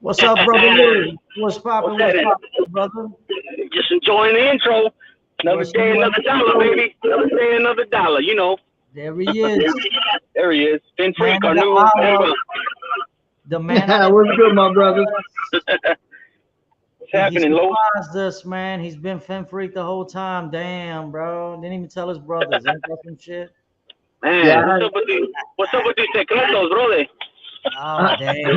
What's up, brother Lou? What's poppin'? What's poppin', brother? Just enjoying the intro. Another day, another dollar, baby. Another day, another dollar. You know. There he is. There he is. Finn Freak, our the new hour. The man. What's good, my brother? What's happening, Lo? He surprised us, man. He's been Finn Freak the whole time. Damn, bro. Didn't even tell his brothers. Ain't that some shit? Man, yeah. What's up with these secretos, brother? Oh, damn.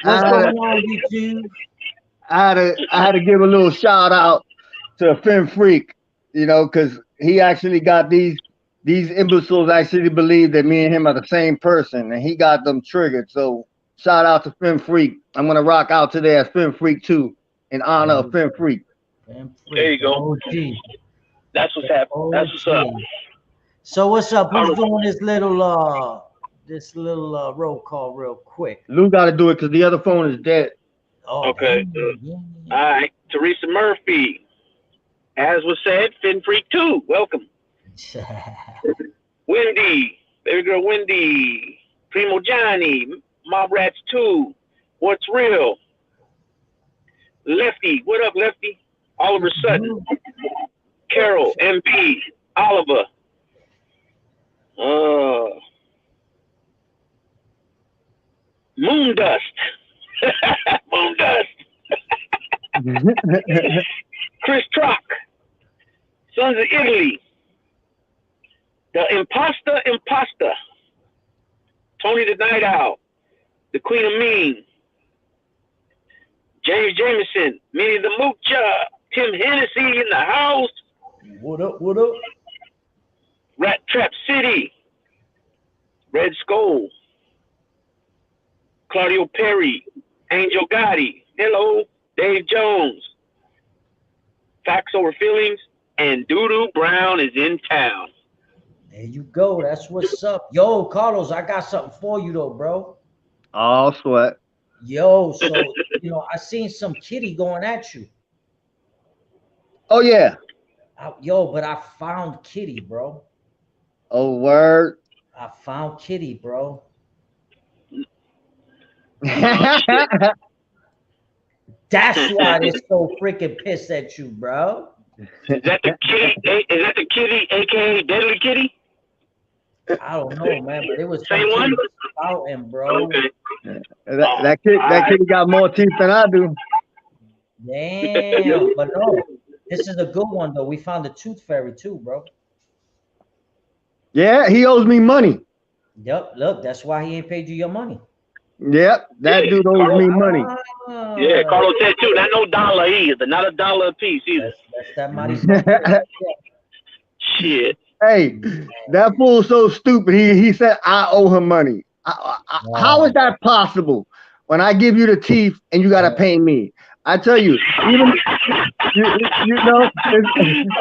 What's going on, YouTube? I had to give a little shout out to Finn Freak, you know, because he actually got these imbeciles actually believe that me and him are the same person, and he got them triggered. So shout out to Finn Freak. I'm gonna rock out today as Finn Freak 2 in honor of Finn Freak. There you go. OG. That's what's happening. That's what's up. So what's up? Who's doing this little roll call real quick? Lou got to do it because the other phone is dead. Oh, okay. All right. Teresa Murphy. As was said, Finn Freak 2. Welcome. Wendy. Baby girl Wendy. Primo Johnny. Mob Rats 2. What's real? Lefty. What up, Lefty? Oliver Sutton. Carol. MP. Oliver. Moon Dust. Moon Dust. Chris Trock. Sons of Italy. The Imposter. Tony the Night Owl. The Queen of Mean. James Jameson. Minnie the Moocha. Tim Hennessy in the house. What up? What up? Rat Trap City. Red Skull. Claudio Perry. Angel Gotti. Hello. Dave Jones. Facts Over Feelings. And Doodoo Brown is in town. There you go. That's what's up. Yo, Carlos, I got something for you though, bro. Oh, sweat. Yo, so, you know, I seen some kitty going at you. Oh, yeah. Yo, but I found kitty, bro. Oh, word. I found kitty, bro. That's why they're so freaking pissed at you, bro. Is that the kitty? Is that the kitty, aka Deadly Kitty? I don't know, man, but it was same one spouting, bro. Okay. That kitty got more teeth than I do. Damn, but no, this is a good one though. We found the tooth fairy too, bro. Yeah, he owes me money. Yep, look, that's why he ain't paid you your money. Yep, that dude owes me money. Yeah, Carlos said too. Not no dollar either. Not a dollar a piece either. That's that money. Shit. Hey, that fool's so stupid. He said I owe him money. How is that possible? When I give you the teeth and you gotta pay me, I tell you, even you know.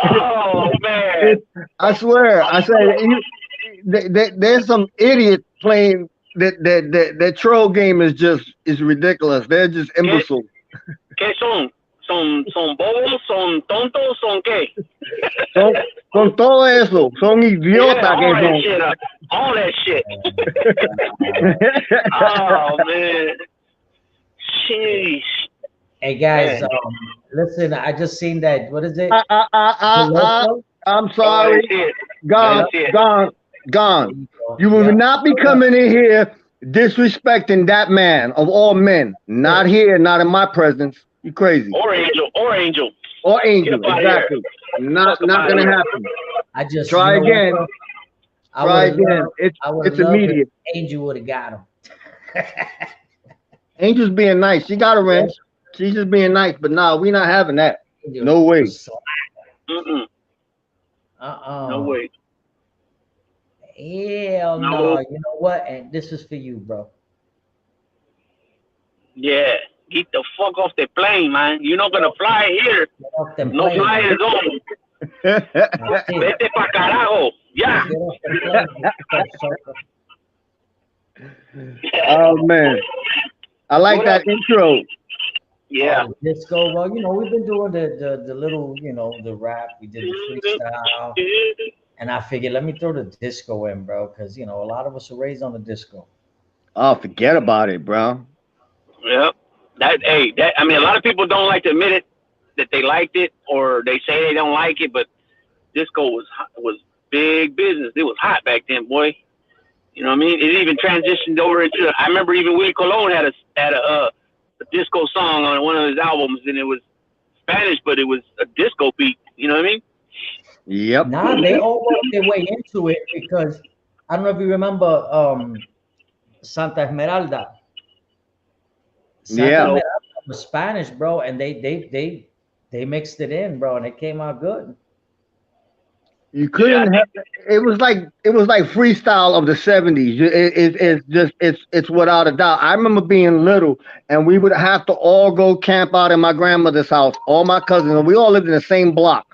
Oh man! I swear, I say there's some idiot playing that troll game is ridiculous. They're just imbeciles. ¿Qué son? Son bobos, son tontos, son qué? Son todo eso, son idiotas que son. All that shit. Oh man. Jeez. Hey guys, listen, I just seen that. What is it? I'm sorry. Gone. You will not be coming in here disrespecting that man of all men. Not here, not in my presence. You crazy. Or angel. Exactly. Not gonna happen. I just try again. Try again. It's immediate. Angel would have got him. Angel's being nice. She got a wrench. She's just being nice, but nah, we not having that. No way. No way. Hell no. You know what? And this is for you, bro. Yeah. Get the fuck off the plane, man. You're not gonna fly here. No flying zone. Vete pa carajo. Yeah. Oh man. I like that intro. Yeah. Disco. Well, you know, we've been doing the little, you know, the rap. We did the freestyle. And I figured, let me throw the disco in, bro, because, you know, a lot of us are raised on the disco. Oh, forget about it, bro. Yep. That I mean, a lot of people don't like to admit it that they liked it, or they say they don't like it, but disco was big business. It was hot back then, boy. You know what I mean? It even transitioned over into. I remember even Willie Colon had a disco song on one of his albums, and it was Spanish, but it was a disco beat. You know what I mean? Yep. Nah, they all worked their way into it because I don't know if you remember Santa Esmeralda. Santa Yeah. No. Esmeralda was Spanish, bro, and they mixed it in, bro, and it came out good. You Yeah, I couldn't think. have. It was like freestyle of the '70s. It's just it's without a doubt. I remember being little, and we would have to all go camp out in my grandmother's house. All my cousins, and we all lived in the same block,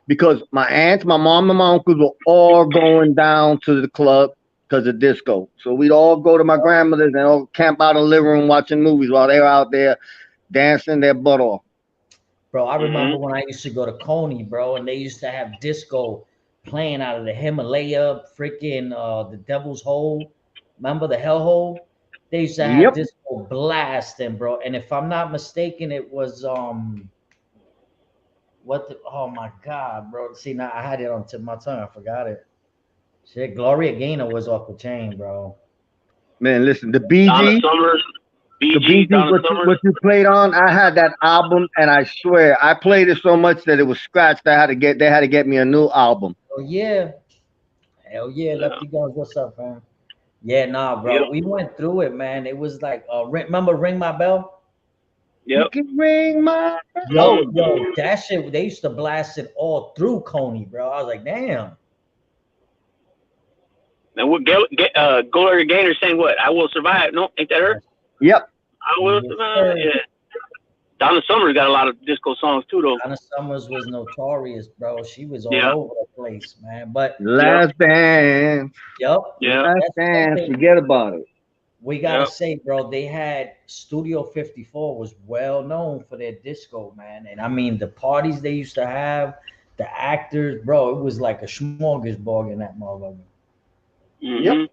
because my aunts, my mom, and my uncles were all going down to the club because of disco. So we'd all go to my grandmother's and all camp out in the living room watching movies while they were out there dancing their butt off. Bro, I Hmm. remember when I used to go to Coney, bro, and they used to have disco playing out of the Himalaya, freaking the Devil's Hole. Remember the Hellhole? They used to have Yep. disco blasting, bro. And if I'm not mistaken, it was oh my god, bro. See, now I had it on tip of my tongue, I forgot it. Shit, Gloria Gaynor was off the chain, bro. Man, listen, the Bee Donna Gees. Summers, Bee The Bee Gees, Gees, Donna what Summers. you played on, I had that album, and I swear I played it so much that it was scratched. They had to get me a new album. Oh yeah. Hell yeah, Yeah. Lefty Guns, what's up, man? Yeah, nah, bro. Yep. We went through it, man. It was like remember Ring My Bell? You Yep. can ring my Yo, bell. that shit, they used to blast it all through Coney, bro. I was like, damn. And what Gloria Gaynor saying what? I will survive. No, ain't that her? Yep. I will Yes, survive. sir. Yeah. Donna Summers got a lot of disco songs too, though. Donna Summers was notorious, bro. She was all Yeah. over the place, man. But Yep. Last dance. yup, Yeah. Last that's one dance. thing Forget about it. we gotta Yep. say, bro. They had Studio 54 was well known for their disco, man. And I mean the parties they used to have, the actors, bro. It was like a smorgasbord in that motherfucker. Yep. Hmm.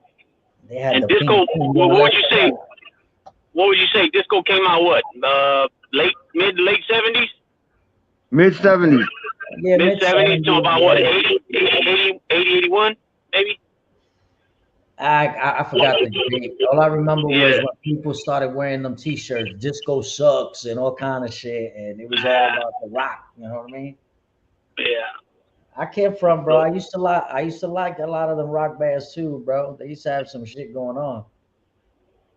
They had And the pink disco. on What the would left you and say? right. What would you say? Disco came out what? Mid to late '70s, Mid '70s. Yeah, mid mid '70s to 70s. about what? Yeah. 80, 81, maybe. I forgot the date. All I remember was Yeah. when people started wearing them T-shirts, "Disco sucks" and all kind of shit, and it was all about the rock. You know what I mean? Yeah. I came from, bro. So I used to like a lot of them rock bands too, bro. They used to have some shit going on.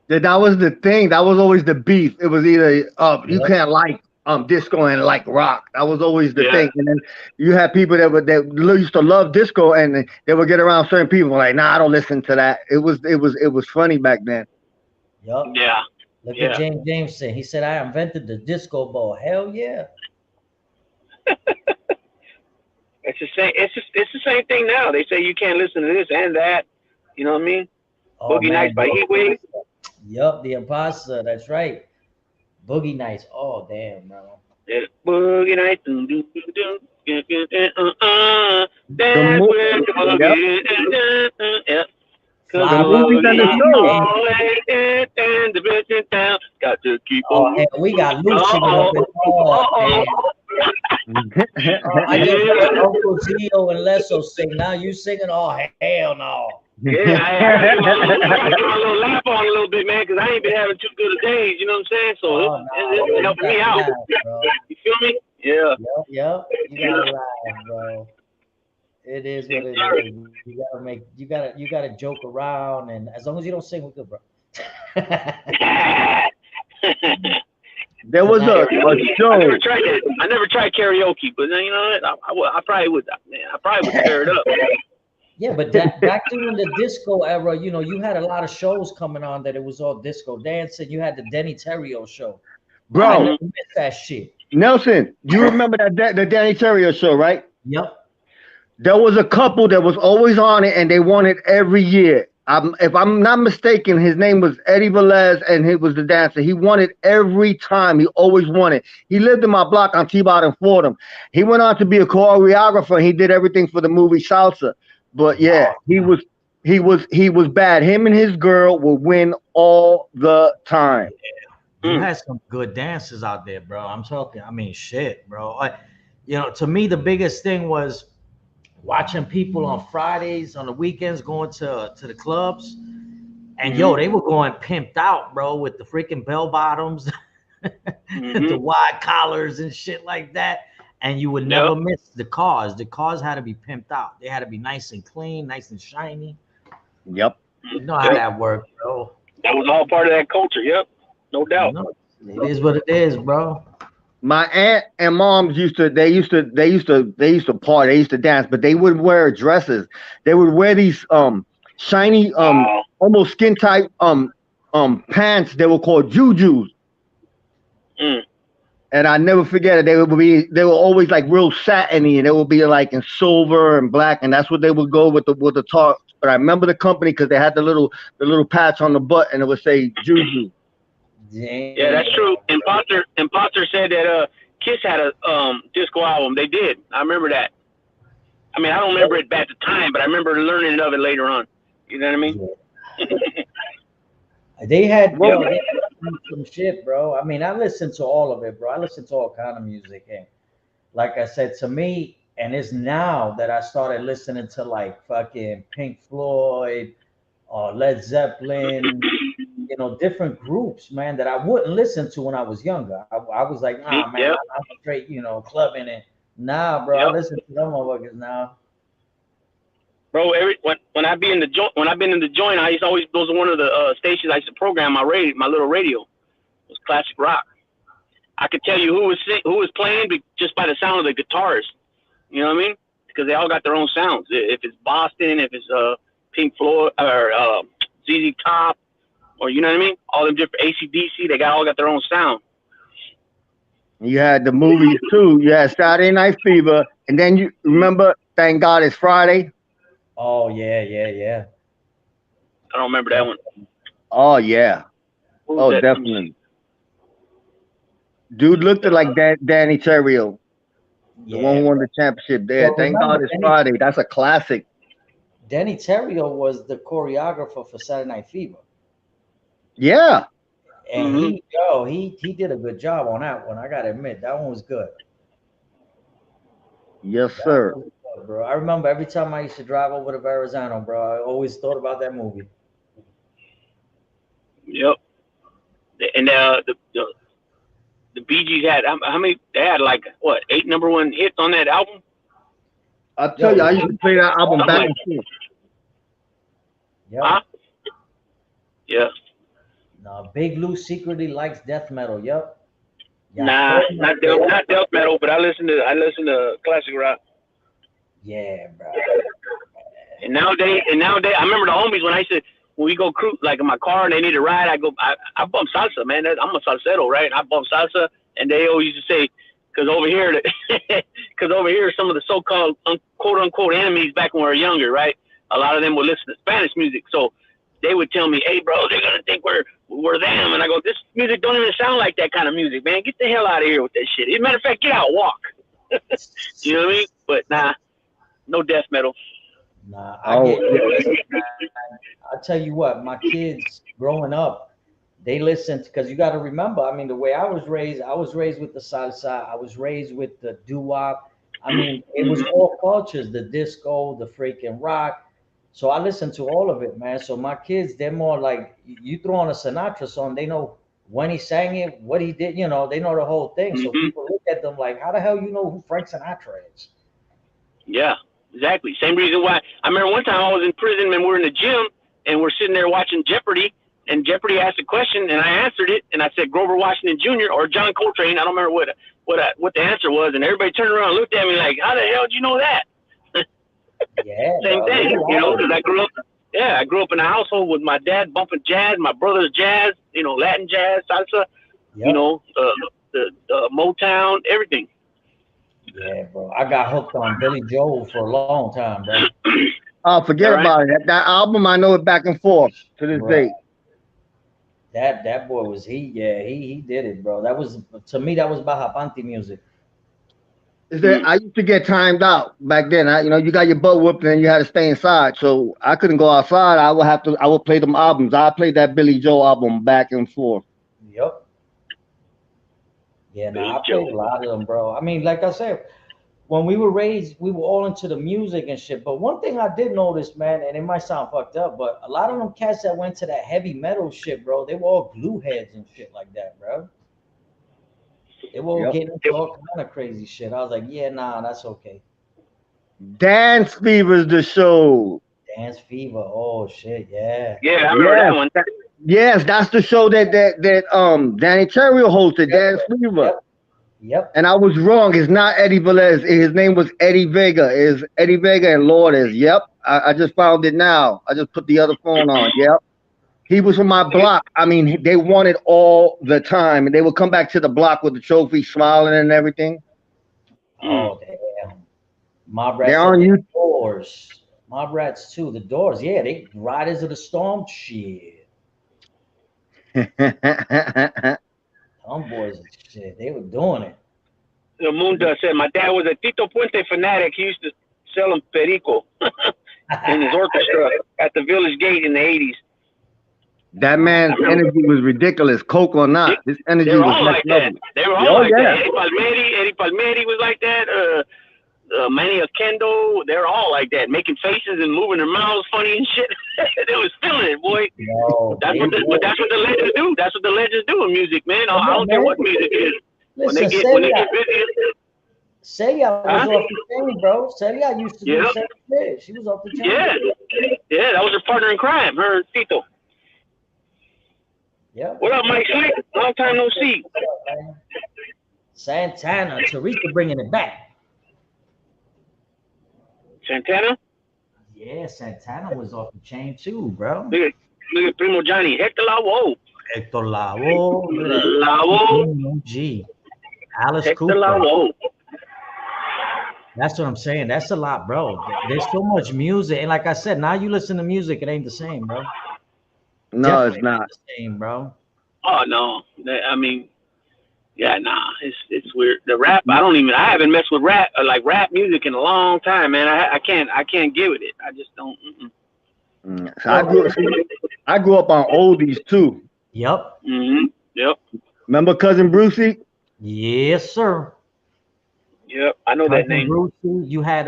That was the thing. That was always the beef. It was either you Yep. can't like disco and like rock. That was always the yeah. thing. And then you had people that used to love disco, and they would get around certain people like, nah, I don't listen to that. It was funny back then. Yep. Yeah. Look at Yeah. James Jameson. He said, "I invented the disco ball." Hell yeah. It's the same. It's the same thing now. They say you can't listen to this and that. You know what I mean? Oh Boogie Nights man, by the Heatwave. imposter. Yup, the imposter. That's right. Boogie Nights. Oh damn, bro. Yeah. Boogie Nights. Dun, dun, dun, dun, dun, dun, dun, The that's mo- where the yep, boogie is. Yeah. Cause the the Fly away, movies and the boogie's fly shows. away. always in the bitch in town. Got to keep on Oh hell, moving. we got Luke Uh singing up oh. in. Oh Uh oh. damn. Oh, I just heard Yeah. Uncle Zio and Lesso sing. Now you singing? Oh hell no. Yeah, I gotta get my little laugh on a little bit, man, because I ain't been having too good of days. You know what I'm saying? So Oh it's no, been you helping got me to out. laugh, bro. You feel me? Yeah. Yep, yep. You gotta laugh, bro. It is Yes, what it sir. is. You gotta joke around, and as long as you don't sing, we're good, bro. There Cause was I a Karaoke. I never show, tried that. I never tried karaoke, but you know what? I probably would. Man, I probably would stir it up. yeah, but that back during the disco era, you had a lot of shows coming on that it was all disco dancing. You had the Denny Terrio show. I bro. never Hmm. missed that shit. Nelson, you remember the Danny Terrio show, right? Yep. There was a couple that was always on it, and they won it every year. If I'm not mistaken, his name was Eddie Velez, and he was the dancer. He won it every time. He always won it. He lived in my block on T-Bot and Fordham. He went on to be a choreographer. And he did everything for the movie Salsa. But yeah, Oh, he was. he was bad. Him and his girl will win all the time. You had some good dancers out there, bro. I'm talking. I mean, shit, bro. To me, the biggest thing was watching people on Fridays, on the weekends, going to the clubs, and yo, they were going pimped out, bro, with the freaking bell bottoms, the wide collars and shit like that. And you would never miss the cars. The cars had to be pimped out. They had to be nice and clean, nice and shiny. Yep. You know how that worked, bro. That was all part of that culture. Yep, no doubt. It is what it is, bro. My aunt and moms used to party, they used to dance, but they wouldn't wear dresses. They would wear these shiny almost skin tight pants. They were called jujus. And I never forget it. They were always like real satiny, and they would be like in silver and black, and that's what they would go with the top. But I remember the company because they had the little patch on the butt, and it would say Juju. Yeah, that's true. Imposter said that Kiss had a disco album. They did. I remember that. I mean, I don't remember it at the time, but I remember learning of it later on. You know what I mean? They had some shit, bro. I mean, I listened to all of it, bro. I listened to all kind of music, and like I said, to me, and it's now that I started listening to like fucking Pink Floyd or Led Zeppelin, different groups, man, that I wouldn't listen to when I was younger. I was like, nah, man, I'm straight, clubbing it. Nah, bro, I listen to them motherfuckers now. Bro, when I be in the joint, when I've been in the joint, I used to always, those are one of the stations I used to program my little radio. It was classic rock. I could tell you who was playing just by the sound of the guitars. You know what I mean? Because they all got their own sounds. If it's Boston, if it's Pink Floyd or ZZ Top, or you know what I mean? All them different AC/DC, they all got their own sound. You had the movies too. You had Saturday Night Fever, and then you remember Thank God It's Friday. Oh yeah. I don't remember that one. Oh yeah. Oh definitely. Dude looked like Danny Terrio, the one who won the championship there. Well, Thank God It's Friday. That's a classic. Danny Terrio was the choreographer for Saturday Night Fever. Yeah. And he did a good job on that one. I gotta admit, that one was good. Yes, sir. Good, bro. I remember every time I used to drive over to Verrazano, bro, I always thought about that movie. Yep. And the Bee Gees had how many? They had like what, 8 #1 hits on that album? I'll tell you, I used to play that album back and forth. Yeah. Huh? Yeah. No, Big Lou secretly likes death metal. Yep. Nah, not death metal, but I listen to classic rock. Yeah, bro. And nowadays, I remember the homies when we go cruise, like in my car and they need a ride, I bump salsa, man. I'm a salsero, right? I bump salsa, and they always used to say, because over here, some of the so-called quote unquote enemies back when we were younger, right? A lot of them would listen to Spanish music, so they would tell me, "Hey, bro, they're gonna think we're them," and I go, "This music don't even sound like that kind of music, man. Get the hell out of here with that shit. As a matter of fact, get out, walk." You know what I mean? But nah, no death metal. Nah, I'll tell you what, my kids growing up, they listened, because you got to remember, I mean, the way I was raised with the salsa, I was raised with the doo-wop. I mean, it was all cultures, the disco, the freaking rock. So I listened to all of it, man. So my kids, they're more like, you throw on a Sinatra song, they know when he sang it, what he did, they know the whole thing. So people look at them like, how the hell you know who Frank Sinatra is? Yeah, exactly. Same reason why. I remember one time I was in prison and we're in the gym and we're sitting there watching Jeopardy, and Jeopardy asked a question and I answered it, and I said Grover Washington Jr. or John Coltrane. I don't remember what the answer was, and everybody turned around and looked at me like, how the hell did you know that? Yeah, same thing, because I grew up in a household with my dad bumping jazz, my brother's jazz, Latin jazz, salsa, the Motown, everything. Yeah, bro. I got hooked on Billy Joel for a long time, bro. Oh, forget about it. That album, I know it back and forth to this day. That boy was he did it, bro. That was, to me, that was Baja Panty music. is that I used to get timed out back then. You got your butt whooped and then you had to stay inside. So I couldn't go outside. I would play them albums. I played that Billy Joel album back and forth. Yep. Yeah, Billy nah, I played a Joel. lot of them, bro. I mean, like I said, when we were raised, we were all into the music and shit. But one thing I did notice, man, and it might sound fucked up, but a lot of them cats that went to that heavy metal shit, bro, they were all glue heads and shit like that, bro. They were all Yep. getting into all kind of crazy shit. I was like, yeah, nah, that's okay. Dance Fever's the show. Dance Fever, oh shit, yeah. Yeah, I remember Yes, that one. yes, that's the show that Danny Terrio hosted, Dance Fever. Yep, yep. And I was wrong. It's not Eddie Velez. His name was Eddie Vega. Is Eddie Vega and Lourdes. Yep. I just found it now. I just put the other phone on. Yep. He was from my block. I mean, they won it all the time. And they would come back to the block with the trophy, smiling and everything. Oh damn. Mob They're Rats said on the you. Doors. Mob Rats too. The Doors. Yeah, they Riders of the Storm. Shit. Them boys and shit. They were doing it. The Munda said my dad was a Tito Puente fanatic. He used to sell him perico in his orchestra at the Village Gate in the 80s. That man's energy was ridiculous. Coke or not, his energy They were was all next like that. level. They were all Oh like yeah. that. Eddie Palmieri was like that. Manny Akendo, they're all like that, making faces and moving their mouths funny and shit. They was feeling it, boy. No, That's they what the, were. but that's what the legends do. That's what the legends do in music, man. Come I on, don't care man. what music is. Listen, When they get busy, Celia was huh? off the chain, bro. Celia used to do the Yep. same shit. She was off the chain. Yeah. Yeah, that was her partner in crime, her and Tito. Yeah. What up, Mike Slick? Long time no see. Santana, Teresa bringing it back. Santana? Yeah, Santana was off the chain too, bro. Look at Primo Johnny. Hector Lavoe. Hector Lavoe, look at that. Lavoe. G. Alice Hector Cooper. Lavoe. That's what I'm saying. That's a lot, bro. There's so much music, and like I said, now you listen to music, it ain't the same, bro. No, Definitely it's not. the same, bro. Oh no. I mean, yeah, nah. It's weird. The rap, I haven't messed with rap like rap music in a long time, man. I can't get with it. I just don't. So I grew up on oldies too. Yep. Yep. Remember Cousin Brucey? Yes, sir. Yep. I know that name. Brucey, you had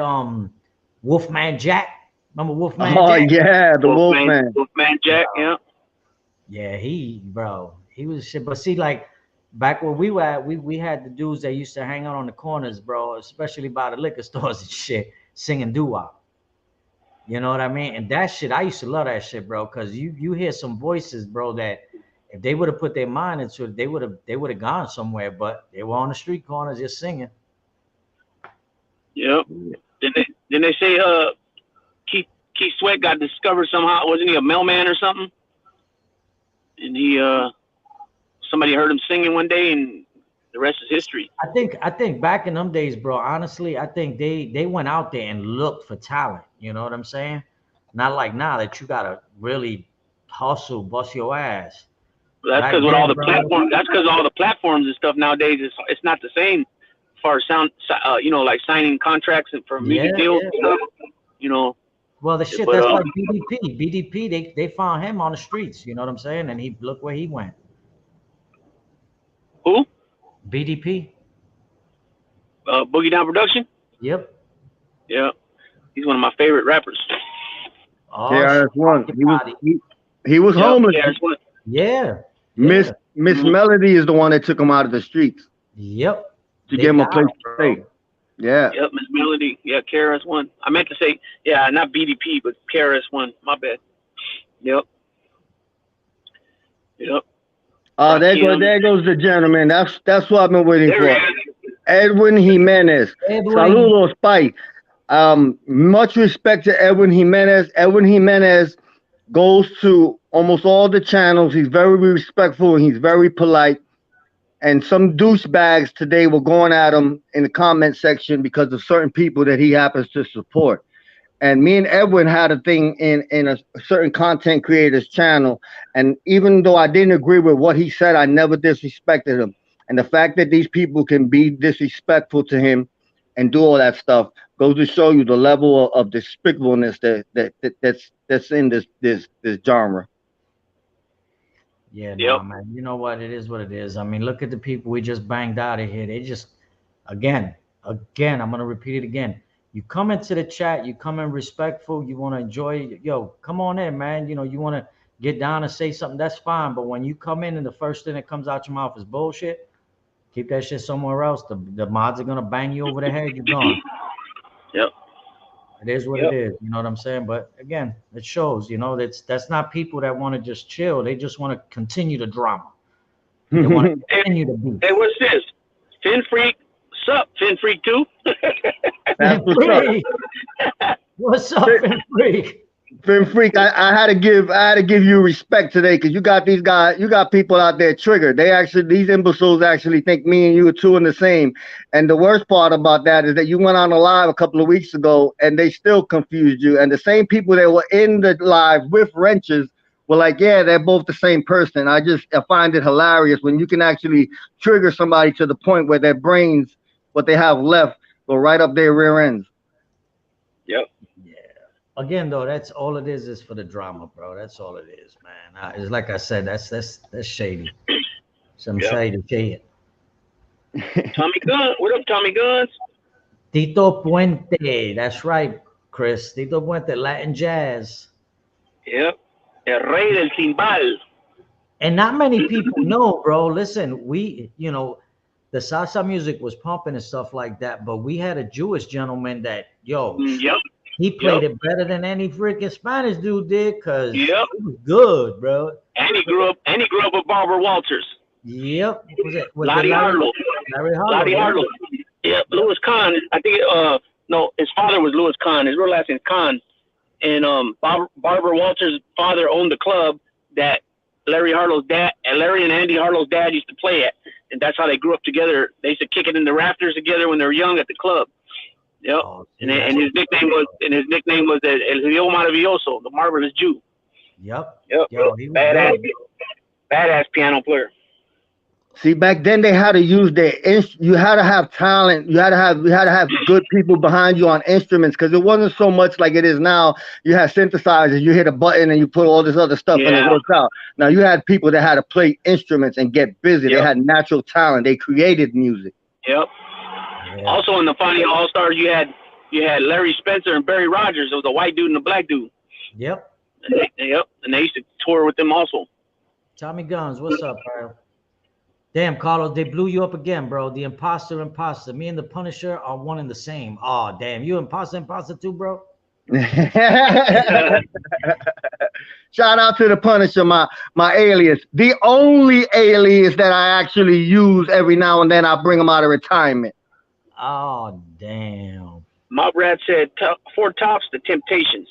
Wolfman Jack. Remember Wolfman Oh Jack? yeah, the Wolfman. Wolfman Jack. Yeah. Yeah, he was shit. But see, like back where we were at, we had the dudes that used to hang out on the corners, bro, especially by the liquor stores and shit, singing doo-wop. You know what I mean? And that shit, I used to love that shit, bro, because you hear some voices, bro, that if they would have put their mind into it, they would have gone somewhere, but they were on the street corners just singing. Yep. Didn't they say Keith Sweat got discovered somehow? Wasn't he a mailman or something? And somebody heard him singing one day, and the rest is history. I think back in them days, bro, honestly, I think they went out there and looked for talent. You know what I'm saying? Not like now that you gotta really hustle, bust your ass. That's because with all the platforms. That's because all the platforms and stuff nowadays, it's not the same as far as sound. Like signing contracts and for music deals. And stuff, Well, the shit that's like BDP. BDP, they found him on the streets. You know what I'm saying? And he look where he went. Who? BDP. Boogie Down Production. Yep. Yeah, he's one of my favorite rappers. Oh, KRS-One. He was homeless. KRS-One. Yeah. Miss Melody is the one that took him out of the streets. Yep. To give him a place to stay. Yeah. Yep, Miss Melody. Yeah, KRS-One. I meant to say, not BDP, but KRS-One. My bad. Yep. There goes the gentleman. That's what I've been waiting for. Edwin Jimenez. Saludos, Spike. Much respect to Edwin Jimenez. Edwin Jimenez goes to almost all the channels. He's very respectful and he's very polite. And some douchebags today were going at him in the comment section because of certain people that he happens to support. And me and Edwin had a thing in a certain content creator's channel. And even though I didn't agree with what he said, I never disrespected him. And the fact that these people can be disrespectful to him and do all that stuff goes to show you the level of despicableness that's in this genre. Yeah, Yep. nah, man. You know what? It is what it is. I mean, look at the people we just banged out of here. They just, again, I'm gonna repeat it again. You come into the chat, you come in respectful, you want to enjoy. Yo, come on in, man. You know, you want to get down and say something. That's fine. But when you come in and the first thing that comes out your mouth is bullshit, keep that shit somewhere else. The mods are gonna bang you over the head. You're gone. Yep. It is what it Yep. is. You know what I'm saying? But again, it shows. You know, that's not people that want to just chill. They just want to continue the drama. They want to Hey, continue the beef. hey, what's this? Fin Freak, sup? Fin Freak 2? That's what's up. Freak. What's up, Fin Freak? Fin Freak, I had to give you respect today because you got these guys, you got people out there triggered. These imbeciles actually think me and you are two and the same. And the worst part about that is that you went on a live a couple of weeks ago and they still confused you. And the same people that were in the live with wrenches were like, yeah, they're both the same person. I find it hilarious when you can actually trigger somebody to the point where their brains, what they have left, go right up their rear ends. Yep. Yeah. Again, though, that's all it is for the drama, bro. That's all it is, man. It's like I said, that's shady. Some shady shit. Tommy Guns. What up, Tommy Guns? Tito Puente. That's right, Chris. Tito Puente, Latin jazz. Yep. El Rey del Timbal. And not many people know, bro. Listen, you know, the salsa music was pumping and stuff like that, but we had a Jewish gentleman that, Yep. he played it better than any freaking Spanish dude did, because Yep. it was good, bro. And he grew up with Barbara Walters. Yep. Was Lottie Harlow. Larry Harlow. Lottie Harlow. Yep. Louis Kahn. I think no, his father was Louis Kahn. His real last name is Kahn. And Barbara Walters' father owned the club that Larry Harlow's dad and Larry and Andy Harlow's dad used to play at. And that's how they grew up together. They used to kick it in the rafters together when they were young at the club. Yep. Oh, and his nickname was El Rio Maravilloso, the marvelous Jew. Yep. Yep. Yo, he was Badass piano player. See, back then they had to use you had to have talent. You had to have good people behind you on instruments, because it wasn't so much like it is now. You had synthesizers, you hit a button and you put all this other stuff and it works out. Now you had people that had to play instruments and get busy. They had natural talent. They created music. Yep. Yeah. Also in the Funny All Stars, you had Larry Spencer and Barry Rogers. It was a white dude and a black dude. Yep. And they used to tour with them also. Tommy Guns, what's up, bro? Damn, Carlos, they blew you up again, bro. The imposter. Me and the Punisher are one and the same. Oh, damn. You imposter too, bro? Shout out to the Punisher, my alias. The only alias that I actually use every now and then. I bring him out of retirement. Oh, damn. My Brad said 4 Tops, The Temptations.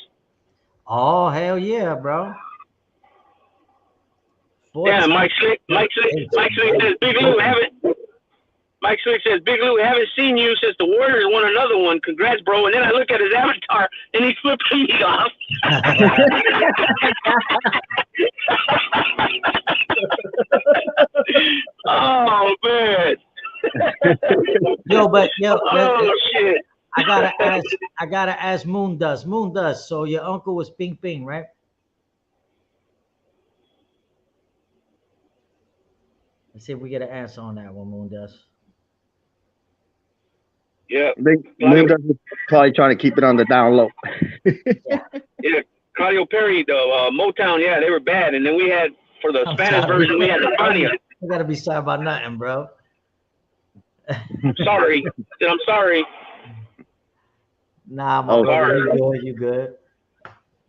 Oh, hell yeah, bro. Yeah, Mike Slick says, Big Lou, Mike Slick says, Big Lou, haven't seen you since the Warriors won another one. Congrats, bro. And then I look at his avatar and he's flipping me off. Oh man. Oh shit. I gotta ask Moon Dust. So your uncle was Ping Ping, right? Let's see if we get an answer on that one, Moon Dust. Yeah. Moon Dust is probably trying to keep it on the down low. Yeah. Claudio Perry, the Motown, yeah, they were bad. And then we had, for the Spanish version, we had the Fania. You gotta be sorry about nothing, bro. Sorry. I'm sorry. Nah, my brother, you good.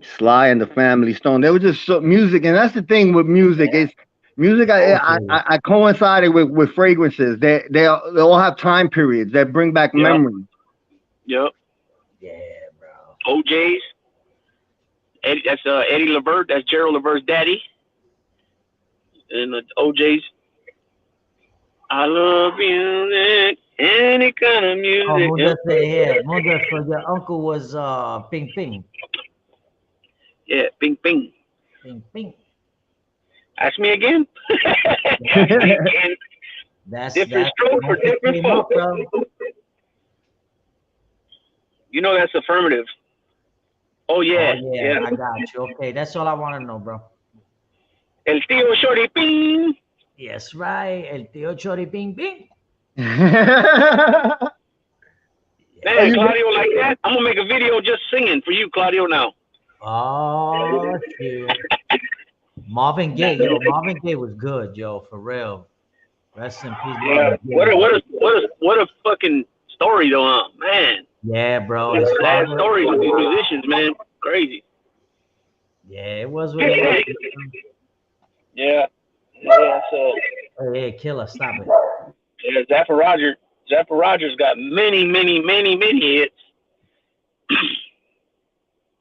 Sly and the Family Stone. They were just music, and that's the thing with music. It's music. I coincided with fragrances. They all have time periods that bring back memories. Yep. Yeah, bro. OJ's. Eddie, that's Eddie Levert. That's Gerald Levert's daddy. And OJ's. I love music, any kind of music. Oh, Munda, so your uncle was Ping Ping. Yeah, Ping Ping. Ping Ping. Ask me again. That's different stroke for different folks. You know that's affirmative. Oh yeah, Oh yeah, I got you. Okay, that's all I want to know, bro. El tío Shorty Ping. Yes, right. El tío Chori Bing Bing. Man, Claudio, like that. I'm gonna make a video just singing for you, Claudio. Now. Oh shit. Marvin Gaye, yo, Marvin Gaye was good, yo, for real. Rest in peace, Yeah. Marvin Gaye. What a fucking story though, huh? Man. Yeah, bro. His Sad father. stories with these musicians, man. Crazy. Yeah, it was what it was. Yeah. Yeah. So. Hey, killer, stop it. Yeah, Zappa Rogers got many hits.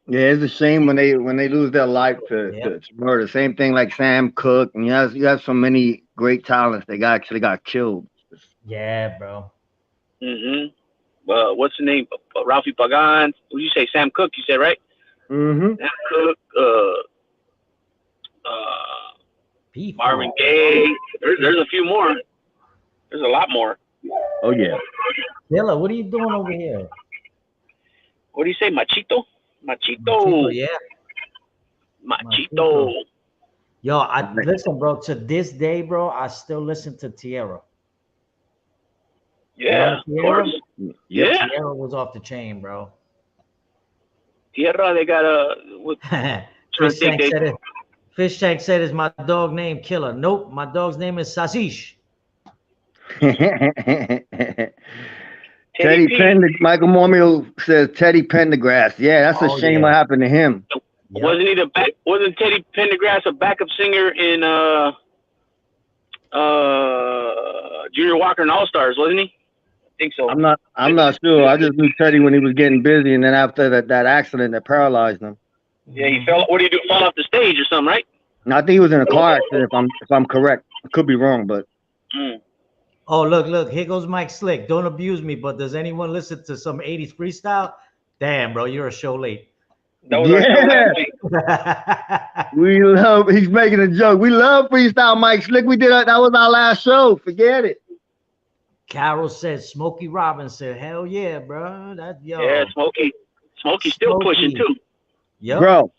Yeah, it's a shame when they lose their life to murder. Same thing like Sam Cooke, and you have so many great talents that actually got killed. Yeah, bro. What's the name? Ralphie Pagan. What did you say? Sam Cooke. You said right? Mm-hmm. Sam Cooke. Marvin Gaye. There's a few more. There's a lot more. Oh yeah. Killer, what are you doing over here? What do you say? Machito. Yeah. Machito. Yo, I listen, bro. To this day, bro, I still listen to Tierra. Yeah, of course. Yeah. Tierra was off the chain, bro. Tierra, they got a. Fish Tank said, "Is my dog named Killer?" Nope, my dog's name is Sasish. Michael Mormio says Teddy Pendergrass. Yeah, that's a shame what happened to him. Yep. Wasn't Teddy Pendergrass a backup singer in Junior Walker and All Stars, wasn't he? I think so. I'm not sure. I just knew Teddy when he was getting busy, and then after that accident that paralyzed him. Yeah, he fell. What did he do? Fall off the stage or something, right? And I think he was in a car accident. If I'm correct, I could be wrong, but. Oh, look, here goes Mike Slick. Don't abuse me, but does anyone listen to some 80s freestyle? Damn, bro, you're a show late. Yeah. He's making a joke. We love freestyle Mike Slick. We did that was our last show. Forget it. Carol said Smokey Robinson. Hell yeah, bro. Yeah, Smokey's still pushing too. Yep. Bro,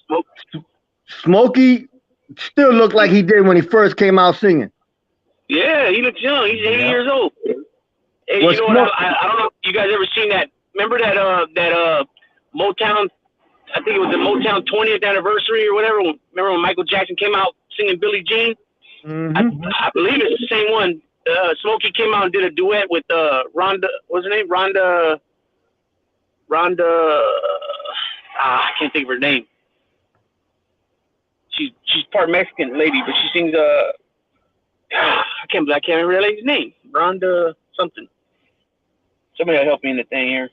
Smokey still looked like he did when he first came out singing. Yeah, he looks young. He's 80 years old. Hey, you know what? I don't know if you guys ever seen that. Remember that Motown? I think it was the Motown 20th anniversary or whatever. Remember when Michael Jackson came out singing Billie Jean? Mm-hmm. I believe it's the same one. Smokey came out and did a duet with Rhonda. What's her name? Rhonda. I can't think of her name. She's part Mexican lady, but she sings I can't remember that lady's name. Rhonda something. Somebody will help me in the thing here.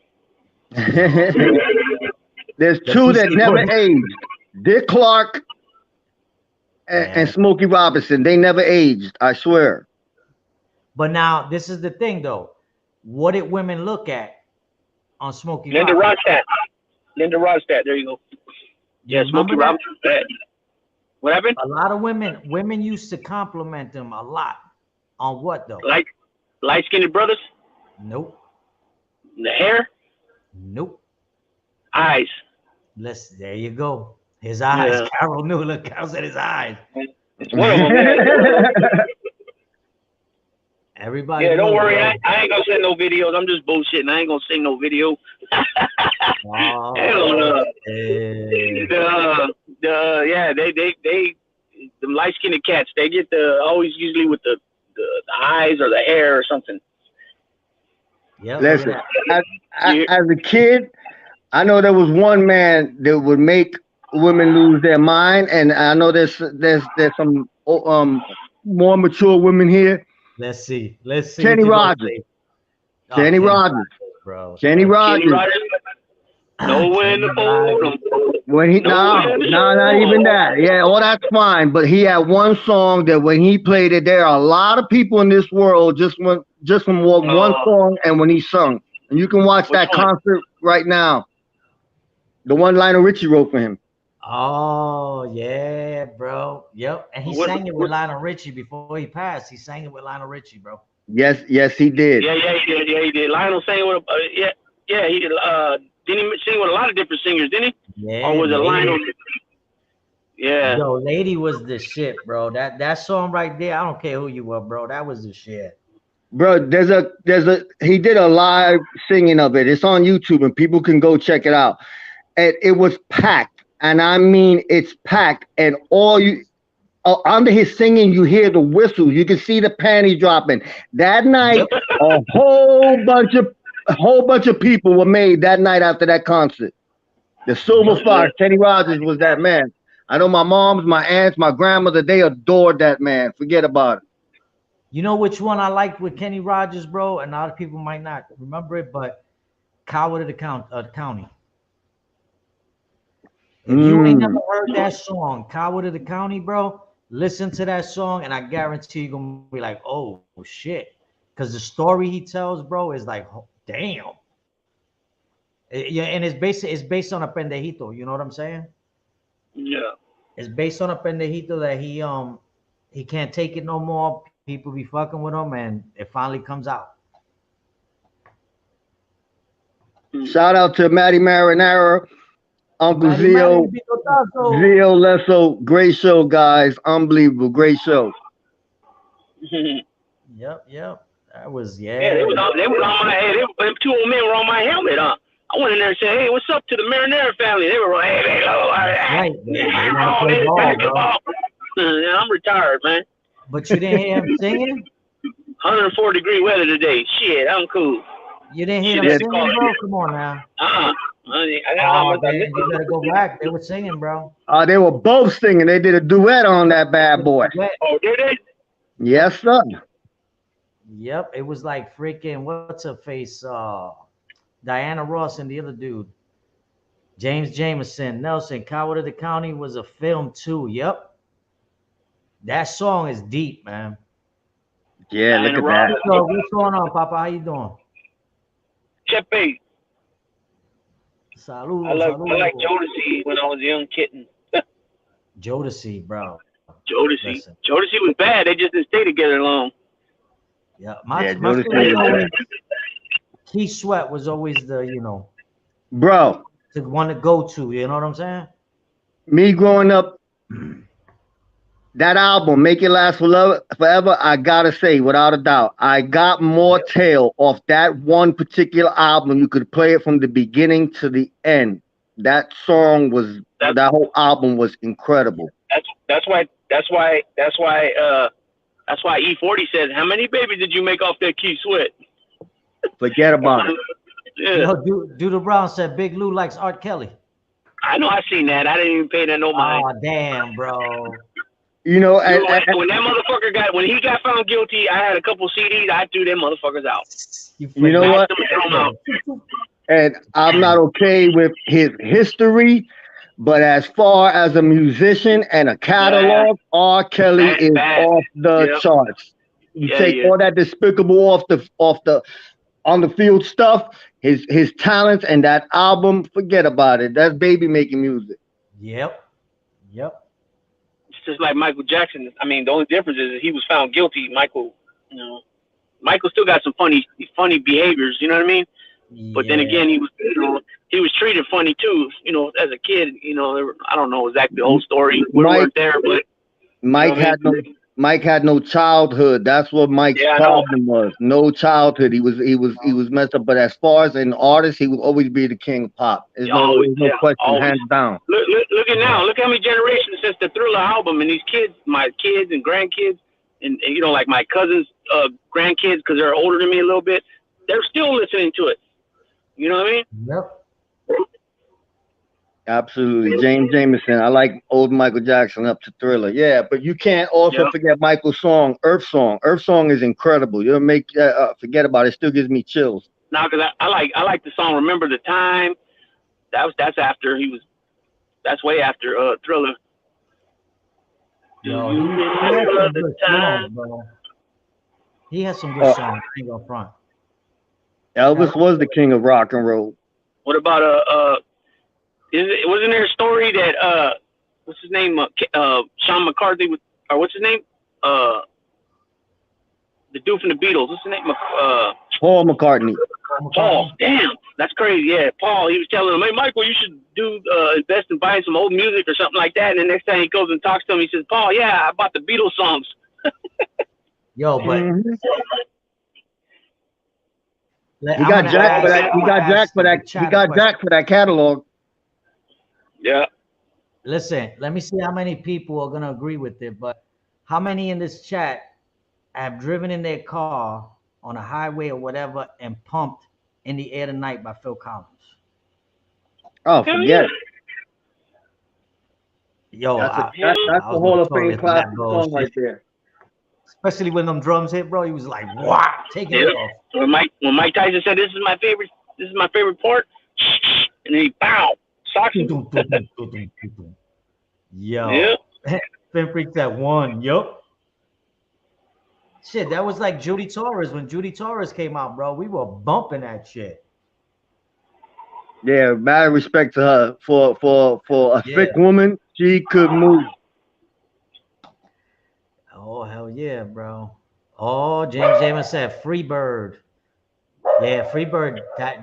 There's two that never aged. Dick Clark and Smokey Robinson. They never aged, I swear. But now, this is the thing, though. What did women look at on Smokey Linda Robinson? Linda Ronstadt. There you go. Yeah, Smokey Robinson. What happened? A lot of women used to compliment them a lot. On what, though? Light-skinned brothers? Nope. The hair? Nope. Eyes. There you go. His eyes. Yeah. Carol knew. Look, Carol said his eyes. It's one of them, man. Everybody. Yeah, don't worry. I ain't gonna send no videos. I'm just bullshitting. I ain't gonna sing no video. Oh, yeah, they them light-skinned cats. They get always usually with the eyes or the hair or something. Yeah. Listen, as a kid, I know there was one man that would make women lose their mind, and I know there's some more mature women here. Let's see. Kenny Rogers. Kenny Rogers, bro. Kenny Rogers. Know when to hold him. When he not even that. Yeah, all that's fine. But he had one song that when he played it, there are a lot of people in this world just from one song and when he sung. And you can watch that concert right now. The one Lionel Richie wrote for him. Oh yeah, bro. Yep. And he sang it with Lionel Richie before he passed. He sang it with Lionel Richie, bro. Yes, he did. Yeah, he did. Lionel sang it with he did. Didn't he sing with a lot of different singers, didn't he? Yeah. Or was it Lionel? Yeah. Yo, Lady was the shit, bro. That song right there, I don't care who you were, bro. That was the shit. Bro, he did a live singing of it. It's on YouTube and people can go check it out. And it was packed. And I mean it's packed. And all you under his singing, you hear the whistles. You can see the panties dropping. That night, a whole bunch of people were made that night after that concert. The Silver Fox, Kenny Rogers was that man. I know my moms, my aunts, my grandmother, they adored that man. Forget about it. You know which one I liked with Kenny Rogers, bro? And a lot of people might not remember it, but Coward of the County. If you ain't never heard that song, Coward of the County, bro, listen to that song, and I guarantee you're gonna be like, oh shit. Because the story he tells, bro, is like, oh, damn. Yeah, and it's based on a pendejito, you know what I'm saying? Yeah. It's based on a pendejito that he can't take it no more. People be fucking with him, and it finally comes out. Shout out to Matty Marinara, Uncle Zio, Zio Lesso. Great show, guys. Unbelievable. Great show. Yep. That was, yeah. Yeah, they was on my head. Them two old men were on my helmet, huh? I went in there and said, hey, what's up to the Marinara family? They were like, hey, right. Yeah, I'm retired, man. But you didn't hear him singing? 104-degree weather today. Shit, I'm cool. You didn't hear them singing, bro? Come on now. I got you gotta go back. They were singing, bro. They were both singing. They did a duet on that bad boy. Oh, did they? Yes, sir. Yep. It was like freaking, what's her face? Diana Ross and the other dude. James Jameson, Nelson, Coward of the County was a film too. Yep. That song is deep, man. Yeah, look at that. So what's going on, Papa? How you doing? Chepe. Salud. I like Jodeci when I was a young kitten. Jodeci, bro. Jodeci was bad. They just didn't stay together long. Yeah, my favorite Keith Sweat was always the, bro, the one to go to. You know what I'm saying? Me growing up, that album, Make It Last Forever, I gotta say, without a doubt, I got more tail off that one particular album. You could play it from the beginning to the end. That song was, that whole album was incredible. That's why E40 says, how many babies did you make off that Keith Sweat? Forget about it. Yeah. Doodle Brown said Big Lou likes Art Kelly. I know, I seen that. I didn't even pay that no mind. Oh, damn, bro. When that motherfucker when he got found guilty, I had a couple CDs. I threw them motherfuckers out. You know what? And I'm not okay with his history, but as far as a musician and a catalog, R. Kelly is off the charts. You take all that despicable off the on the field stuff, his talents and that album, forget about it. That's baby making music. Yep. It's just like Michael Jackson. I mean, the only difference is he was found guilty. Michael still got some funny behaviors. You know what I mean? Yeah. But then again, he was treated funny too. As a kid, I don't know exactly the whole story. We weren't there, but Mike had no childhood. That's what Mike's problem was. No childhood. He was messed up. But as far as an artist, he will always be the king of pop. There's no question, hands down. Look at now. Look how many generations since the Thriller album, and these kids, my kids and grandkids, and like my cousins' grandkids, because they're older than me a little bit, they're still listening to it. You know what I mean? Yep. Absolutely. James Jameson. I like old Michael Jackson up to Thriller. Yeah, but you can't also forget Michael's song, Earth Song. Earth Song is incredible. You'll make forget about it. It still gives me chills. No, because I like the song Remember the Time. That's way after Thriller. Yo, he has some good songs. Ain't up front. Elvis was the king of rock and roll. What about wasn't there a story that what's his name? Sean McCarthy or what's his name? The dude from the Beatles. What's his name? Paul McCartney. Paul, damn, that's crazy. Yeah, Paul, he was telling him, hey, Michael, you should do invest in buying some old music or something like that. And the next time he goes and talks to him, he says, Paul, yeah, I bought the Beatles songs. Yo, but he got jacked for that. He got jacked for that. He got jacked for that catalog. Yeah. Listen, let me see how many people are gonna agree with it. But how many in this chat have driven in their car on a highway or whatever and pumped "In the Air Tonight" by Phil Collins? Oh, forget it. Yo, that's the Hall of Fame classic song right there. Especially when them drums hit, bro. He was like, "Wow, take it off." When Mike Tyson said, "This is my favorite part," and then he bow, socks him. Yo, yeah. Finn Freak that one. Yup. Shit, that was like Judy Torres when Judy Torres came out, bro. We were bumping that shit. Yeah, mad respect to her for a thick woman. She could move. Oh hell yeah, bro. Oh, James James said Free Bird. Yeah, Free Bird. That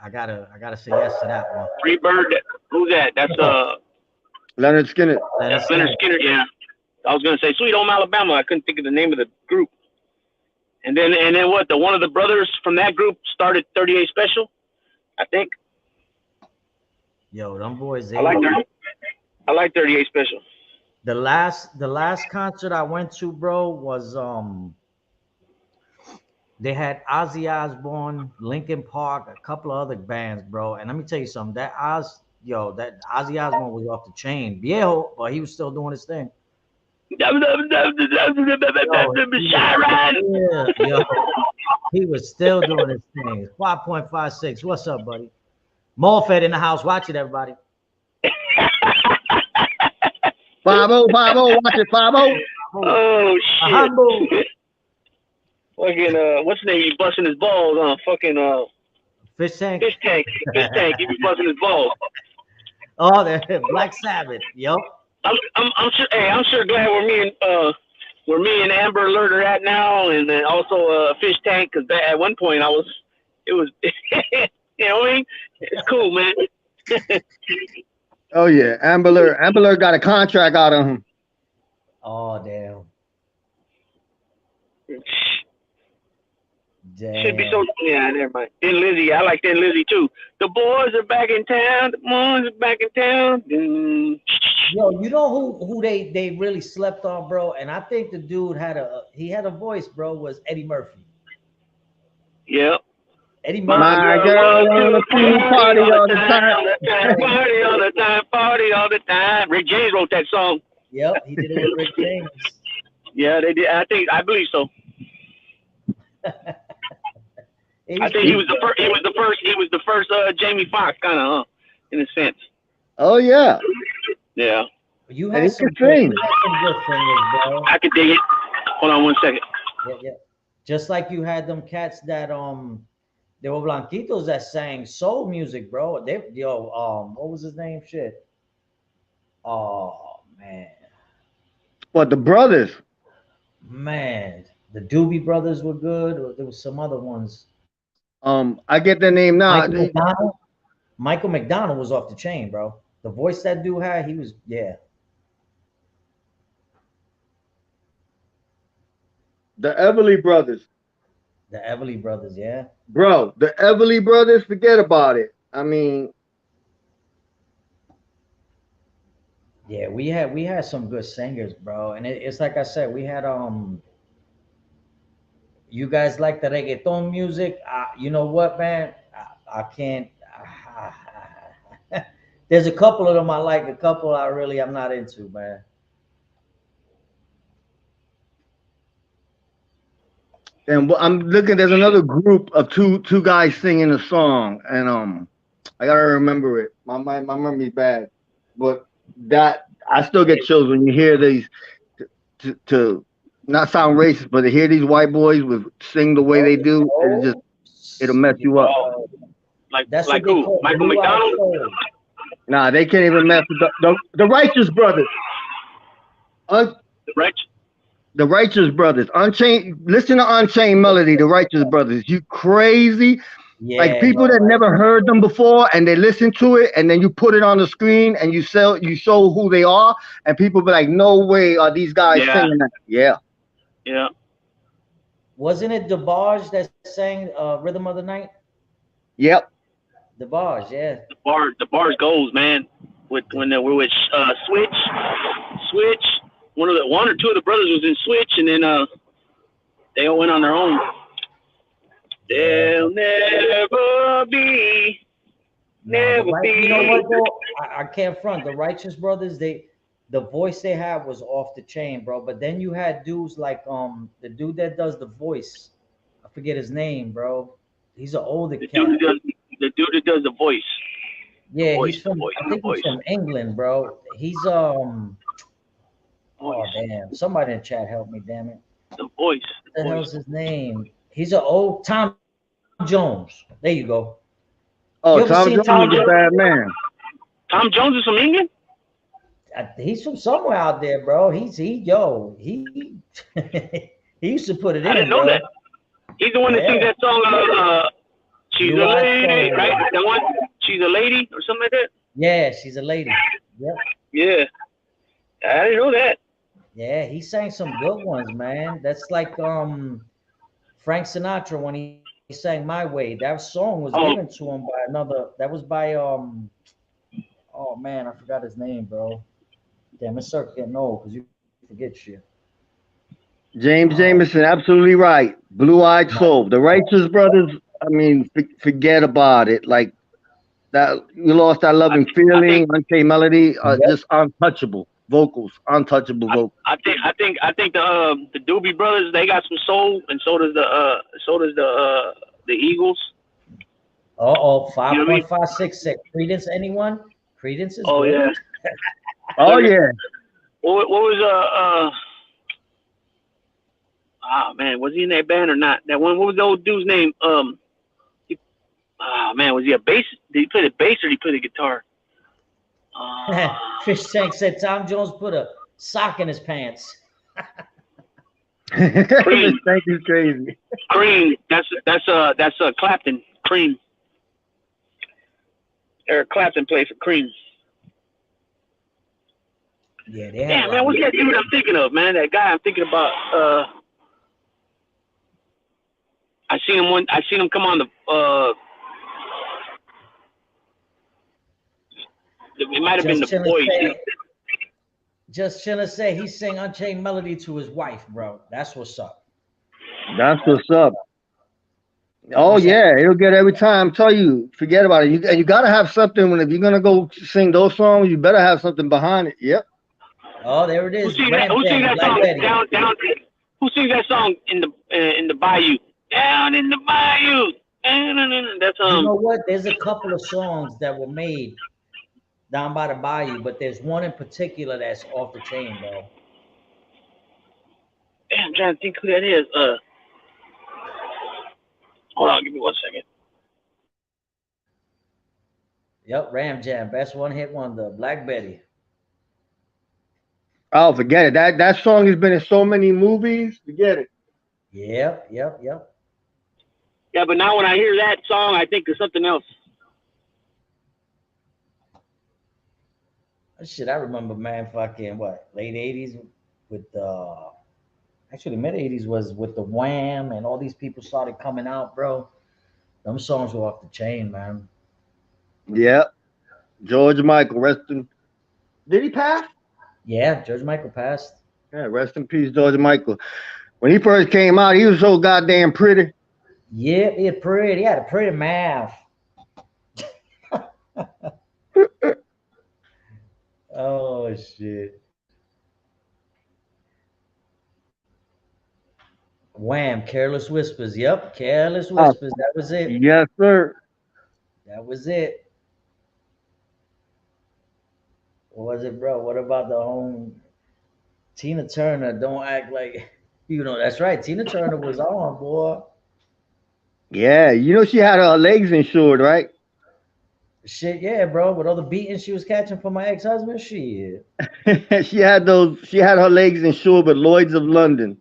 I gotta say yes to that one. Free Bird. Who's that? That's Leonard Skinner. Leonard Skinner. Yeah. I was gonna say Sweet Home Alabama. I couldn't think of the name of the group. And then what? One of the brothers from that group started 38 Special, I think. Yo, them boys. I like 38 Special. The last concert I went to, bro, was they had Ozzy Osbourne, Linkin Park, a couple of other bands, bro. And let me tell you something. That Ozzy Osbourne was off the chain. Viejo, but he was still doing his thing. Yo, he was still doing his thing. 5.56. What's up, buddy? Morfed in the house. Watch it, everybody. 5-0, watch it, 5-0. Oh shit. Fucking what's his name? He busting his balls on fucking Fish Tank. Fish Tank. He be busting his balls. Oh, the Black Sabbath. Yup. I'm sure. Hey, I'm sure glad where me and Amber Alert are at now, and then also Fish Tank, because at one point it was you know what I mean? It's cool, man. Oh yeah, Amber Alert got a contract out of him. Oh damn. Should be so. Yeah, never mind. Thin Lizzy, I like Thin Lizzy too. The boys are back in town. The boys are back in town. Yo, you know who they really slept on, bro? And I think the dude had a voice, bro. Was Eddie Murphy. Yeah. Eddie Murphy. My girl wanna party all the time. Party all the time. Party all the time. Rick James wrote that song. Yep, he did it with Rick James. Yeah, they did. I believe so. I think he was the first. He was the first Jamie Foxx, kind of, in a sense. Oh yeah. Yeah. You had some good singers, bro. I could dig it. Hold on one second. Yeah. Just like you had them cats that they were blanquitos that sang soul music, bro. What was his name? Shit. Oh man. What, the brothers? Man, the Doobie Brothers were good. Or there was some other ones. I get their name now. Michael McDonald was off the chain, bro. The voice that dude had, he was, yeah. The Everly Brothers. The Everly Brothers, yeah. Bro, the Everly Brothers, forget about it. I mean, yeah, we had some good singers, bro. And it's like I said, we had you guys like the reggaeton music? You know what, man? I can't. There's a couple of them I like. A couple I'm not into, man. and I'm looking. There's another group of two guys singing a song, and I gotta remember it. My memory's bad, but that I still get chills when you hear these. To not sound racist, but to hear these white boys sing the way they do, it'll mess you up. Like who? Michael McDonald? Nah, they can't even mess with the Righteous Brothers. The Righteous Brothers. Unchained. Listen to Unchained Melody. The Righteous Brothers. You crazy? Like Yeah, people no, that right. never heard them before and they listen to it and then you put it on the screen and you show who they are and people be like, no way are these guys Yeah, singing that. Yeah. yeah. Wasn't it DeBarge that sang Rhythm of the Night? Yep. DeBarge, yeah. The bars goes, man. With The, when they were with Switch. One or two of the brothers was in Switch, and then they all went on their own. yeah, There'll no, the never right. You know be. what though? I can't front the Righteous Brothers. The voice they had was off the chain, bro. But then you had dudes like the dude that does the voice. I forget his name, bro. He's an older The dude who cat. does the dude that does the voice, the Yeah, voice, he's the from. voice, I the think he's voice, from England, bro. He's voice, Oh damn! Somebody in the chat help me, damn it. the voice, What the the voice. hell's his name? He's an old Tom Jones. There you go. Oh, You ever Tom seen Jones Tom is a Jones? bad man. Tom Jones is from England. He's from somewhere out there, bro. He he used to put it I didn't in, know bro. that. He's the one that sings Yeah, that song. She's Blue a Eyed lady, right? Soul. That one. She's a lady or something like that. Yeah, she's a lady. Yep. Yeah, I didn't know that. Yeah, he sang some good ones, man. That's like Frank Sinatra when he sang My Way. That song was given Oh, to him by another. That was by oh man, I forgot his name, bro. Damn, it's start getting old because you forget shit. James Oh, Jameson, absolutely right. Blue Eyed my Soul. The Righteous Brothers, I mean, forget about it. Like that, you lost that I loving think I think feeling, unchained melody, yep. just untouchable vocals, untouchable I, vocals. I think the Doobie Brothers, they got some soul, and so does the Eagles. Oh, You know what I mean? 5.566. Credence, anyone? Credence is Oh good. yeah. Oh What yeah, what was ah man, was he in that band or not? That one. What was the old dude's name? He, man, was he a bass? Did he play the bass or did he play the guitar? Uh, Fish Tank said Tom Jones put a sock in his pants. Miss Cream, Thank you, crazy. Cream. That's Clapton. Cream. Eric Clapton played for Cream. Yeah, they had a Damn lot man, of what's good. that dude I'm thinking of, man? That guy I'm thinking about. I seen him come on the. It might have been Just the chilling Boys. say, just chilling say he sang Unchained Melody to his wife, bro. That's what's up. That's what's up. Oh You said, yeah, it'll get every time. Tell you, forget about it. And you gotta have something when if you're gonna go sing those songs, you better have something behind it. Yep. oh, there it Who is. sings that? Ram Who sings Jam, that Black song? Betty. Down. Who sings that song in the bayou? Down in the bayou. That's You know what? There's a couple of songs that were made down by the bayou, but there's one in particular that's off the chain, bro. damn, I'm trying to think who that is. Hold on, give me 1 second. Yep, Ram Jam, best one hit wonder, Black Betty. Oh, forget it. That song has been in so many movies. Forget it. Yep. Yeah, but now when I hear that song, I think of something else. Shit, I remember, man, fucking what, late 80s with actually mid 80s was with the Wham and all these people started coming out, bro. Them songs were off the chain, man. Yep. George Michael, rest in. Did he pass? Yeah, George Michael passed. Yeah, rest in peace, George Michael. When he first came out, he was so goddamn pretty. Yeah, he had a pretty mouth. Oh shit. Wham, Careless Whispers. Yep, Careless Oh, Whispers. That was it. yes, sir. That was it. What was it, bro? What about the home Tina Turner? Don't act like that's right. Tina Turner was on, boy. Yeah, you know she had her legs insured, right? Shit, yeah, bro. With all the beating she was catching from my ex-husband, shit. she had those. She had her legs insured with Lloyd's of London.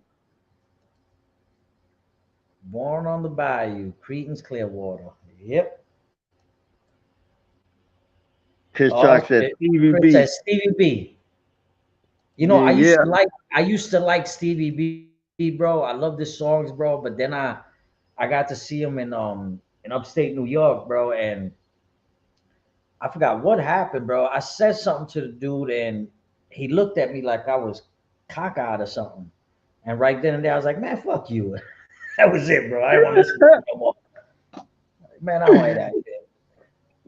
Born on the Bayou, Creedence Clearwater. Yep. His Oh track said shit. Stevie Chris B. says Stevie B. You know, Yeah, yeah. I used to like Stevie B, bro. I love his songs, bro. But then I got to see him in upstate New York, bro, and I forgot what happened, bro. I said something to the dude, and he looked at me like I was cockeyed or something. And right then and there, I was like, "Man, fuck you." That was it, bro. I didn't want to listen to you no more. Man, I don't like that shit.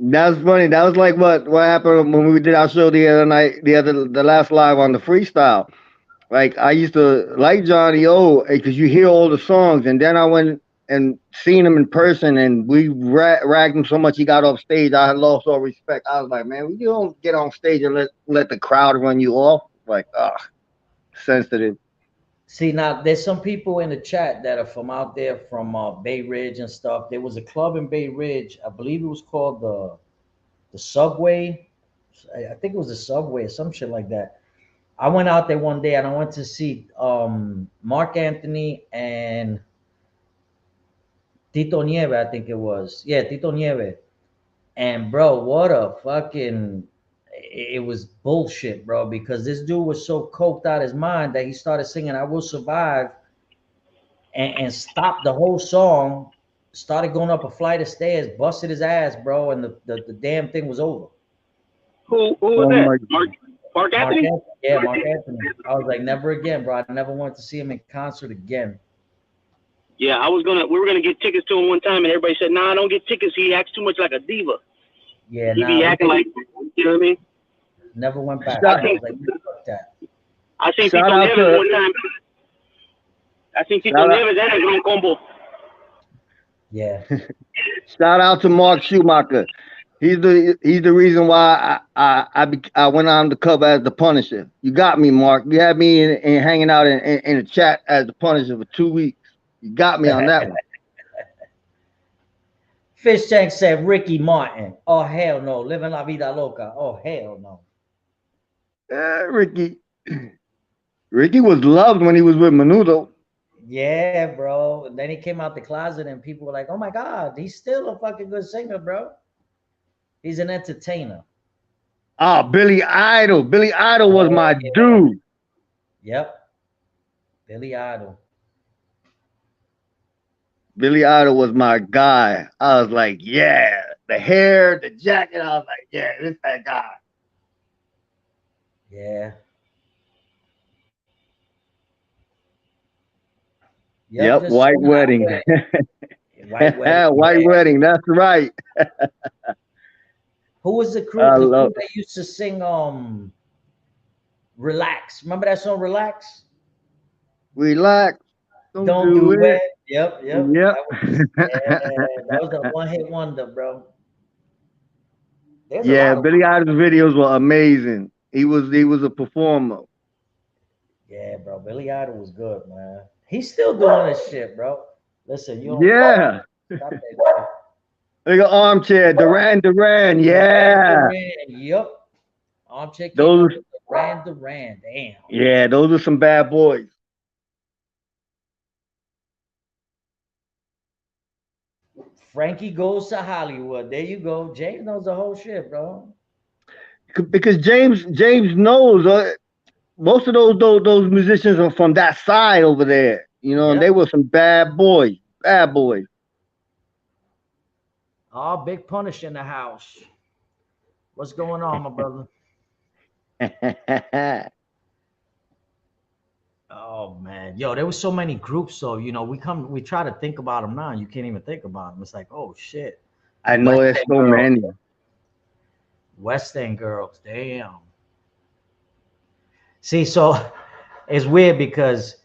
That's funny. That was like what happened when we did our show the other night, the last live on the freestyle. Like I used to like Johnny O because you hear all the songs, and then I went and seen him in person, and we ragged him so much he got off stage. I had lost all respect. I was like, man, you don't get on stage and let the crowd run you off. Like, sensitive. See, now there's some people in the chat that are from out there from Bay Ridge and stuff. There was a club in Bay Ridge, I believe it was called the Subway. I think it was the Subway or some shit like that. I went out there one day and I went to see Mark Anthony and Tito Nieve, I think it was. Yeah, Tito Nieve. And bro, what a fucking it was bullshit, bro, because this dude was so coked out his mind that he started singing I Will Survive and stopped the whole song, started going up a flight of stairs, busted his ass, bro, and the damn thing was over. Who was Oh that? my! Mark Mark Anthony? Anthony, yeah, Mark Anthony. I was like, never again, bro. I never wanted to see him in concert again. Yeah, we were gonna get tickets to him one time, and everybody said, "Nah, don't get tickets. He acts too much like a diva. Yeah, He be nah, acting like, you know what I mean?" never went back, I Shout, bro. I think was like, fuck that. I seen shout Tito out Neves to one time. I seen Tito shout out Neves and a Gran Combo. Yeah. shout out to Mark Schumacher. He's the reason why I went on the cover as the Punisher. You got me, Mark. You had me in hanging out in the chat as the Punisher for 2 weeks. You got me on that one. Fish Tank said Ricky Martin. Oh hell no. Living La Vida Loca. Oh hell no. Ricky. Ricky was loved when he was with Menudo. Yeah, bro. And then he came out the closet and people were like, oh my God, he's still a fucking good singer, bro. He's an entertainer. Ah, Billy Idol. Billy Idol was Oh my yeah. dude. Yep. Billy Idol. Billy Idol was my guy. I was like, yeah, the hair, the jacket. I was like, yeah, this that guy. Yeah. Yep, Yep, just white singing out wedding. there. White wedding. White Yeah. wedding. That's right. Who was the crew? I The love. crew that used to sing Relax. Remember that song Relax? Relax. Don't Don't do do it. it. Yep, yep. Yep. That was that was a one-hit wonder, bro. There's a Yeah, lot of Billy Idol's videos were amazing. He was a performer. yeah, bro. Billy Idol was good, man. He's still doing this shit, bro. Listen, you don't Yeah. stop that Like an armchair, Duran Duran. shit. Duran Yeah. Duran. Yep. Armchair came Those up with Duran Duran. Damn. yeah, those are some bad boys. Frankie Goes to Hollywood. There you go. James knows the whole shit, bro. Because James knows most of those musicians are from that side over there. You know, and Yep. they were some bad boys. Bad boys. Oh, Big Punish in the house. What's going on, my brother? Oh man, yo, there was so many groups. So we try to think about them now. And you can't even think about them. It's like, oh shit, I know West there's End so Girls, many. West End Girls. Damn. See, so it's weird because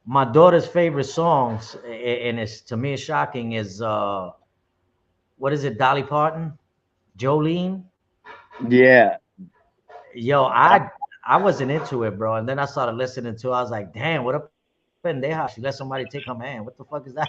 my daughter's favorite songs, and it's to me it's shocking, is what is it, Dolly Parton, Jolene. Yeah. Yo, I wasn't into it, bro, and then I started listening to it. I was like, damn, what up in their house? She let somebody take her man. What the fuck is that?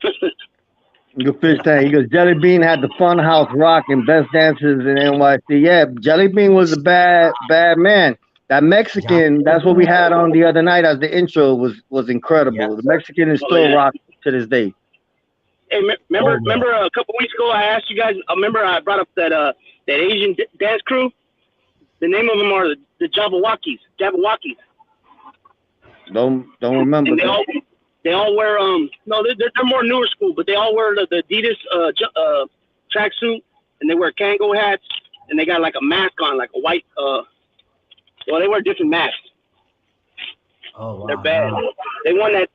Good fish tank. He goes, Jelly Bean had the fun house rock and best dancers in NYC. Yeah, Jelly Bean was a bad man. That John Mexican, that's what we Jolene. had on the other night as the intro was Yes, incredible. The sir. Mexican is Oh still yeah. rock to this day. Hey, remember a couple weeks ago I asked you guys. Remember I brought up that Asian dance crew. The name of them are the Jabberwockies. Don't remember. And they all wear no, they're more newer school, but they all wear the Adidas tracksuit, and they wear Kango hats, and they got like a mask on, like a white well, they wear different masks. Oh wow. They're bad. Wow. They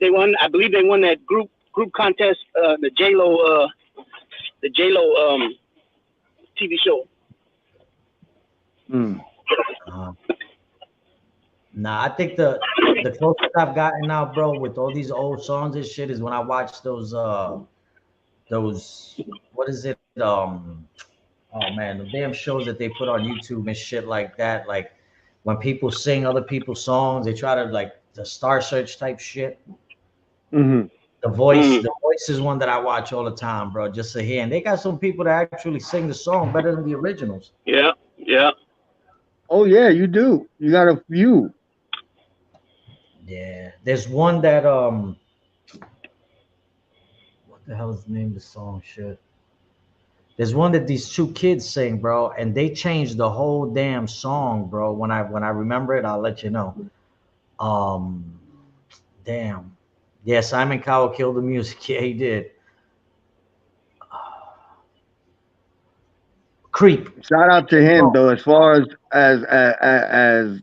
won I believe they won that group contest, the J-Lo TV show. Nah, I think the closest I've gotten now, bro, with all these old songs and shit is when I watch those what is it? Oh man, the damn shows that they put on YouTube and shit like that. Like when people sing other people's songs, they try to like the Star Search type shit. Mm-hmm. The Voice is one that I watch all the time, bro, just to hear. And they got some people that actually sing the song better than the originals. Yeah. Oh yeah, you do. You got a few. Yeah, there's one that what the hell is the name of the song? Shit. There's one that these two kids sing, bro, and they changed the whole damn song, bro. When I remember it, I'll let you know. Damn. Yeah, Simon Cowell killed the music. Yeah, he did. Creep. Shout out to him though, as far as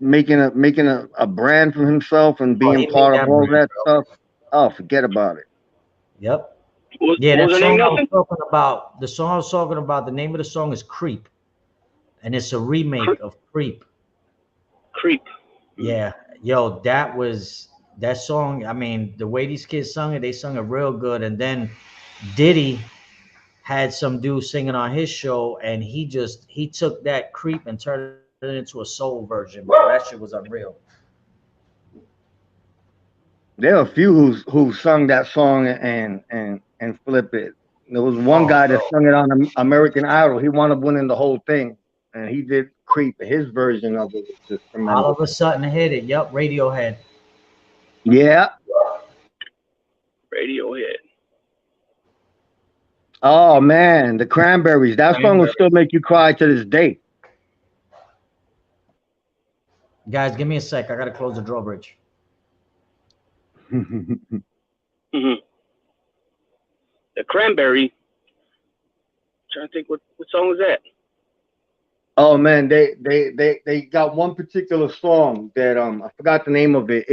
making a brand for himself and being part of all that stuff. Oh, forget about it. Yep. Yeah, that song I was talking about. The song I was talking about. The name of the song is "Creep," and it's a remake of "Creep." Creep. Yeah, yo, that song. I mean, the way these kids sung it, they sung it real good. And then Diddy had some dude singing on his show, and he took that "Creep" and turned it into a soul version. Bro, that shit was unreal. There are a few who sung that song and flip it. There was one guy that sung it on American Idol. He wound up winning the whole thing, and he did "Creep." His version of it was just tremendous. All of a sudden, hit it. Yup, Radiohead. Yeah. Radiohead. Oh man, the Cranberries. That song will still make you cry to this day. Guys, give me a sec. I gotta close the drawbridge. The Cranberry. I'm trying to think what song was that? Oh man, they got one particular song that I forgot the name of it.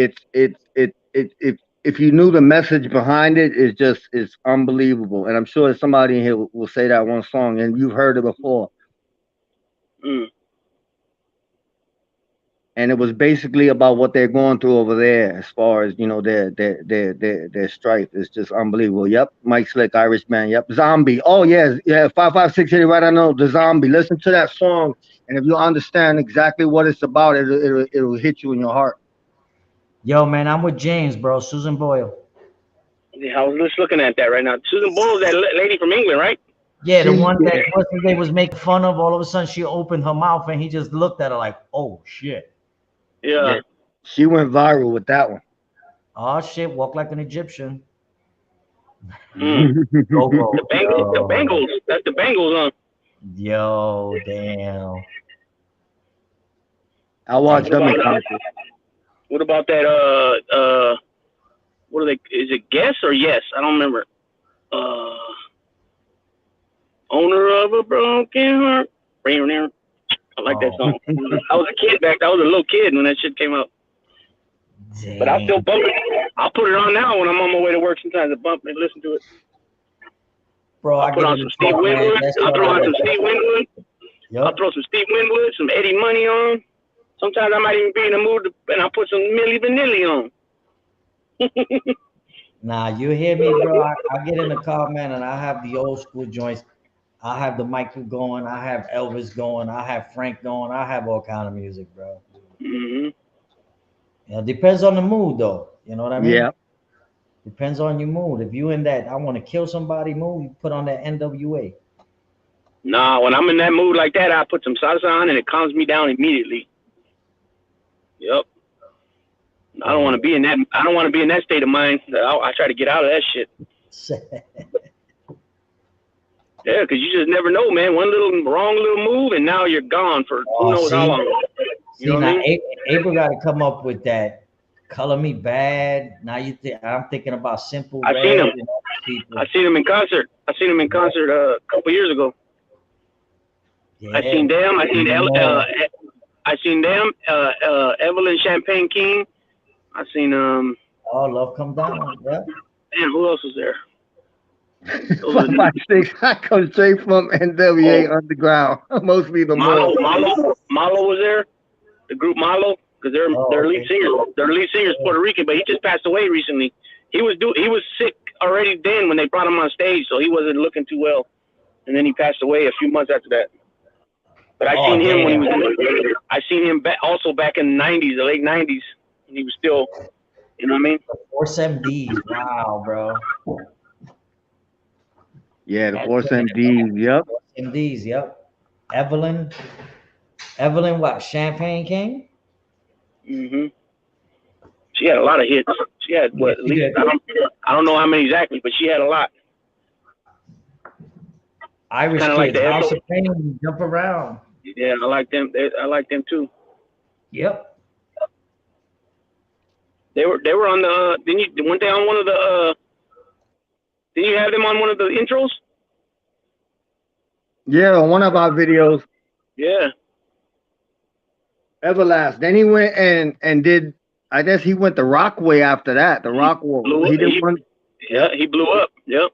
If you knew the message behind it, it's unbelievable. And I'm sure somebody in here will say that one song, and you've heard it before. And it was basically about what they're going through over there, as far as their strife. It's just unbelievable. Yep, Mike Slick, Irish man. Yep, Zombie. Oh yeah, 556 right. I know the Zombie. Listen to that song, and if you understand exactly what it's about, it'll hit you in your heart. Yo, man, I'm with James, bro. Susan Boyle. Yeah, I was just looking at that right now. Susan Boyle, that lady from England, right? Yeah, the one that they was making fun of. All of a sudden, she opened her mouth and he just looked at her like, "Oh shit." Yeah. She went viral with that one. Oh shit! Walk like an Egyptian. The Bengals. That's the Bengals, huh? Yo, damn. I watched them in concert. What about that? What are they? Is it Guess or Yes? I don't remember. Owner of a broken heart. I like that song. I was a kid back. I was a little kid when that shit came out. Damn. But I still bump it. I'll put it on now when I'm on my way to work. Sometimes I bump and listen to it. Bro, I'll put on some Steve Winwood. I'll throw on some Steve Winwood. Yep. I'll throw some Steve Winwood, some Eddie Money on. Sometimes I might even be in the mood and I'll put some Milli Vanilli on. Nah, you hear me, bro? I get in the car, man, and I have the old school joints. I have the Michael going. I have Elvis going. I have Frank going. I have all kind of music, bro. Mm-hmm. It depends on the mood, though. You know what I mean? Yeah. Depends on your mood. If you in that I want to kill somebody mood, you put on that NWA. Nah, when I'm in that mood like that, I put some salsa on and it calms me down immediately. Yep. I don't want to be in that. I don't want to be in that state of mind. I try to get out of that shit. Yeah, because you just never know, man. One little wrong little move, and now you're gone for who knows how long. You know what I mean? April got to come up with that. Color Me Bad. Now I'm thinking about Simple I Red. seen him. And all these people. I seen him in concert. A couple years ago. Yeah. I seen them. I seen them. Evelyn Champagne King. I seen Oh, Love Come Down. Yeah. And who else was there? 556. I come straight from NWA Underground. Mostly the Malo was there. The group Malo, because their lead singer. Their lead singer is Puerto Rican, but he just passed away recently. He was sick already then when they brought him on stage, so he wasn't looking too well. And then he passed away a few months after that. But I seen him when he was. I seen him also back in the '90s, the late '90s, and he was still. You know what I mean? Force MDs. Wow, bro. Yeah, the Force MDs. Yep. MDs. Yep. Evelyn, what? Champagne King. Mhm. She had a lot of hits. She had what? At least I don't know how many exactly, but she had a lot. Irish kids, like House of Pain, Jump Around. Yeah, I like them. I like them too. Yep. They were on the. Weren't they on one of the? Didn't you have them on one of the intros? Yeah, on one of our videos. Yeah. Everlast. Then he went and did. I guess he went the rock way after that. The rock war. He blew up. Yep.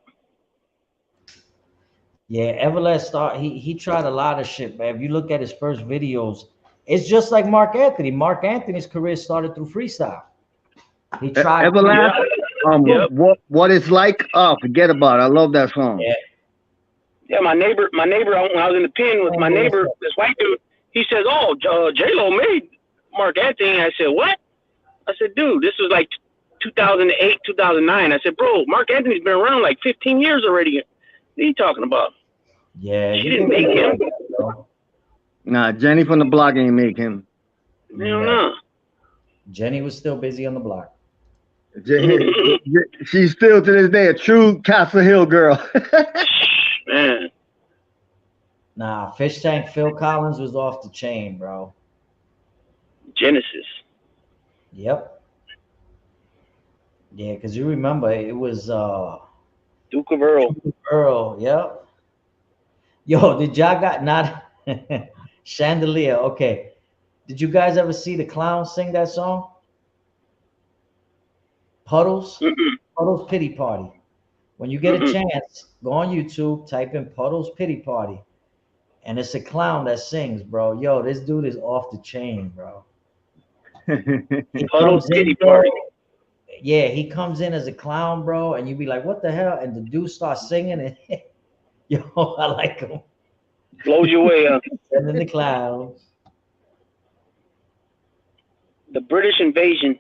Yeah, Everlast he tried a lot of shit, man. If you look at his first videos, it's just like Mark Anthony. Mark Anthony's career started through freestyle. He tried Everlast. What it's like? Oh, forget about it. I love that song. Yeah. Yeah, my neighbor. When I was in the pen with my neighbor, this white dude, he says, "Oh, J-Lo made Mark Anthony." I said, "What?" I said, "Dude, this was like 2008, 2009." I said, "Bro, Mark Anthony's been around like 15 years already. What are you talking about?" Yeah, she didn't make him. Nah, Jenny from the block ain't make him. No. Jenny was still busy on the block. She's still to this day a true Castle Hill girl. Man. Nah, Fish Tank Phil Collins was off the chain, bro. Genesis. Yep. Yeah, because you remember it was Duke of Earl. Yep. Yo, did y'all got not Chandelier? Okay. Did you guys ever see the Clowns sing that song? Puddles? Puddles Pity Party. When you get a chance, go on YouTube, type in Puddles Pity Party. And it's a clown that sings, bro. Yo, this dude is off the chain, bro. Puddles Pity Party. Yeah, he comes in as a clown, bro, and you be like, what the hell? And the dude starts singing, and yo, I like him. Blows you away, huh? Sending the clowns. The British Invasion.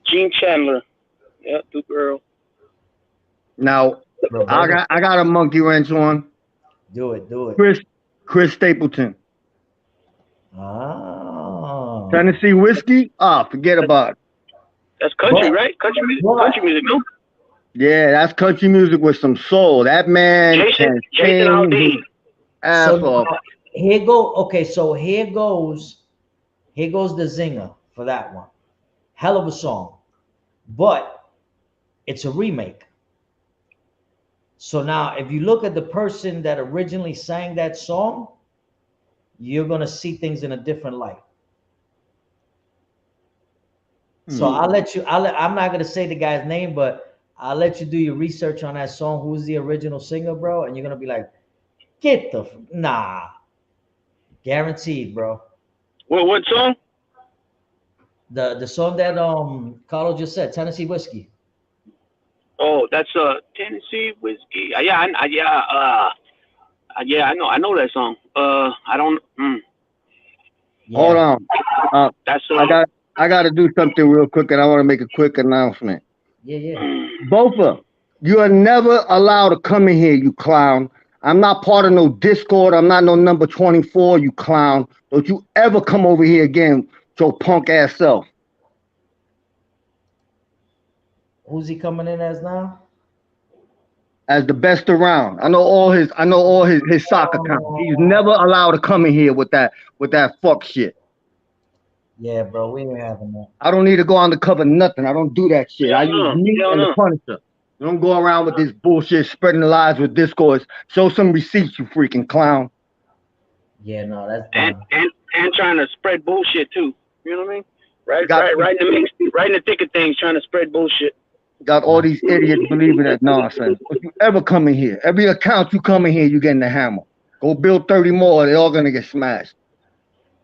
Gene Chandler. Yeah, Duke Earl. Now, I got a monkey wrench on. Do it. Chris Stapleton. Oh. Tennessee whiskey? Forget about it. That's country, right? Country music, no? Yeah, that's country music with some soul. That man Jason Aldean. Ass off. Here goes the zinger for that one. Hell of a song. But it's a remake. So now if you look at the person that originally sang that song, you're going to see things in a different light. So I'm not going to say the guy's name, but I'll let you do your research on that song. Who's the original singer, bro? And you're going to be like, nah. Guaranteed, bro. What song? The song that Carlos just said, Tennessee Whiskey. Oh, that's Tennessee Whiskey. Yeah, I know that song. I don't. Yeah. Hold on. That's I got to do something real quick, and I want to make a quick announcement. Yeah. Both of them, you are never allowed to come in here, you clown. I'm not part of no Discord. I'm not no number 24, you clown. Don't you ever come over here again with your punk ass self. Who's he coming in as now? As the best around. I know all his soccer accounts. He's never allowed to come in here with that fuck shit. Yeah, bro, we ain't having that. I don't need to go undercover nothing. I don't do that shit. I use me Hell and the no. Punisher. You don't go around with this bullshit, spreading lies with discourse. Show some receipts, you freaking clown. Yeah, no, that's And done. and trying to spread bullshit too. You know what I mean? Right, Got right in the mix, right in the thick of things, trying to spread bullshit. got all these idiots believing that nonsense. If you ever come in here, every account you come in here, you getting the hammer. Go build 30 more, they're all gonna get smashed.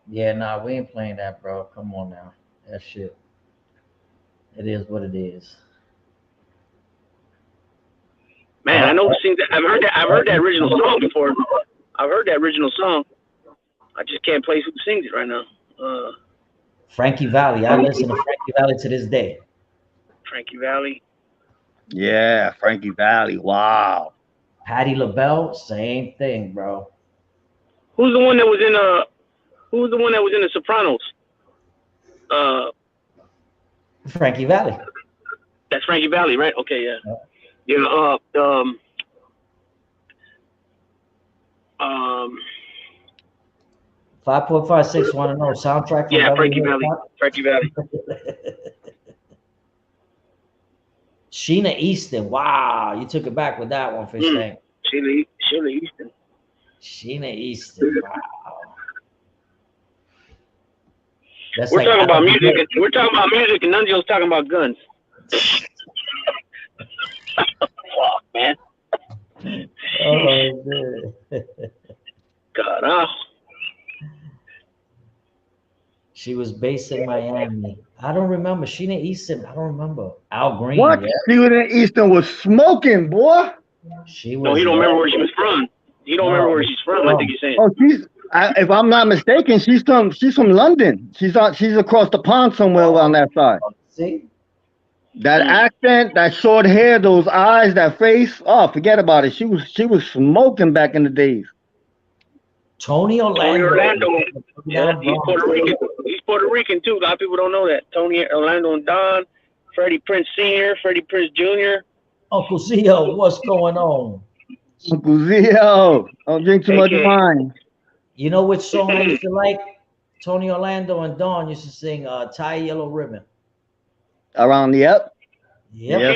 Yeah, nah, we ain't playing that, bro. Come on now. That shit. It is what it is. Man, I know who sings that. I've heard that original song before. I've heard that original song. I just can't place who sings it right now. Frankie Valli. I listen to Frankie Valli to this day. Frankie Valli. Yeah, Frankie Valli. Wow. Patti LaBelle, same thing, bro. Who's the one that was in Who's the one that was in The Sopranos? Frankie Valli. That's Frankie Valli, right? Okay, yeah. Yeah. 5.56 want to know soundtrack from Yeah, Beverly Frankie Hills Valli. Cop? Frankie Valli. Sheena Easton. Wow, you took it back with that one, Fish Tank. Sheila Easton. Sheena Easton. Wow. That's We're like talking about music. We're talking about music, and Nunzio's talking about guns. Fuck, man. Oh man. God, She was based in Miami. I don't remember. Sheena Easton. I don't remember. Al Green. What? Yeah. Sheila Easton was smoking, boy. She was. No, he don't remember where she was from. He don't remember where she's from. I think he's saying. Oh, if I'm not mistaken, she's from London. She's across the pond somewhere on that side. See? That accent, that short hair, those eyes, that face. Oh, forget about it. She was smoking back in the days. Tony Orlando. Yeah, he's Puerto Rican. He's Puerto Rican too. A lot of people don't know that. Tony Orlando and Don, Freddie Prinze Sr., Freddie Prinze Jr. Uncle Zio, what's going on? Uncle Zio, don't drink too much wine. You know which song I used to like? Tony Orlando and Dawn used to sing Tie a Yellow Ribbon. Around the Yep. Yes,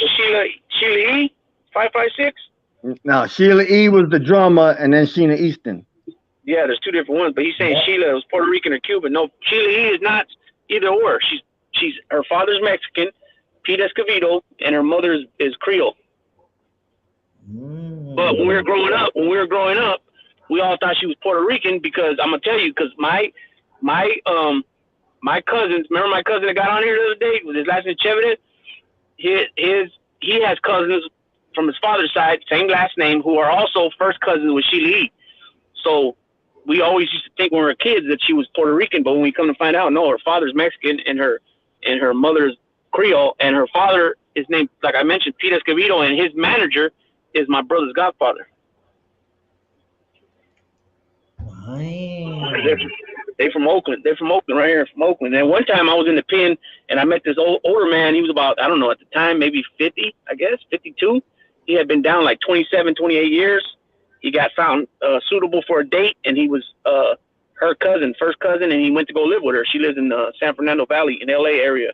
Sheila E. 556. No, Sheila E. was the drummer, and then Sheena Easton. Yeah, there's two different ones, but he's saying Sheila was Puerto Rican or Cuban. No, Sheila E. is not either or. She's her father's Mexican, Pete Escovedo, and her mother is Creole. But when we were growing up, we all thought she was Puerto Rican because I'm gonna tell you, because my cousins, remember my cousin that got on here the other day with his last name Chevenet? He has cousins from his father's side, same last name, who are also first cousins with Sheila E. So we always used to think when we were kids that she was Puerto Rican, but when we come to find out, no, her father's Mexican and her mother's Creole, and her father is named, like I mentioned, Pete Escovedo, and his manager is my brother's godfather. They from Oakland. They're from Oakland, right here from Oakland. And one time I was in the pen and I met this older man. He was about, I don't know, at the time, maybe 50, I guess, 52. He had been down like 27, 28 years. He got found suitable for a date, and he was her cousin, first cousin, and he went to go live with her. She lives in San Fernando Valley in LA area.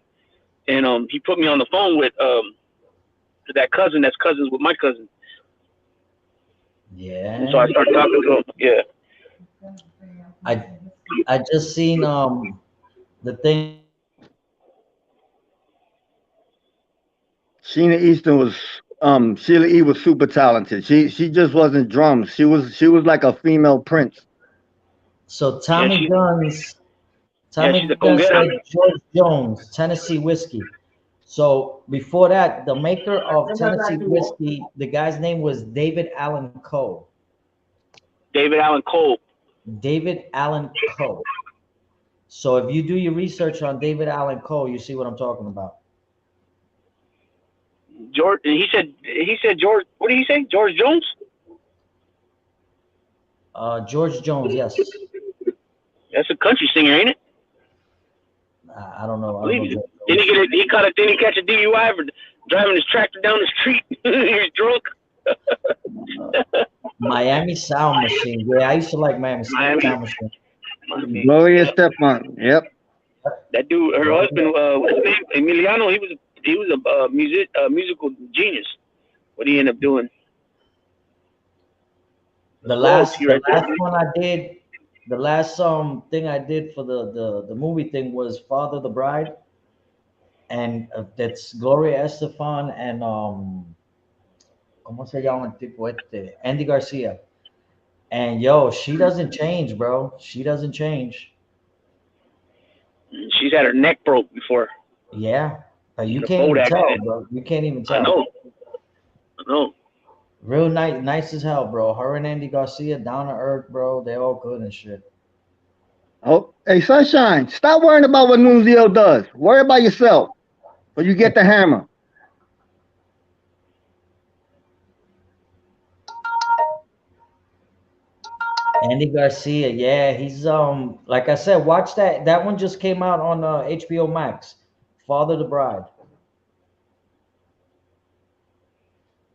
And he put me on the phone with that cousin that's cousins with my cousin. Yeah. And so I started talking to him. Yeah. I just seen the thing. Sheena Easton was Sheila E. was super talented. She just wasn't drums. She was like a female Prince. So Tommy Guns said George Jones, Tennessee Whiskey. So before that, the maker of Tennessee Whiskey, the guy's name was David Allen Coe. David Allen Coe. David Allen Coe. So if you do your research on David Allen Coe, you see what I'm talking about. George, he said George. What did he say? George Jones? George Jones, yes. That's a country singer, ain't it? I don't know. I don't Believe know. you. Then he get it. He caught it. Then he catch a DUI for driving his tractor down the street. He's drunk. Miami Sound Machine. Yeah, I used to like Miami Miami. Sound Machine. Miami. Gloria Yeah. Estefan. Yep. That dude, her husband, what's his name? Emiliano. He was a musical genius. What he ended up doing? The last Royalty the right there. last one I did, the last thing I did for the movie thing was Father the Bride, and that's Gloria Estefan and ¿cómo se llama el tipo este? Andy Garcia. And yo, she doesn't change, bro. She doesn't change. She's had her neck broke before. Yeah, but you In a can't boat even tell, accident. bro. You can't even I tell. know. I know. Real nice, nice as hell, bro. Her and Andy Garcia, down to earth, bro. They all good and shit. Oh, hey, Sunshine, stop worrying about what Nunzio does. Worry about yourself. Or you get the hammer. Andy Garcia, yeah, he's like I said, watch that. That one just came out on HBO Max. Father the Bride.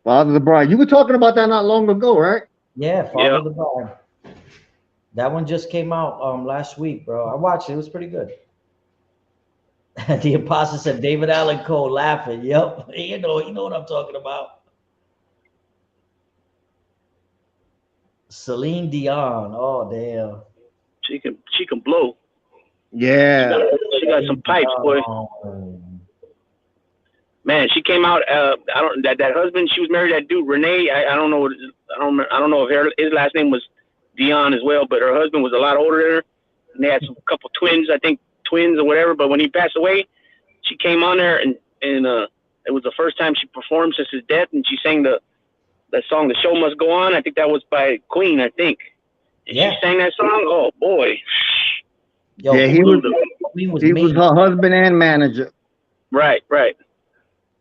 Father the Bride. You were talking about that not long ago, right? Yeah, Yeah. Father the Bride. That one just came out last week, bro. I watched it. It was pretty good. The Apostle said David Allen Cole laughing. Yep. You know what I'm talking about. Celine Dion. Oh damn. She can blow. Yeah. She got some pipes, boy. Man, she came out. I don't that husband. She was married to that dude Renee. I don't know. I don't know if his last name was Dion as well, but her husband was a lot older than her, and they had some couple twins. I think twins or whatever. But when he passed away, she came on there and it was the first time she performed since his death, and she sang that song "The Show Must Go On." I think that was by Queen. I think. And Yeah. she sang that song. Oh boy. Yo, Yeah, Queen was he was mean. her husband and manager. Right.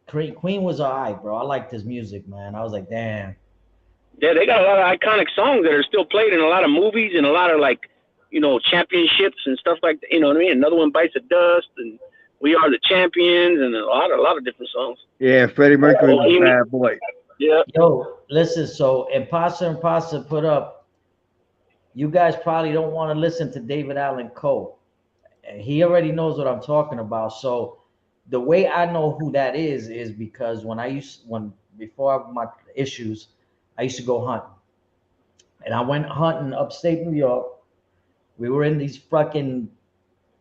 Queen was alright, bro. I liked his music, man. I was like, damn. Yeah, they got a lot of iconic songs that are still played in a lot of movies and a lot of championships and stuff like that. You know what I mean? Another One Bites the Dust and We Are the Champions and a lot of different songs. Yeah, Freddie Mercury was a bad boy. Yeah. Yo, listen, so Imposter put up, you guys probably don't want to listen to David Allen Coe. He already knows what I'm talking about. So the way I know who that is because before my issues, I used to go hunting. And I went hunting upstate New York. We were in these fucking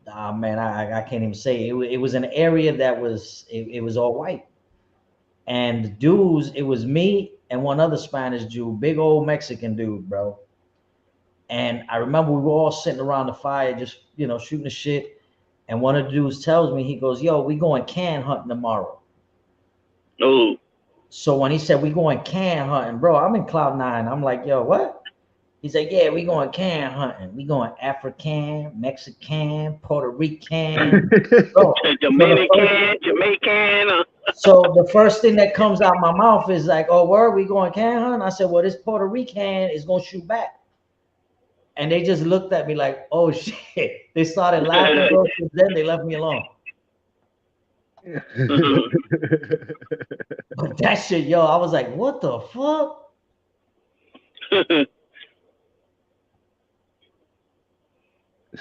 man, I can't even say it. It was an area that was it was all white. And the dudes, it was me and one other Spanish Jew, big old Mexican dude, bro. And I remember we were all sitting around the fire, just shooting the shit. And one of the dudes tells me, he goes, "Yo, we going can hunting tomorrow." Oh. So when he said we going can hunting, bro, I'm in cloud nine. I'm like, "Yo, what?" He's like, "Yeah, we going can hunting. We going African, Mexican, Puerto Rican, bro, Jamaican. So the first thing that comes out my mouth is like, "Oh, where we going can hunt?" I said, "Well, this Puerto Rican is gonna shoot back." And they just looked at me like, "Oh shit!" They started laughing, bro. Since then, they left me alone. But that shit, yo, I was like, "What the fuck?"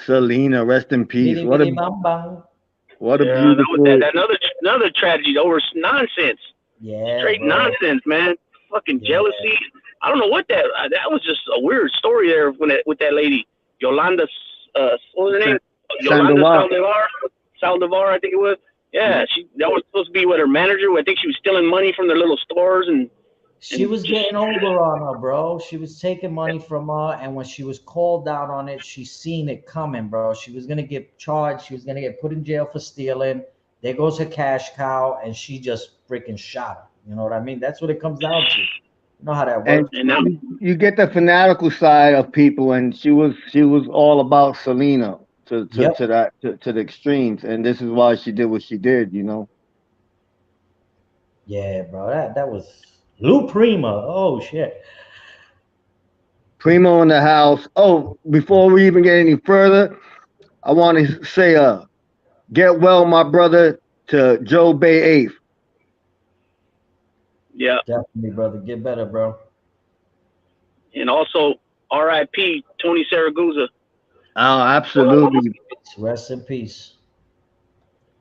Selena, rest in peace. Bitty, What a bitty, bang, bang. beautiful. That another tragedy over nonsense. Yeah, Straight bro. nonsense, man. Fucking jealousy. I don't know what that was. Just a weird story there with that lady Yolanda. What was her name? Yolanda Saldivar, I think it was. Yeah, that was supposed to be with her manager. I think she was stealing money from their little stores and. She was getting over on her, bro. She was taking money from her, and when she was called out on it, she seen it coming, bro. She was gonna get charged. She was gonna get put in jail for stealing. There goes her cash cow, and she just freaking shot her. You know what I mean? That's what it coms down to. You know how that works. And now, you get the fanatical side of people, and she was all about Selena to the extremes, and this is why she did what she did. Yeah, bro. That was Lou Prima. Oh shit. Primo in the house. Oh, before we even get any further, I want to say Get well, my brother, to Joe Bay 8th. Yeah. Definitely, brother. Get better, bro. And also R.I.P. Tony Saragusa. Oh, absolutely. Rest in peace.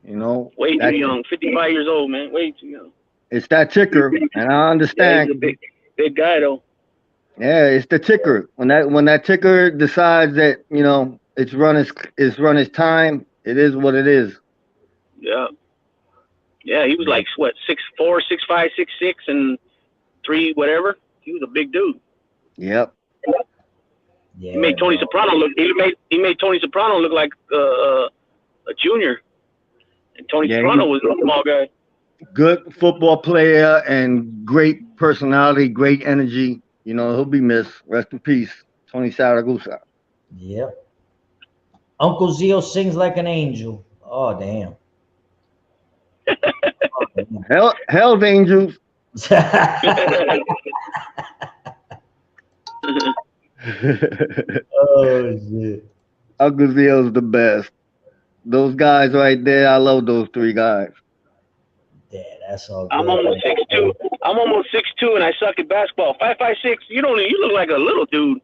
You know, Way too young. 55 years old, man. Way too young. it's that ticker, and I Yeah, he's understand. a big guy though. Yeah, it's the ticker. When that ticker decides that it's run its time, it is what it is. Yeah. Yeah, he was like what 6'4", 6'5", 6'6", and 3 whatever. He was a big dude. Yep. Yeah, He made Tony bro. Soprano look. He made Tony Soprano look like a junior, and Tony Yeah, Soprano was a small guy. good football player and great personality, great energy. He'll be missed. Rest in peace, Tony Saragusa. Yep. Uncle Zio sings like an angel. Oh damn. Oh, damn. Hell's Angels. Oh shit. Uncle Zio's the best. Those guys right there, I love those three guys. Yeah, that's all I'm good. almost 6'2". I'm almost 6'2", and I suck at basketball. 5'6". You don't. You look like a little dude.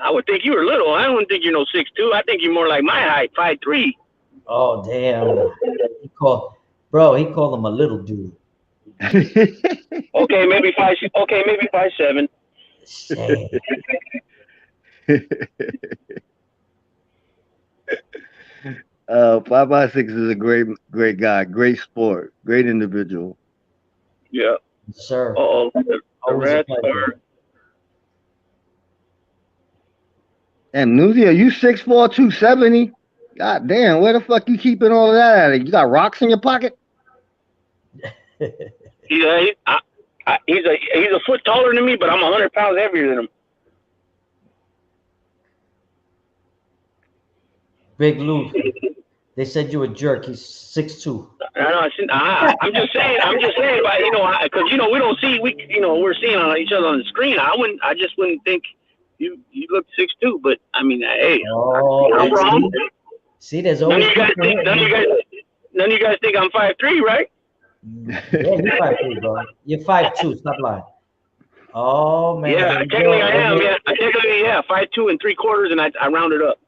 I would think you were little. I wouldn't think you're no 6'2". I think you're more like my height, 5'3". Oh damn. He called him a little dude. Okay, maybe 5. Okay, maybe 5'7". Shit. 5 by 6 is a great guy, great sport, great individual. Yeah. Sir. Oh, the Always a Reds pleasure. are. And Nuzia, you 6'4", 270. God damn, where the fuck you keeping all of that at? You got rocks in your pocket? He's a foot taller than me, but I'm 100 pounds heavier than him. Big Lou. They said you a jerk. He's 6'2". I know. I'm just saying. But because we don't see. We're seeing on each other on the screen. I just wouldn't think you look 6'2". But I mean, hey, Oh, I'm wrong. see, there's None of always you guys think. None of you guys think I'm 5'3", right? Yeah, you're 5'3", bro. You're 5'2". Stop lying. Oh man. Yeah, technically I am. Yeah, technically 5'2" and 3/4, and I rounded up.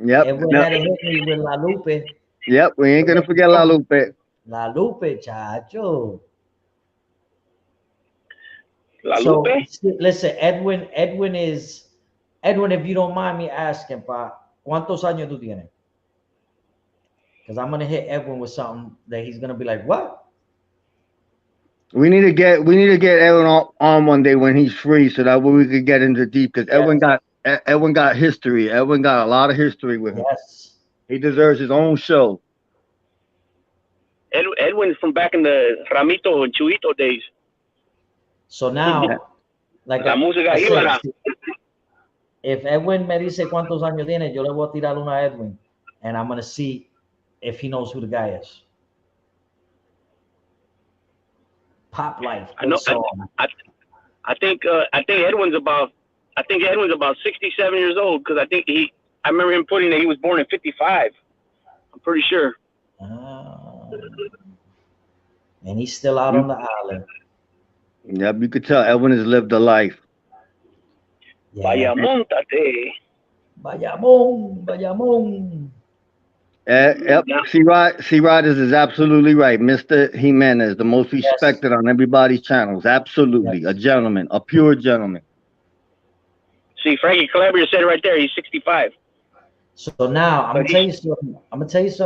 Yep. Everyone had to hit me with La Lupe. Yep, we ain't gonna forget La Lupe. La Lupe, chacho. La So Lupe? listen, Edwin, if you don't mind me asking, pa, ¿cuántos años tú tienes? Because I'm gonna hit Edwin with something that he's gonna be like, what? We need to get Edwin on one day when he's free, so that way we could get into deep. Because Edwin got history. Edwin got a lot of history with him. Yes. He deserves his own show. Edwin's from back in the Ramito and Chuito days. So now, like La música I said, íbara. if Edwin me dice cuántos años tiene, yo le voy a tirar una a Edwin, and I'm gonna see if he knows who the guy is. Pop Life. I know. I think Edwin's about 67 years old, because I remember him putting that he was born in 55. I'm pretty sure. And he's still out on the island. Yep, you could tell Edwin has lived a life. Yeah. Vaya montate. Bayamon. Yep. C-Riders is absolutely right. Mr. Jimenez, the most respected on everybody's channels. Absolutely. Yes. A gentleman, a pure gentleman. See, Frankie Calabria said it right there. He's 65. So now I'm gonna tell you something.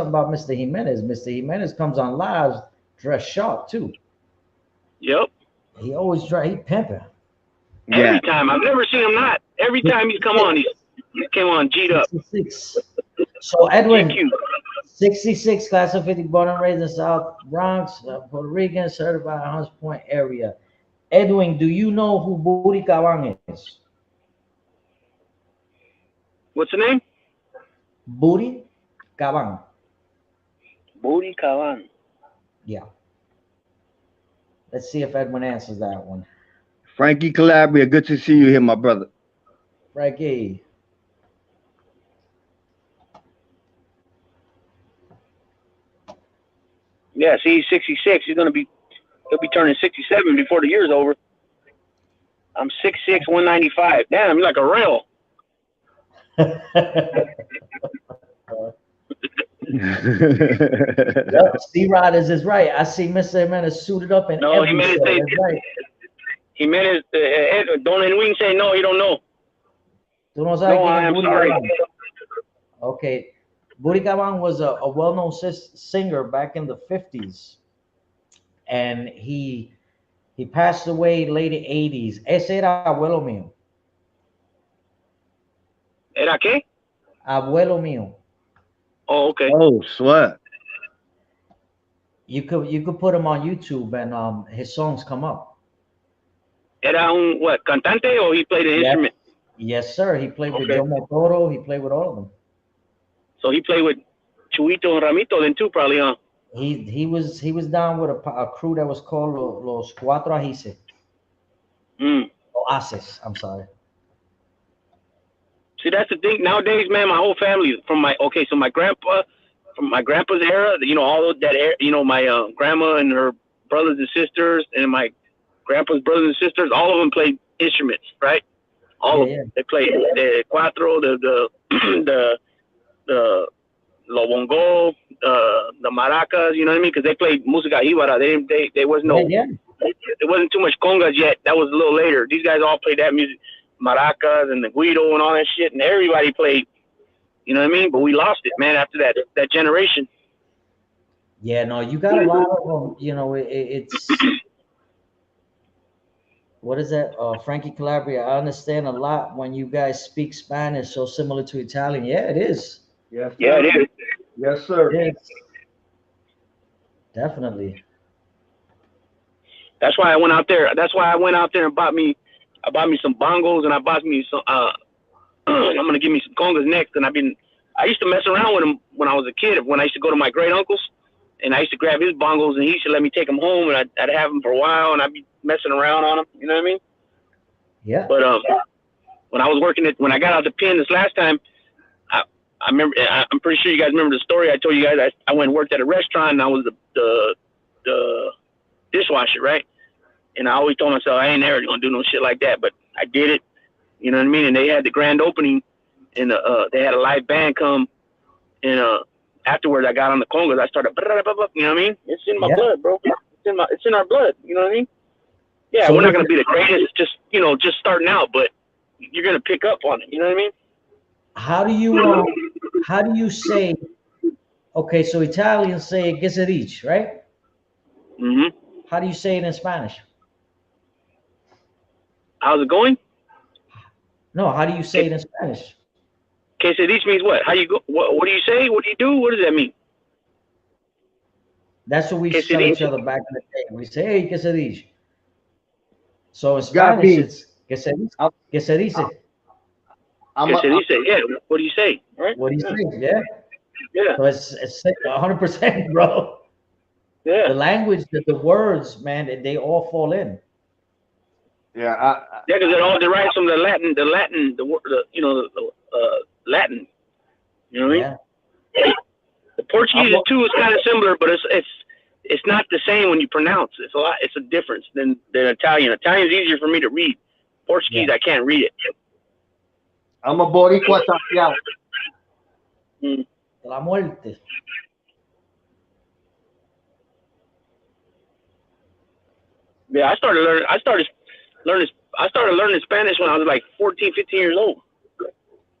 About Mr. Jimenez. Mr. Jimenez comes on live dressed sharp too. Yep. He always he pimping. Every time. I've never seen him not. Every time he's come on, he came on G'd up. 66. So Edwin, Thank you. 66, class of 50, born and raised in South Bronx, Puerto Rican, certified Hunts Point area. Edwin, do you know who Booty Caban is? What's the name? Booty Caban. Booty Caban. Yeah. Let's see if Edwin answers that one. Frankie Calabria, good to see you here, my brother. Frankie. Yeah, see, he's 66. He'll be turning 67 before the year's over. I'm 6'6", 195. Damn, I'm like a rail. Yep, C-Rod is right. I see Mr. Jimenez suited up in No, every show. That's right. Jimenez, Don Edwin say no, he don't know. ¿Tú no sabes No, quién I es am Buri sorry. Gabán? Okay. Buri Gabán was a well-known singer back in the 50s. And he passed away late 80s. Ese era abuelo mío. ¿Era qué? Abuelo mío. Oh, okay. Oh, sweat. You could put him on YouTube and his songs come up. Era un what, cantante, or he played an instrument? Yes, sir. He played with Joe Motoro. He played with all of them. So he played with Chuito and Ramito then too, probably, huh? He was down with a crew that was called Los Cuatro Ajice. Oasis, I'm sorry. See, that's the thing. Nowadays, man, my whole family from my grandpa, from my grandpa's era, you know, all of that era, you know, my grandma and her brothers and sisters, and my grandpa's brothers and sisters, all of them played instruments, right? All of them. They played the cuatro, the lo bongo, the maracas, you know what I mean? Because they played música jíbara. They was no, it wasn't too much congas yet. That was a little later. These guys all played that music, maracas and the guido and all that shit, and everybody played. You know what I mean? But we lost it, man, after that generation. Yeah, no, you got a lot of them. You know, it's what is that? Frankie Calabria. I understand a lot when you guys speak Spanish, so similar to Italian. Yeah, it is. Yes, sir. Yeah, it is. Yes, sir. It is. Definitely. That's why I went out there. That's why I went out there and bought me some bongos, and I bought me some. I'm gonna give me some congas next. And I used to mess around with them when I was a kid. When I used to go to my great uncle's, and I used to grab his bongos, and he used to let me take them home, and I'd have them for a while, and I'd be messing around on them. You know what I mean? Yeah. But when I was working when I got out the pen this last time, I remember. I'm pretty sure you guys remember the story I told you guys. I went and worked at a restaurant, and I was the dishwasher, right? And I always told myself I ain't never gonna do no shit like that, but I did it. You know what I mean? And they had the grand opening, and they had a live band come, and afterwards I got on the congas. I started, you know what I mean? It's in my blood, bro. It's in our blood. You know what I mean? Yeah, so we're not gonna be the greatest, just starting out, but you're gonna pick up on it. You know what I mean? How do you say? Okay, so Italians say "que se dice," right? Mm-hmm. How do you say it in Spanish? How's it going? No, how do you say it in Spanish? Que se dice means what? How you go? What do you say? What do you do? What does that mean? That's what we tell each other back in the day. We say, "Hey, que se dice." So in Spanish, it's que se dice. Que se dice. Que se dice. Yeah. What do you say? Right? What do you say? Yeah. Yeah. So it's 100%, bro. Yeah. The language, the words, man, they all fall in. Yeah. Because it all derives from the Latin, Latin. You know what I mean? Yeah. The Portuguese too is kind of similar, but it's not the same when you pronounce it. It's a difference than Italian. Italian's easier for me to read. Portuguese, I can't read it. I'm a Boricua Santiago. La muerte. Yeah, I started learning Spanish when I was like 14, 15 years old.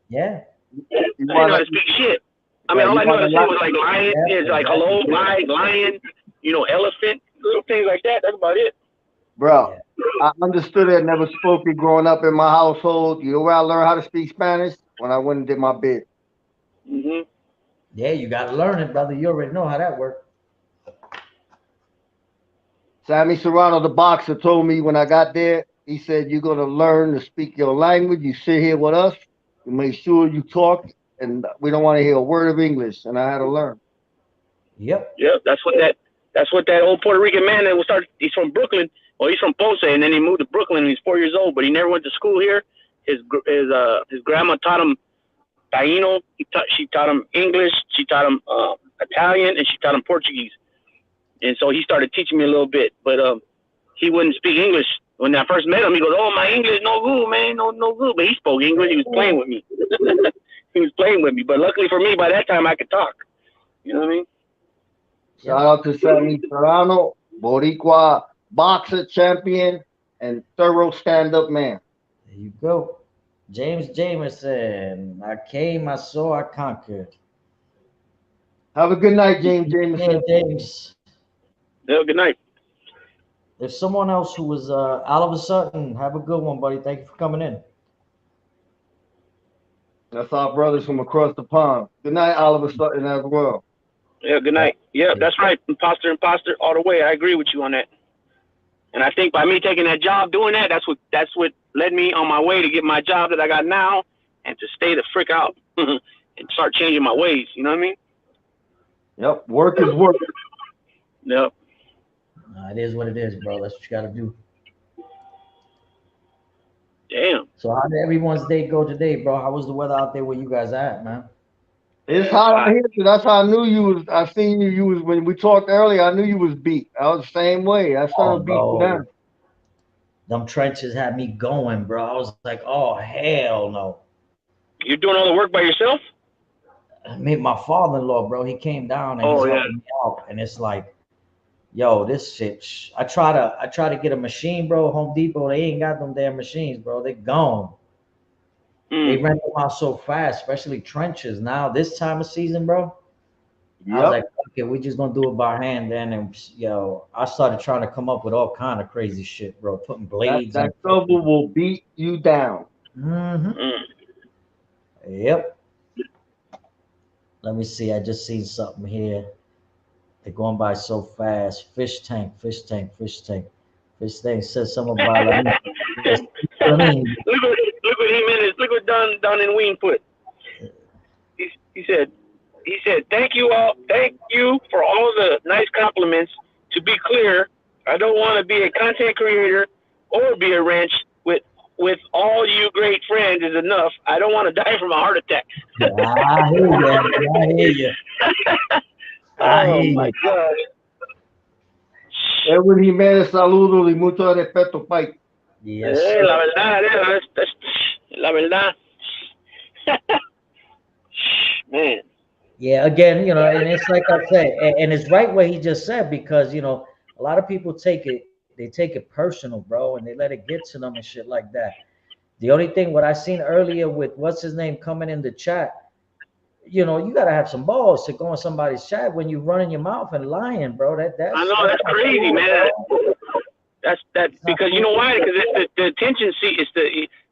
Yeah. I didn't know how to speak shit. I mean, all I knew how to say was like lion, like hello, lion, elephant, little things like that. That's about it. Bro, I understood it, never spoke it growing up in my household. You know where I learned how to speak Spanish? When I went and did my bid. Mm-hmm. Yeah, you got to learn it, brother. You already know how that works. Sammy Serrano, the boxer, told me when I got there, he said, you're going to learn to speak your language. You sit here with us. You make sure you talk, and we don't want to hear a word of English. And I had to learn. Yep. That's what that old Puerto Rican man that he's from Brooklyn. Well, he's from Ponce, and then he moved to Brooklyn, and he's 4 years old, but he never went to school here. His grandma taught him Taino. She taught him English. She taught him Italian, and she taught him Portuguese. And so he started teaching me a little bit, but he wouldn't speak English. When I first met him, he goes, "Oh, my English no good, man, no good." But he spoke English. He was playing with me. He was playing with me. But luckily for me, by that time I could talk. You know what I mean? Shout out to Sammy Serrano, Boricua boxer champion and thorough stand-up man. There you go. James Jamerson. I came, I saw, I conquered. Have a good night, James Jameson. Hey, James. Yeah, good night. There's someone else who was all of a sudden. Have a good one, buddy. Thank you for coming in. That's our brothers from across the pond. Good night, Oliver Sutton as well. Yeah, good night. Yeah, that's right. Imposter, all the way. I agree with you on that. And I think by me taking that job, doing that, that's what led me on my way to get my job that I got now, and to stay the frick out and start changing my ways. You know what I mean? Yep. Work is work. Yep. It is what it is, bro. That's what you got to do. Damn. So how did everyone's day go today, bro? How was the weather out there where you guys at, man? It's hot out here, so that's how I knew you was. I seen you. You was when we talked earlier. I knew you was beat. I was the same way. I started beat you down. Them trenches had me going, bro. I was like, oh hell no. You're doing all the work by yourself? I made my father-in-law, bro. He came down and he's helping me out, and it's like, yo, this shit. I try to get a machine, bro. Home Depot, they ain't got them damn machines, bro. They gone. They rent them out so fast, especially trenches. Now this time of season, bro. I was like, okay, we just gonna do it by hand then. And I started trying to come up with all kind of crazy shit, bro. Putting blades. That shovel will beat you down. Yep. Let me see. I just seen something here. They're going by so fast. Fish tank. Fish tank says something about like, look what Jimenez, look what Don and Ween put. He said, thank you for all the nice compliments. To be clear, I don't want to be a content creator or be a ranch. With all you great friends is enough. I don't want to die from a heart attack. I hear you. Oh my God. Edwin Jimenez, saludos y mucho respeto, Pike. Yes. La verdad. Man. Yeah, again, and it's like I said, and it's right what he just said, because a lot of people take it personal, bro, and they let it get to them and shit like that. The only thing what I seen earlier with what's his name coming in the chat, you gotta have some balls to go in somebody's chat when you running your mouth and lying, bro. That's I know, that's crazy, man. That's because you know why? Because it's the attention seeker.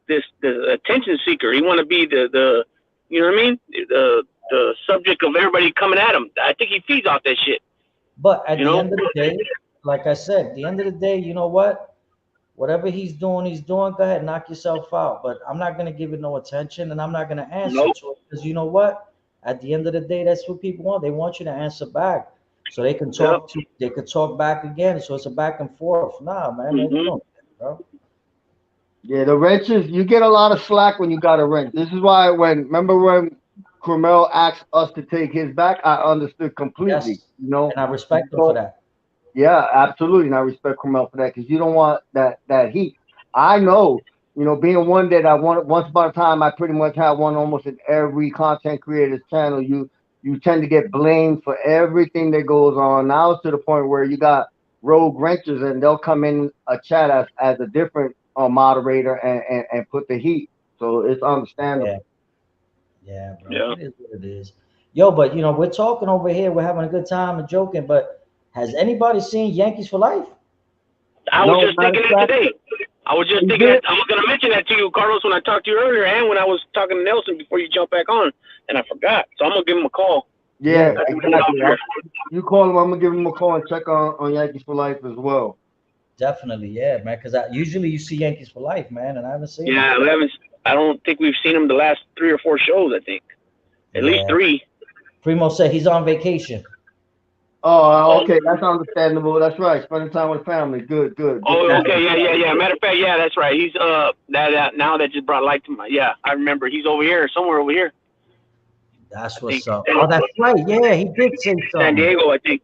It's the attention seeker. He want to be the you know what I mean? The subject of everybody coming at him. I think he feeds off that shit. But at the end of the day, like I said, at the end of the day, you know what? Whatever he's doing. Go ahead, knock yourself out. But I'm not gonna give it no attention, and I'm not gonna answer to it, because you know what? At the end of the day, that's what people want. They want you to answer back, so they can talk to. They can talk back again. So it's a back and forth. Nah, man, bro. Yeah, the wrenches. You get a lot of slack when you got a wrench. This is why remember when Cromel asked us to take his back, I understood completely. Yes. And I respect him for that. Yeah, absolutely. And I respect Cromel for that, because you don't want that heat. I know, being one that once upon a time, I pretty much had one almost in every content creator's channel. You tend to get blamed for everything that goes on. Now it's to the point where you got rogue wrenches, and they'll come in a chat as a different moderator and put the heat. So it's understandable. Yeah, bro. Yeah. It is what it is. Yo, but we're talking over here. We're having a good time and joking. But has anybody seen Yankees for Life? I was just thinking that today. I was just thinking that I was going to mention that to you, Carlos, when I talked to you earlier, and when I was talking to Nelson before you jump back on, and I forgot. So I'm going to give him a call. Yeah, exactly. You call him. I'm going to give him a call and check on Yankees for Life as well. Definitely, yeah, man. Because usually you see Yankees for Life, man, and I haven't seen. Yeah, I don't think we've seen him the last 3 or 4 shows. I think at least 3. Primo said he's on vacation. Oh, okay, that's understandable. That's right. Spending time with family. Good. Oh, okay, yeah. Matter of fact, yeah, that's right. He's now that just brought light to my. Yeah, I remember he's over here, somewhere over here. That's what's up. Oh, that's right. Yeah, he did say something. San Diego, I think.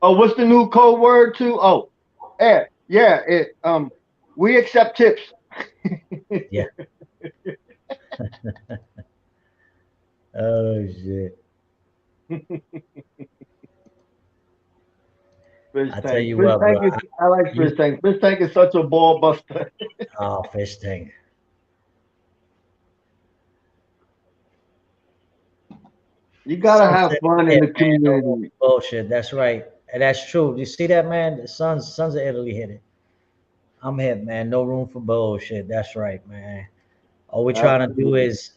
Oh, what's the new code word too? Oh, yeah. We accept tips. Yeah. Oh shit. Fish I tell tank. you Fish what, bro. tank is. I like You, fish tank. Fish tank is such a ball buster. oh, fish tank. You gotta have Sunset fun in hit, the man. No more community. bullshit. That's right. And that's true. You see that, man? The sons of Italy hit it. I'm hit, man. No room for bullshit. That's right, man. All we're trying to do Absolutely. is,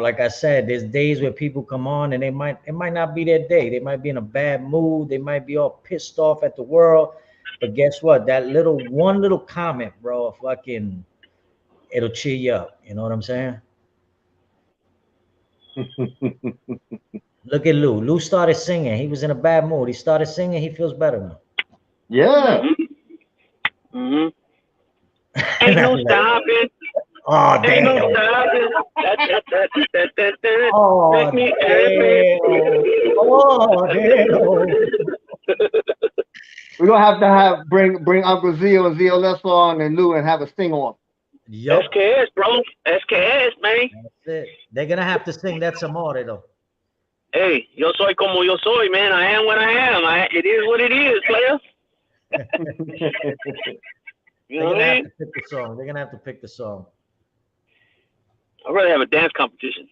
like I said, there's days where people come on and it might not be their day. They might be in a bad mood. They might be all pissed off at the world. But guess what? That one little comment, bro, fucking, it'll cheer you up. You know what I'm saying? Look at Lou. Lou started singing. He was in a bad mood. He started singing. He feels better now. Yeah. Mhm. Ain't no stopping. Oh, Ain't no damn. stopping. Oh, Make me damn. Oh, damn. We're gonna have to bring Uncle Zio and Zio Lester on and Lou and have a sing on. Yup. SKS, bro. SKS, man. That's it. They're going to have to sing That's Amore, though. Hey, yo soy como yo soy, man. I am what I am. It is what it is, player. You They're know going what to I have mean? to pick the song. They're going to have to pick the song. I'd rather have a dance competition.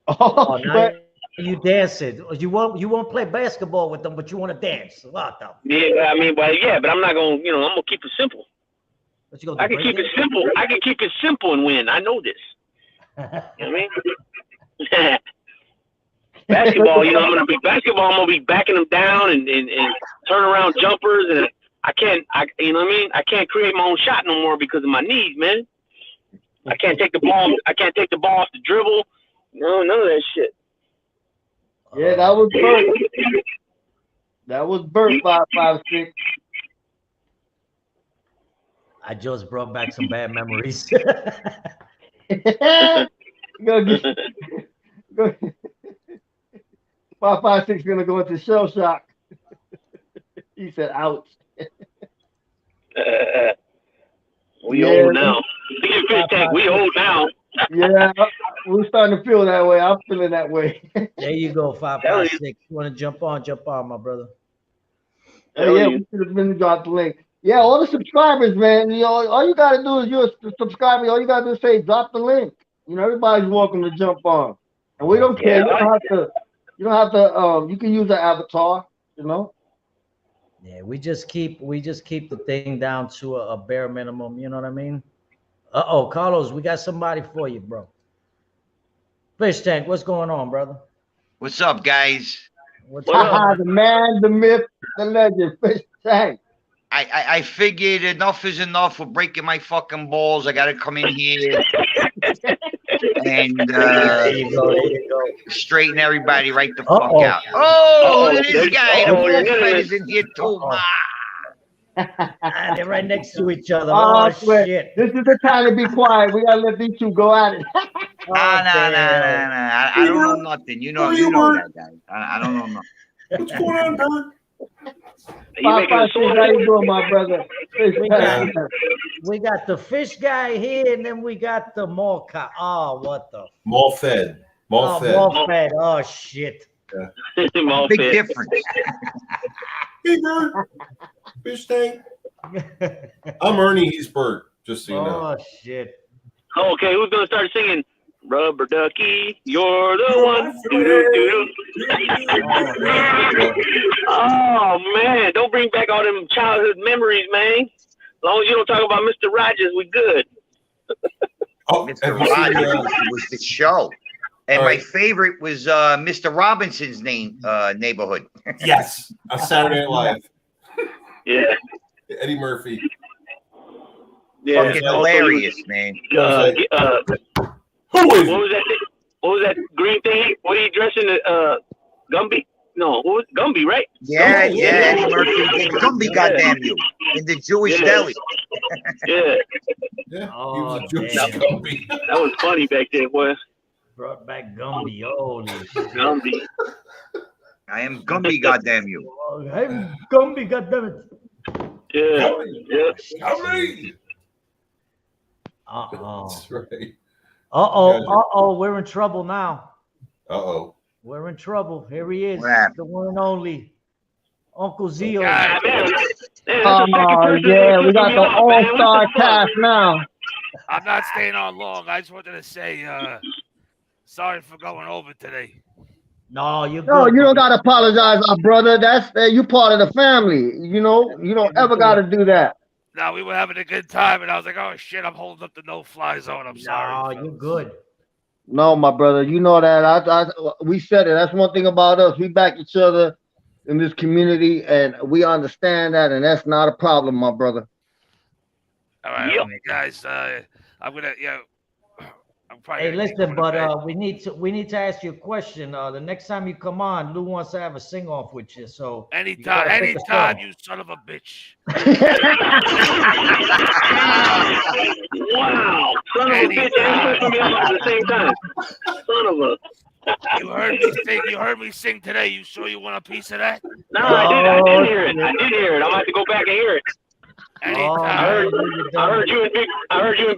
Oh, Oh, now you dancing. You won't play basketball with them, but you want to dance. What the? Yeah, I mean, but yeah, but I'm not gonna, I'm gonna keep it simple. What you I gonna do? can Break keep it it? simple. I can keep it simple and win. I know this. You know what I mean? Basketball, I'm gonna be backing them down and turn around jumpers, and you know what I mean? I can't create my own shot no more because of my knees, man. I can't take the ball. I can't take the ball off the dribble. No, none of that shit. Yeah, that was Bert. That was Bert 556. I just brought back some bad memories. Gonna get, go, 556 gonna go into shell shock. He said, "Ouch." We Yeah, old now. Fish tank. We old now. yeah, we're starting to feel that way. I'm feeling that way. There you go, Telling you. 556. You want to jump on, my brother. Oh Telling yeah, you. we should have been dropped the link. Yeah, all the subscribers, man. All you gotta do is you're a subscriber. All you gotta do is say drop the link. Everybody's welcome to jump on, and we don't care. Yeah, You don't have to. You don't have to. You can use an avatar. Yeah, we just keep the thing down to a bare minimum. You know what I mean? Uh-oh, Carlos, we got somebody for you, bro. Fish tank, what's going on, brother? What's up, guys? What's What up? up? The man, the myth, the legend, Fish Tank. I figured enough is enough with breaking my fucking balls. I gotta come in here and There you go. straighten everybody right the Uh-oh. fuck out. Oh, look at this Uh-oh. guy. The Uh-oh, you're wolf getting fed it. is in here too. Ah, they're right next to each other. Oh, Oh, shit. this is the time to be quiet. We gotta let these two go at it. Nah. damn. I don't know nothing. You know that guy. I don't know nothing. What's going on, Bert? You making a 556, how you doing, my brother? Fish Tank. We got the fish guy here, and then we got the mall cop. Oh, what the? Mall fed. Mall fed. Mall fed. Oh, shit. Big difference. Hey, Bert. Fish tank. I'm Ernie. He's Bert. Just so you know. Oh, shit. Okay, who's gonna start singing? Rubber ducky, you're the one. Oh man, don't bring back all them childhood memories, man. As long as you don't talk about Mr. Rogers, we good. Oh, Mr. have you seen, Rogers was the show. And all my right. favorite was Mr. Robinson's neighborhood. Yes, on Saturday Night Live. Yeah, Eddie Murphy. yeah. Fucking hilarious, man. Who What is it? was that? What was that green thing? What are you dressing? Gumby? No, what was Gumby, right? Yeah, Gumby. Eddie Murphy. It's Gumby, goddamn you. In the Jewish deli. Yeah, Yeah, Oh, he was a Jewish damn. Gumby. that was funny back then, boy. Brought back Gumby. Holy shit. Gumby. I am Gumby, goddamn you. I'm Gumby, goddammit. Yeah. Hurry! Uh-oh. That's right. Uh-oh. We're in trouble now. Uh-oh. We're in trouble. Here he is, What happened? the one and only Uncle Zio. Man, Oh yeah, we got the all-star cast now. I'm not staying on long. I just wanted to say sorry for going over today. No, you're No, good. you don't gotta apologize, my brother. That's you part of the family. You know, you don't ever gotta do that. No, we were having a good time, and I was like, oh, shit, I'm holding up the no-fly zone. I'm sorry. No, you're good. No, my brother, you know that. We said it. That's one thing about us. We back each other in this community, and we understand that, and that's not a problem, my brother. All right, okay, guys. I'm gonna, I'm probably. Hey, listen, but we need to ask you a question. The next time you come on, Lou wants to have a sing-off with you. So anytime, you son of a bitch. Wow, son of a bitch, and he's me up at the same time. Son of a. You heard me sing. You heard me sing today. You sure you want a piece of that? No, I did hear it. I'm gonna have to go back and hear it. Anytime. I heard you and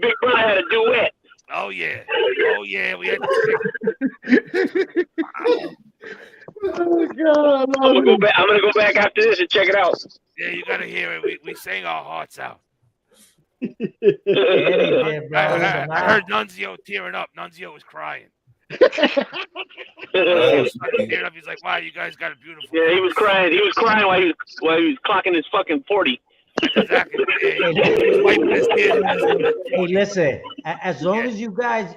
Big Brother had a duet. Oh yeah. We had. Oh, God, I'm gonna go back after this and check it out. Yeah, you gotta hear it. We sang our hearts out. Bro, I heard Nunzio tearing up. Nunzio was crying. He's like, "Wow, you guys got a beautiful." Yeah, he was crying. He was crying while he was clocking his fucking 40. Exactly. Hey, listen. As long as you guys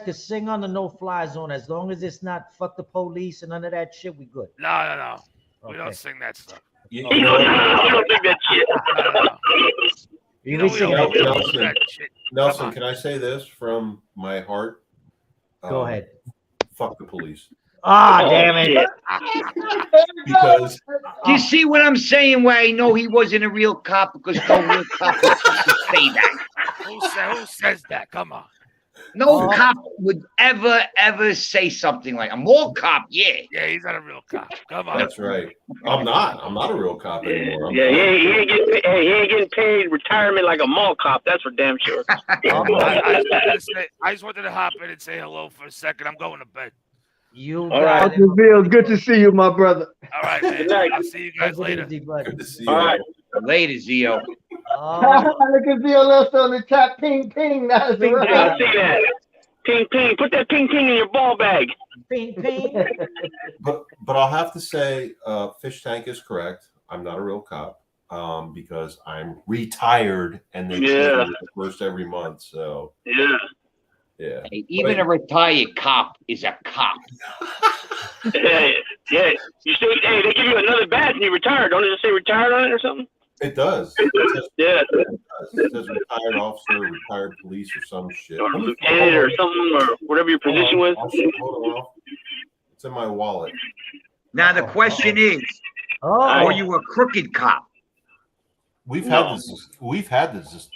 could sing on the no-fly zone, as long as it's not fuck the police and none of that shit, we good. No. We Okay. don't sing that stuff. We don't think that shit. No. Nelson, can I say this from my heart? Go ahead. Fuck the police. Damn it. Because You see what I'm saying? Where I know he wasn't a real cop because no real cop would fucking say that. Who says that? Come on. No cop would ever say something like a mall cop. Yeah. Yeah, he's not a real cop. Come on. that's right. I'm not a real cop anymore. Yeah, he ain't getting paid retirement like a mall cop. That's for damn sure. I just wanted to hop in and say hello for a second. I'm going to bed. You All right. got it. Uncle Bill, good to see you, my brother. All right, man. Good night. I'll see you guys later. Easy, bud. Good to see you. All right. Later, Zio. Look at Bill left on the chat. Ping, ping. That's Ping, right. I see that. Ping, ping. Put that ping, ping in your ball bag. Ping, ping. But I'll have to say, Fish Tank is correct. I'm not a real cop because I'm retired and they pay me the first every month. So Yeah. Hey, even a retired cop is a cop. Yeah. You say, hey, they give you another badge and you retire. Don't it just say retired on it or something? it does. Yeah. It says retired officer, retired police, or some shit. Or lieutenant or something, or whatever your position was. Hold on. It's in my wallet. Now the question is, are you a crooked cop? We've had this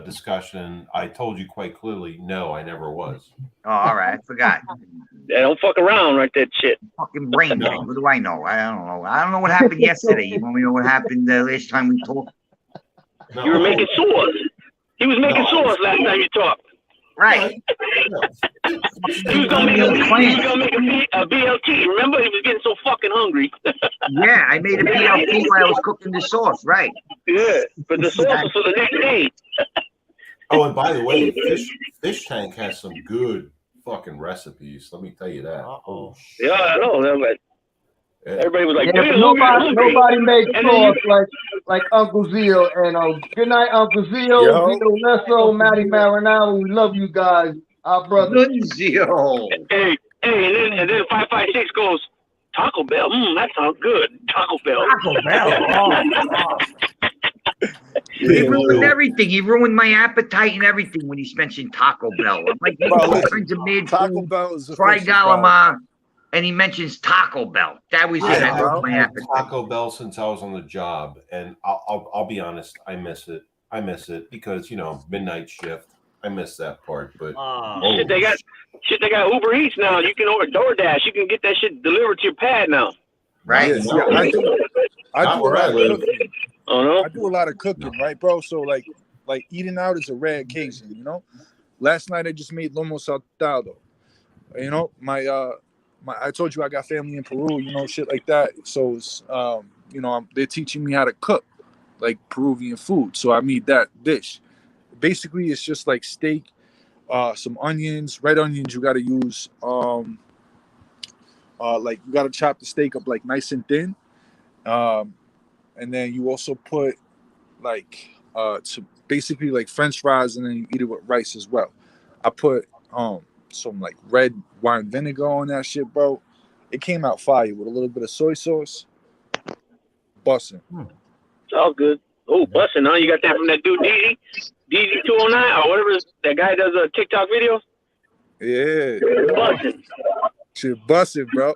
discussion. I told you quite clearly, no, I never was. Oh, all right, I forgot. Yeah, don't fuck around like that shit. Fucking brain thing. What do I know? I don't know. I don't know what happened yesterday. You want me to know what happened last time we talked? No. You were making sauce. He was making sauce last time you talked. Right. He was gonna make a BLT. Remember, he was getting so fucking hungry. Yeah, I made a BLT while I was cooking the sauce. Right. Yeah, but the sauce was for the next day. Oh, and by the way, Fish Tank has some good fucking recipes. Let me tell you that. Uh-oh. Yeah, I know. But everybody was like, Yeah, "Dude, nobody makes sauce like Uncle Zio. And good night, Uncle Zio, Zio Lesso, Matty Marinello. We love you guys, our brothers. Zio. Hey, and then 556 goes, Taco Bell. That sounds good. Taco Bell. Taco Bell. He ruined everything. He ruined my appetite and everything when he mentioned Taco Bell. I'm like, all kinds of mid Taco Bell is fried galamar, and he mentions Taco Bell. That was it. I I ruined my had appetite. Taco Bell since I was on the job, and I'll be honest, I miss it. I miss it because midnight shift. I miss that part. But Shit, they got Uber Eats now. You can order DoorDash. You can get that shit delivered to your pad now. right? Yeah, see, I do a Not where lot I of live. cooking. Oh no. I do a lot of cooking, right, bro? So like eating out is a rare occasion, you know. Last night I just made lomo saltado. You know, I told you I got family in Peru, you know, shit like that. So it's you know, they're teaching me how to cook like Peruvian food. So I made that dish. Basically, it's just like steak, some onions, red onions. You got to use like you got to chop the steak up like nice and thin. And then you also put like basically like French fries, and then you eat it with rice as well. I put some like red wine vinegar on that shit, bro. It came out fire with a little bit of soy sauce. Bussin'. It's all good. Oh, busting, huh? You got that from that dude DZ 209 or whatever that guy does a TikTok video. Yeah. Busting. Shit bussin', bro.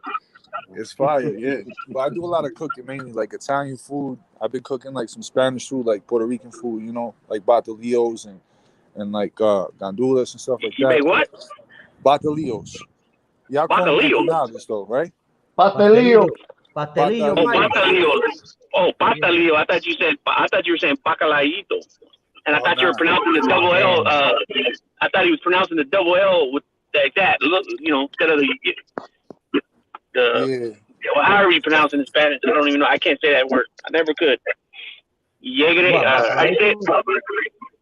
It's fire, yeah. But I do a lot of cooking, mainly like Italian food. I've been cooking like some Spanish food, like Puerto Rican food, you know, like batalillos and like gandulas and stuff like You that. make what? Batalillos. Y'all call them Batalillo. empanadas, though, right? Pastelillo. Pastelillo. Oh, right. patalillo. Oh, patalillo. I thought you were saying pacalayito. And I thought you were pronouncing the double L. I thought he was pronouncing the double L with like that. Look, you know, instead of well, however you pronounce it in Spanish. I don't even know. I can't say that word. I never could. Yegre. I say it.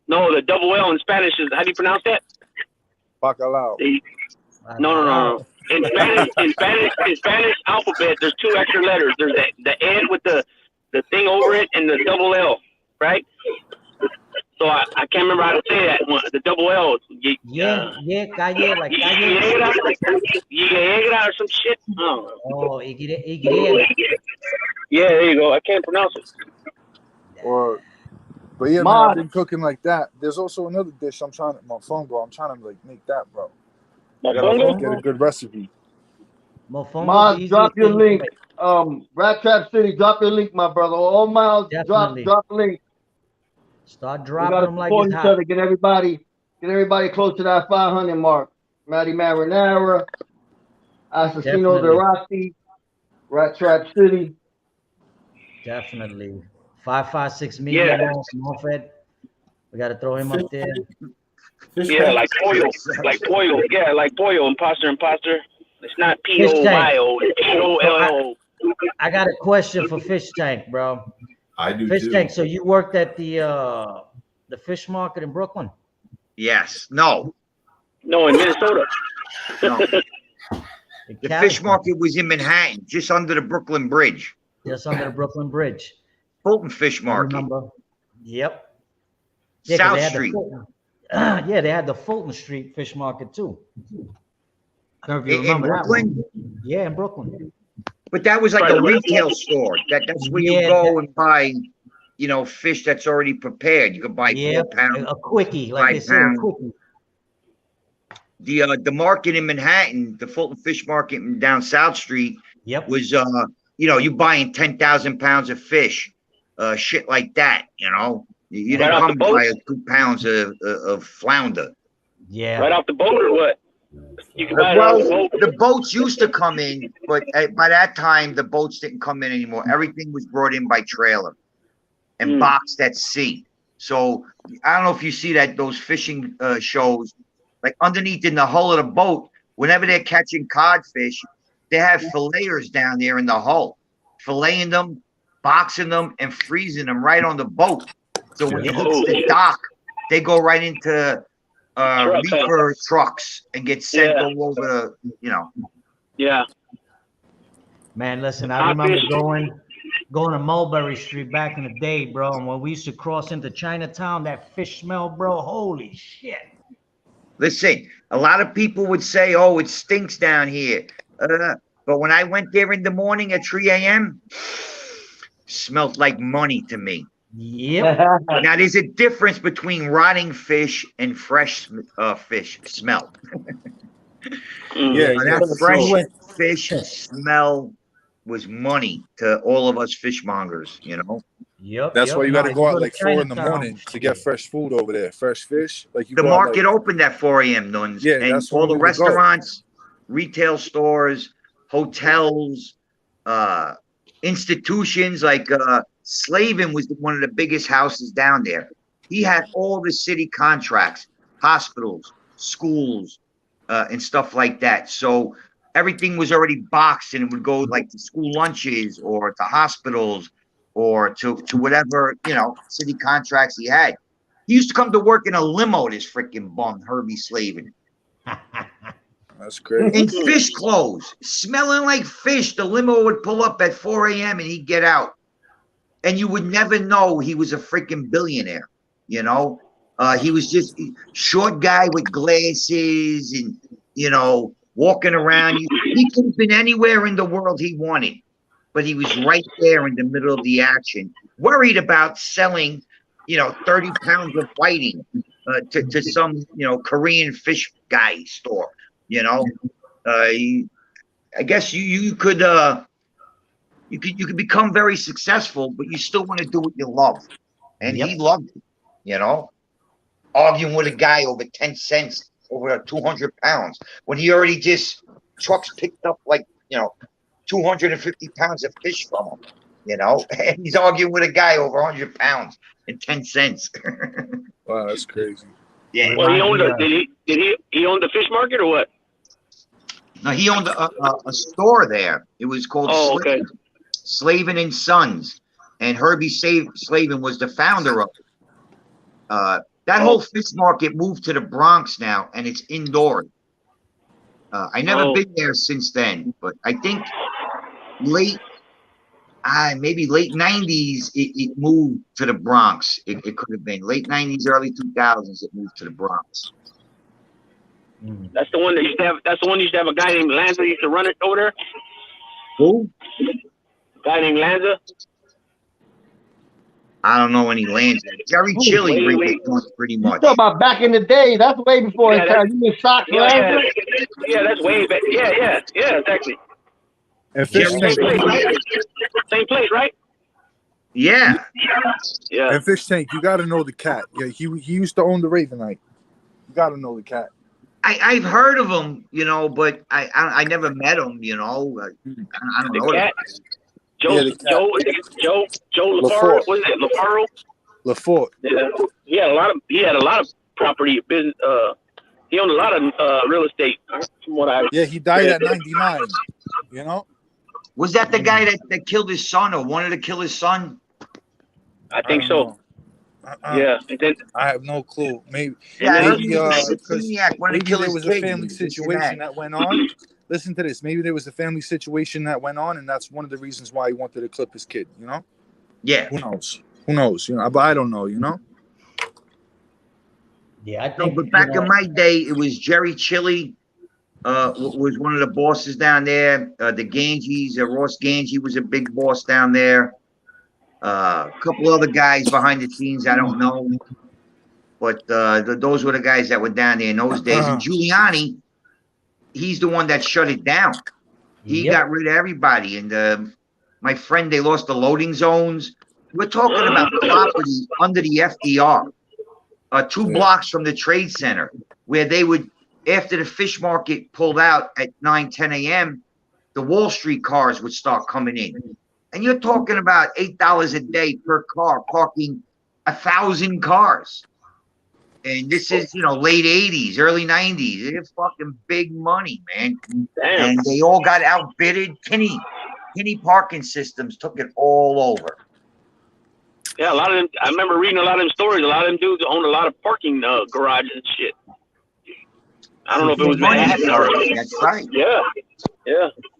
No, the double L in Spanish is, how do you pronounce that? Bacalao. No. In Spanish alphabet, there's two extra letters. There's the N with the thing over it and the double L, right? So I can't remember how to say that one. The double L. Calle, like calle. Yegra or some shit. Oh, Y. Yeah, there you go. I can't pronounce it. But yeah, man, I've been cooking like that. There's also another dish I'm trying to like make that, bro. I gotta get a good recipe. Maz, drop your link. Rat Trap City, drop your link, my brother. All miles, drop link. Start dropping them like it's it's hot. hot. Get everybody close to that 500 mark. Matty Marinara, Assassino de Rossi, Rat Trap City. Definitely. 556 million Morfed. We got to throw him up there. Yeah, like Pollo. Yeah, like Pollo. Imposter. It's not P-O-Y-O. It's P-O-L-L-O. I got a question for Fish Tank, bro. I do Fish too. Tank, so you worked at the fish market in Brooklyn? Yes. No, in Minnesota. no. The fish market was in Manhattan, just under the Brooklyn Bridge. Just under the Brooklyn Bridge. Fulton Fish I Market. remember. Yep. South Street. Yeah, they had the Fulton Street Fish Market too. I don't know if you In remember Brooklyn? that one. Yeah, in Brooklyn. But that was like a retail store. That's where you go and buy, you know, fish that's already prepared. You can buy 4 pounds. A quickie, like they say, a quickie. The market in Manhattan, the Fulton Fish Market down South Street, was you know, you buying 10,000 pounds of fish, shit like that. You know, you didn't come buy 2 pounds of flounder. Yeah, right off the boat or what? You can buy the boats used to come in, but by that time the boats didn't come in anymore. Everything was brought in by trailer and boxed at sea. So I don't know if you see those fishing shows, like underneath in the hull of the boat, whenever they're catching codfish, they have filleters down there in the hull, filleting them, boxing them, and freezing them right on the boat. So when it hits the dock, they go right into reefer trucks and get sent all over the, you know. Yeah. Man, listen, I remember going to Mulberry Street back in the day, bro. And when we used to cross into Chinatown, that fish smell, bro, holy shit. Listen, a lot of people would say, oh, it stinks down here. But when I went there in the morning at 3 a.m., smelled like money to me. Yep. Now, there's a difference between rotting fish and fresh fish smell. That fresh fish smell was money to all of us fishmongers, you know? Yep. That's why you got to go out like 4 in the morning to get fresh food over there. Fresh fish. Like the market opened at 4 a.m. Nuns. Yeah, and that's all the restaurants, retail stores, hotels, institutions like Slavin was one of the biggest houses down there. He had all the city contracts, hospitals, schools, and stuff like that. So everything was already boxed, and it would go like to school lunches or to hospitals or to whatever, you know, city contracts he had. He used to come to work in a limo, this freaking bum, Herbie Slavin. That's crazy. In fish clothes, smelling like fish. The limo would pull up at 4 a.m. and he'd get out. And you would never know he was a freaking billionaire, you know? He was just a short guy with glasses and, you know, walking around. He could have been anywhere in the world he wanted, but he was right there in the middle of the action, worried about selling, you know, 30 pounds of whiting to some, you know, Korean fish guy store. You know, I guess you could become very successful, but you still want to do what you love, and he loved it. You know, arguing with a guy over 10 cents over 200 pounds when he already just trucks picked up like, you know, 250 pounds of fish from him. You know, and he's arguing with a guy over 100 pounds and 10 cents. Wow, that's crazy. Yeah. Well, he owned he owned the fish market or what? No, he owned a store there. It was called Slavin and Sons, and Herbie Slavin was the founder of it. That whole fish market moved to the Bronx now, and it's indoors. I never been there since then, but I think maybe late 90s it moved to the Bronx. It could have been late 90s, early 2000s. It moved to the Bronx. That's the one that used to have. That's the one that used to have a guy named Lanza used to run it over there. Who? A guy named Lanza. I don't know any Lanza. Jerry Chili pretty much. You talk about back in the day. That's way before his time. You mean Sox Lanza? Yeah, that's way back. Yeah, exactly. And Fish Tank. Same place, right? Yeah. And Fish Tank, you got to know the cat. Yeah, he used to own the Ravenite. You got to know the cat. I've heard of him, you know, but I never met him, you know. I don't know. Cat. Joe LaFaro. What is it? LaFaro? LaFort. Yeah. He had a lot of property business. He owned a lot of real estate, from what I. Yeah, he died at 99. You know. Was that the guy that killed his son or wanted to kill his son? I think so. Yeah, and then I have no clue. Maybe because maybe there was a family situation that went on. Listen to this. Maybe there was a family situation that went on, and that's one of the reasons why he wanted to clip his kid. You know? Yeah. Who knows? Who knows? You know, but I don't know. You know? Yeah, I think. But back in my day, it was Jerry Chili. Was one of the bosses down there. The Ganges, Ross Gange was a big boss down there. A couple other guys behind the scenes, I don't know. But those were the guys that were down there in those days. And Giuliani, he's the one that shut it down. He got rid of everybody. And my friend, they lost the loading zones. We're talking about property under the FDR, 2 blocks from the Trade Center, where they would, after the fish market pulled out at 9, 10 a.m., the Wall Street cars would start coming in. And you're talking about $8 a day per car, parking 1,000 cars. And this is, you know, late 80s, early 90s. It's fucking big money, man. Damn. And they all got outbidded. Kinney Parking Systems took it all over. Yeah, a lot of them. I remember reading a lot of them stories. A lot of them dudes owned a lot of parking garages and shit. I don't know if it was Manhattan or. That's right. Yeah.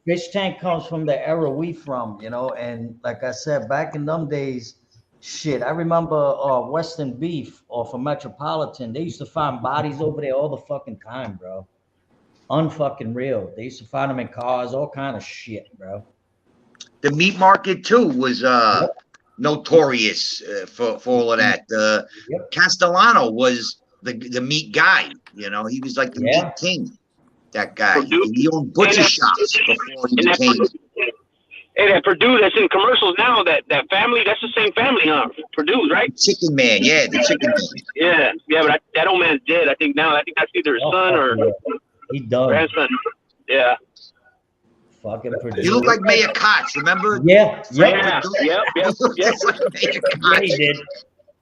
Fish Tank comes from the era we from, you know, and like I said, back in them days, shit, I remember Western Beef off of Metropolitan. They used to find bodies over there all the fucking time, bro. Unfucking real. They used to find them in cars, all kind of shit, bro. The meat market too was notorious for all of that. Castellano was the meat guy. You know, he was like the meat king. That guy. He owned butcher shops before he became. Hey, that Purdue that's in commercials now, that family, that's the same family, huh? Purdue, right? Chicken Man, yeah, the Chicken Man. Yeah, but that old man's dead. I think that's either his son or he done. grandson. Yeah. Fucking producer. You look like Mayor Koch, remember? Yeah. Yeah. Yep. You look just like Mayor Yeah, Koch. he did.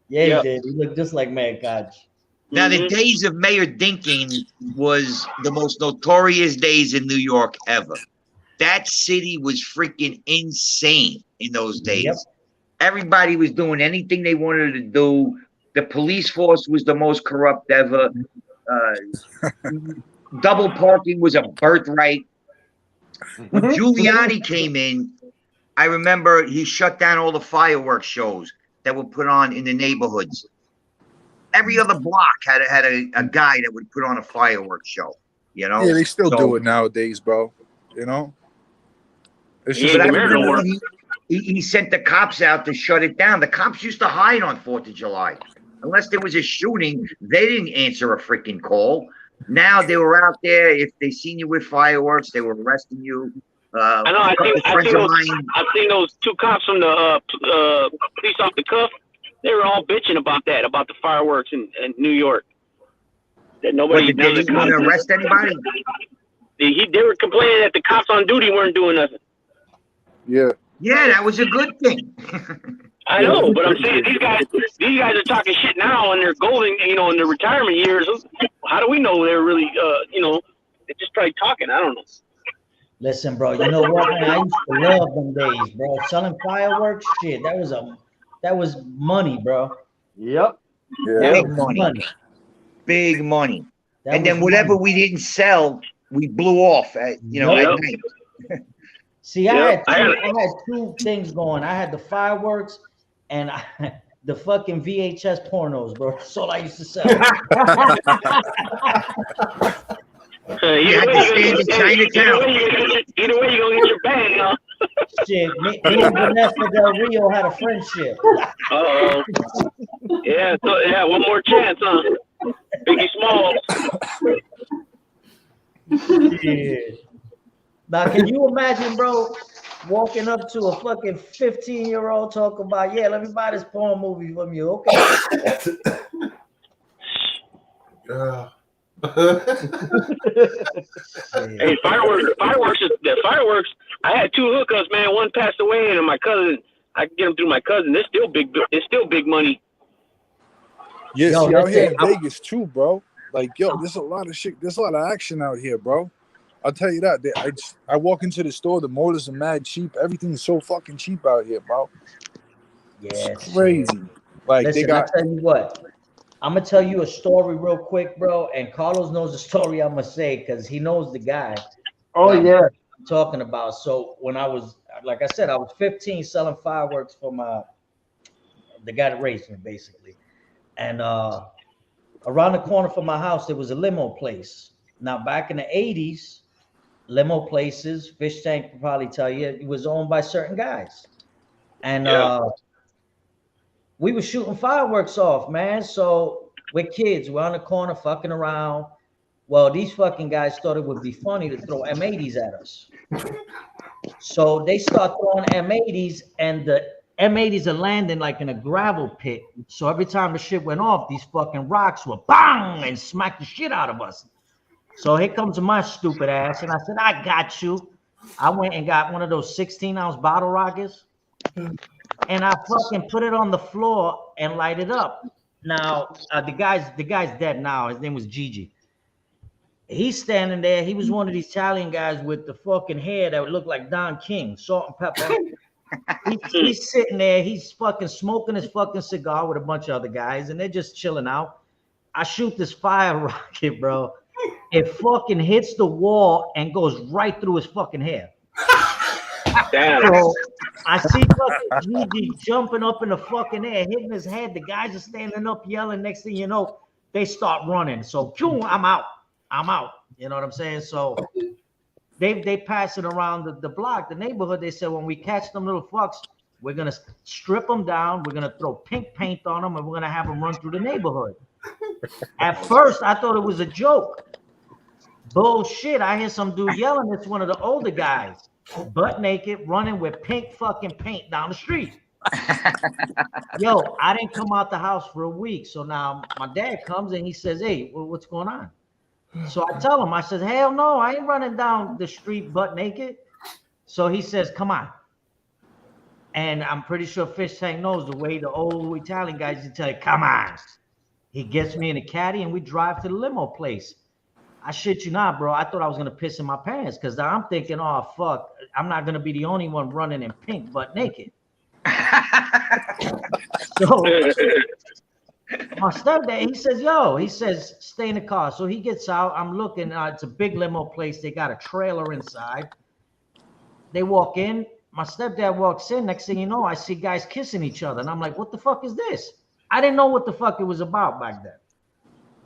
Yeah, Yep. he did. He looked just like Mayor Koch. Now, the days of Mayor Dinking was the most notorious days in New York ever. That city was freaking insane in those days. Yep. Everybody was doing anything they wanted to do. The police force was the most corrupt ever. Double parking was a birthright. When Giuliani came in, I remember he shut down all the fireworks shows that were put on in the neighborhoods. Every other block had a guy that would put on a fireworks show. You know? Yeah, they still do it nowadays, bro. You know? It's He just ain't But I the mayor no remember more. he sent the cops out to shut it down. The cops used to hide on 4th of July. Unless there was a shooting, they didn't answer a freaking call. Now they were out there. If they seen you with fireworks, they were arresting you. I know. I've seen those two cops from the police off the cuff. They were all bitching about that, about the fireworks in New York. That nobody They didn't want to arrest anybody. They were complaining that the cops on duty weren't doing nothing. Yeah. Yeah, that was a good thing. I know, but I'm saying these guys are talking shit now, and they're golden, in their retirement years. How do we know they're really, they're just probably talking? I don't know. Listen, bro, you know what, man? I used to love them days, bro. Selling fireworks, shit, that was money, bro. Yep. Yeah. Big money. Big money. And then whatever we didn't sell, we blew off at night. See, I had two things going. I had the fireworks and the fucking VHS pornos, bro. That's all I used to sell. Either way, you're going to get your bag, huh? Shit, me and Vanessa Del Rio had a friendship. Uh-oh. Yeah, one more chance, huh? Biggie Smalls. Yeah. Now, can you imagine, bro, walking up to a fucking 15-year-old talking about, yeah, let me buy this porn movie from you, okay? Hey, fireworks. I had two hookups, man. One passed away, and my cousin. I can get them through my cousin. It's still big money. Yeah, Yo, see, out here in listen, Vegas too, bro. Like, yo, there's a lot of shit. There's a lot of action out here, bro. I'll tell you that. I walk into the store, the motors are mad cheap. Everything's so fucking cheap out here, bro. Yeah, it's crazy. Like, listen, they got. I tell you what. I'm gonna tell you a story real quick, bro. And Carlos knows the story I'm gonna say because he knows the guy. Oh yeah. I'm talking about. So when I was, like I said, I was 15 selling fireworks for the guy that raised me, basically. And around the corner from my house, there was a limo place. Now, back in the 80s, limo places, Fish Tank could probably tell you, it was owned by certain guys. And we were shooting fireworks off, man. So we're kids. We're on the corner fucking around. Well, these fucking guys thought it would be funny to throw M80s at us. So they start throwing M80s, and the M80s are landing like in a gravel pit. So every time the shit went off, these fucking rocks would bang and smack the shit out of us. So here comes my stupid ass, and I said, I got you. I went and got one of those 16-ounce bottle rockets, and I fucking put it on the floor and light it up. Now, the guy's dead now. His name was Gigi. He's standing there. He was one of these Italian guys with the fucking hair that would look like Don King, salt and pepper. He's sitting there. He's fucking smoking his fucking cigar with a bunch of other guys, and they're just chilling out. I shoot this fire rocket, bro. It fucking hits the wall and goes right through his fucking hair. Damn. So I see fucking Gigi jumping up in the fucking air, hitting his head. The guys are standing up yelling. Next thing you know, they start running. So I'm out. You know what I'm saying? So they pass it around the block, the neighborhood. They said, when we catch them little fucks, we're going to strip them down. We're going to throw pink paint on them, and we're going to have them run through the neighborhood. At first, I thought it was a joke. Bullshit. I hear some dude yelling. It's one of the older guys, butt naked, running with pink fucking paint down the street. Yo, I didn't come out the house for a week. So now my dad comes and he says, hey, what's going on? So I tell him, I said, hell no, I ain't running down the street butt naked. So he says, come on. And I'm pretty sure Fish Tank knows the way the old Italian guys used to tell you, come on. He gets me in a caddy and we drive to the limo place. I shit you not, bro. I thought I was going to piss in my pants because I'm thinking, oh, fuck, I'm not going to be the only one running in pink butt naked. So my stepdad, he says, yo, he says, stay in the car. So he gets out. I'm looking. It's a big limo place. They got a trailer inside. They walk in. My stepdad walks in. Next thing you know, I see guys kissing each other. And I'm like, what the fuck is this? I didn't know what the fuck it was about back then.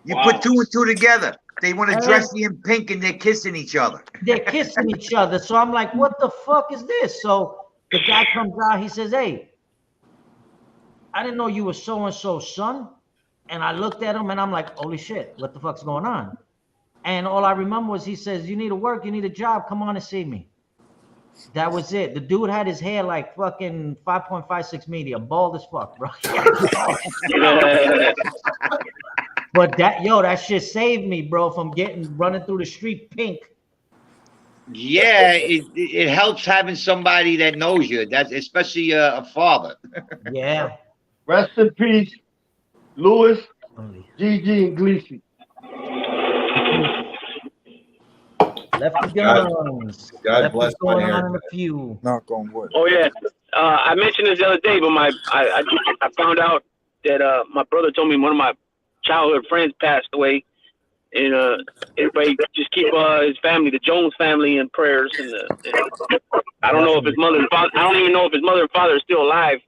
You put two and two together. They want to dress me in pink and they're kissing each other. They're kissing each other. So I'm like, what the fuck is this? So the guy comes out. He says, hey, I didn't know you were so-and-so's son. And I looked at him and I'm like, holy shit, what the fuck's going on? And all I remember was he says, you need to work, you need a job, come on and see me. That was it. The dude had his hair like fucking 5.56 media, bald as fuck, bro. But that shit saved me, bro, from running through the street pink. Yeah, it helps having somebody that knows you. That's especially a father. Yeah. Rest in peace, Louis, Gigi, and Gleesy. Left the guns. God bless my hair. Knock on wood. Oh yeah, I mentioned this the other day, but I found out that my brother told me one of my childhood friends passed away, and everybody just keep his family, the Jones family, in prayers. And I don't know if his mother and father, I don't even know if his mother and father are still alive,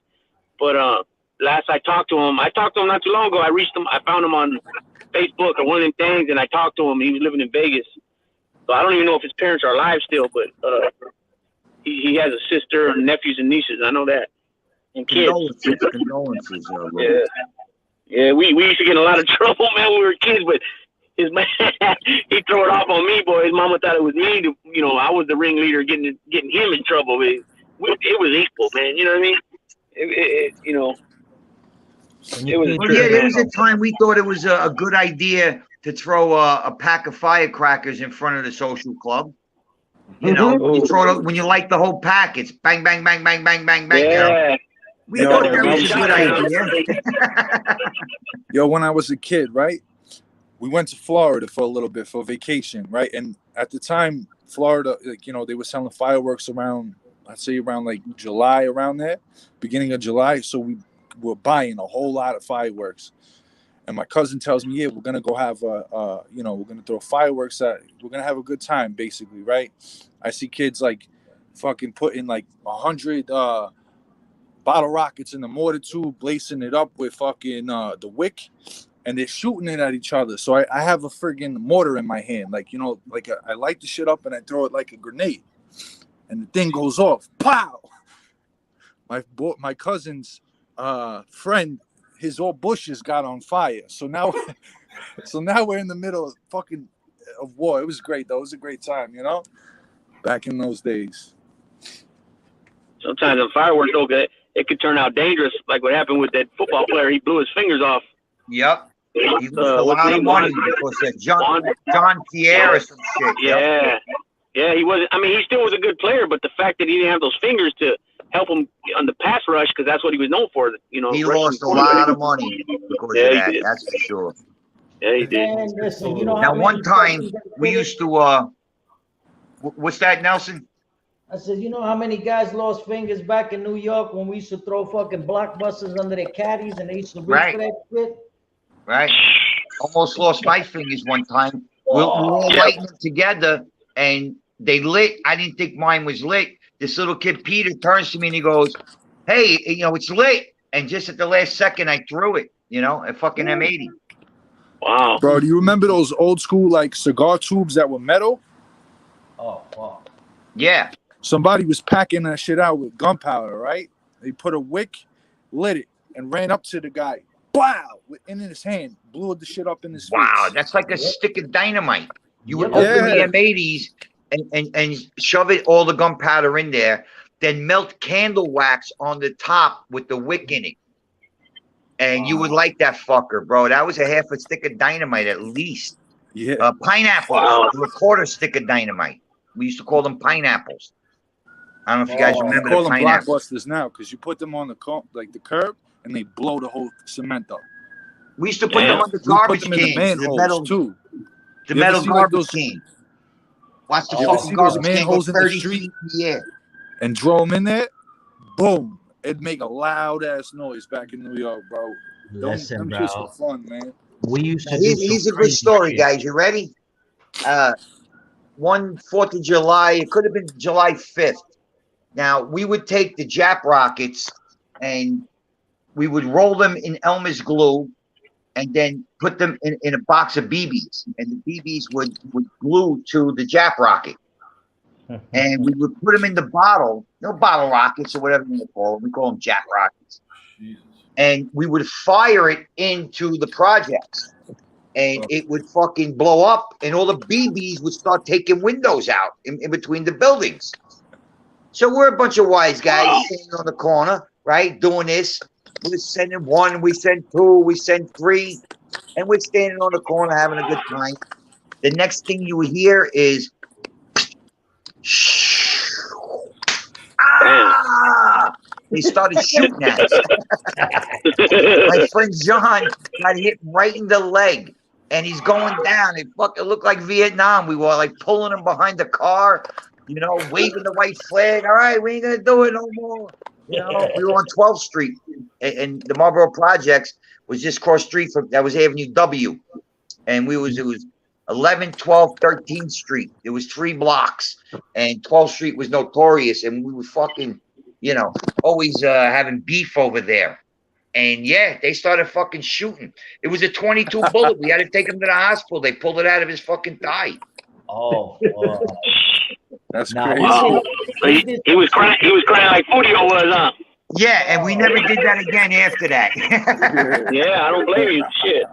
but last I talked to him not too long ago. I reached him, I found him on Facebook or one of them things, and I talked to him. He was living in Vegas. So I don't even know if his parents are alive still, but he has a sister and nephews and nieces. I know that. And kids. Condolences, Yeah, we used to get in a lot of trouble, man, when we were kids, but his man, he threw it off on me, boy. His mama thought it was me. I was the ringleader getting him in trouble. It was equal, man. You know what I mean? There was a time we thought it was a good idea to throw a pack of firecrackers in front of the social club. You throw it when you light the whole pack. It's bang, bang, bang, bang, bang, bang, bang. Yeah. We thought that was a good idea. Yo, when I was a kid, right? We went to Florida for a little bit for vacation, right? And at the time, Florida, they were selling fireworks around, I'd say around like July, around there, beginning of July. So we were buying a whole lot of fireworks. And my cousin tells me, yeah, we're going to go have we're going to throw fireworks we're going to have a good time, basically, right? I see kids like fucking putting like 100 bottle rockets in the mortar tube, lacing it up with fucking the wick, and they're shooting it at each other. So I have a friggin' mortar in my hand, I light the shit up and I throw it like a grenade, and the thing goes off. Pow! My cousin's friend, his old bushes got on fire. So now we're in the middle of war. It was great though. It was a great time, back in those days. Sometimes the fireworks don't get. It could turn out dangerous, like what happened with that football player. He blew his fingers off. Yep. He lost a lot of money because of John Pierre or some shit. Yeah. Yeah, he wasn't. I mean, he still was a good player, but the fact that he didn't have those fingers to help him on the pass rush, because that's what he was known for. He lost a lot of money because of that. That's for sure. Yeah, he did. Man, listen, now, one time we used to. What's that, Nelson? I said, you know how many guys lost fingers back in New York when we used to throw fucking blockbusters under their caddies and they used to reach for that shit? Right. Almost lost my fingers one time. We're all lighting them together and they lit. I didn't think mine was lit. This little kid, Peter, turns to me and he goes, hey, it's lit. And just at the last second, I threw it, a fucking M80. Wow. Bro, do you remember those old school, cigar tubes that were metal? Oh, wow. Yeah. Somebody was packing that shit out with gunpowder, right? They put a wick, lit it, and ran up to the guy. Wow! In his hand, blew the shit up in his face. Wow, that's like a stick of dynamite. You would open the M80s and shove all the gunpowder in there, then melt candle wax on the top with the wick in it. And you would light that fucker, bro. That was a half a stick of dynamite at least. Yeah. Pineapples, a quarter stick of dynamite. We used to call them pineapples. I don't know if you guys We remember call the them pineapple. blockbusters now because you put them on the curb and they blow the whole cement up. We used to put them on the We put garbage them in the cans, manholes too. the You ever metal see, like, garbage those- can. Watch the You ever fucking see those garbage can go manholes in the 30 street? feet in the air. And throw them in there, boom! It'd make a loud ass noise back in New York, bro. Listen, them bro. kids were fun, man. We used to Now, do here's some a good crazy story, shit. guys. You ready? One 4th of July, it could have been July 5th. Now, we would take the Jap rockets and we would roll them in Elmer's glue and then put them in a box of BBs. And the BBs would glue to the Jap rocket. And we would put them in the bottle, bottle rockets or whatever you call them. We call them Jap rockets. Jesus. And we would fire it into the projects. And it would fucking blow up, and all the BBs would start taking windows out in between the buildings. So we're a bunch of wise guys standing on the corner, right, doing this. We're sending 1, we send 2, we send 3, and we're standing on the corner having a good time. The next thing you hear is, ah! They started shooting at us. My friend John got hit right in the leg. And he's going down. It fucking looked like Vietnam. We were like pulling him behind the car, waving the white flag. All right, we ain't gonna do it no more. We were on 12th Street, and the Marlboro Projects was just cross street from that was Avenue W, and it was 11, 12, 13th Street. It was 3 blocks, and 12th Street was notorious, and we were fucking, always having beef over there. And yeah, they started fucking shooting. It was a 22 bullet. We had to take him to the hospital. They pulled it out of his fucking thigh. Oh, That's nah, crazy. Wow. He was crying. He was crying like Fudio was, huh? Yeah, and we never did that again after that. Yeah, I don't blame you. Shit.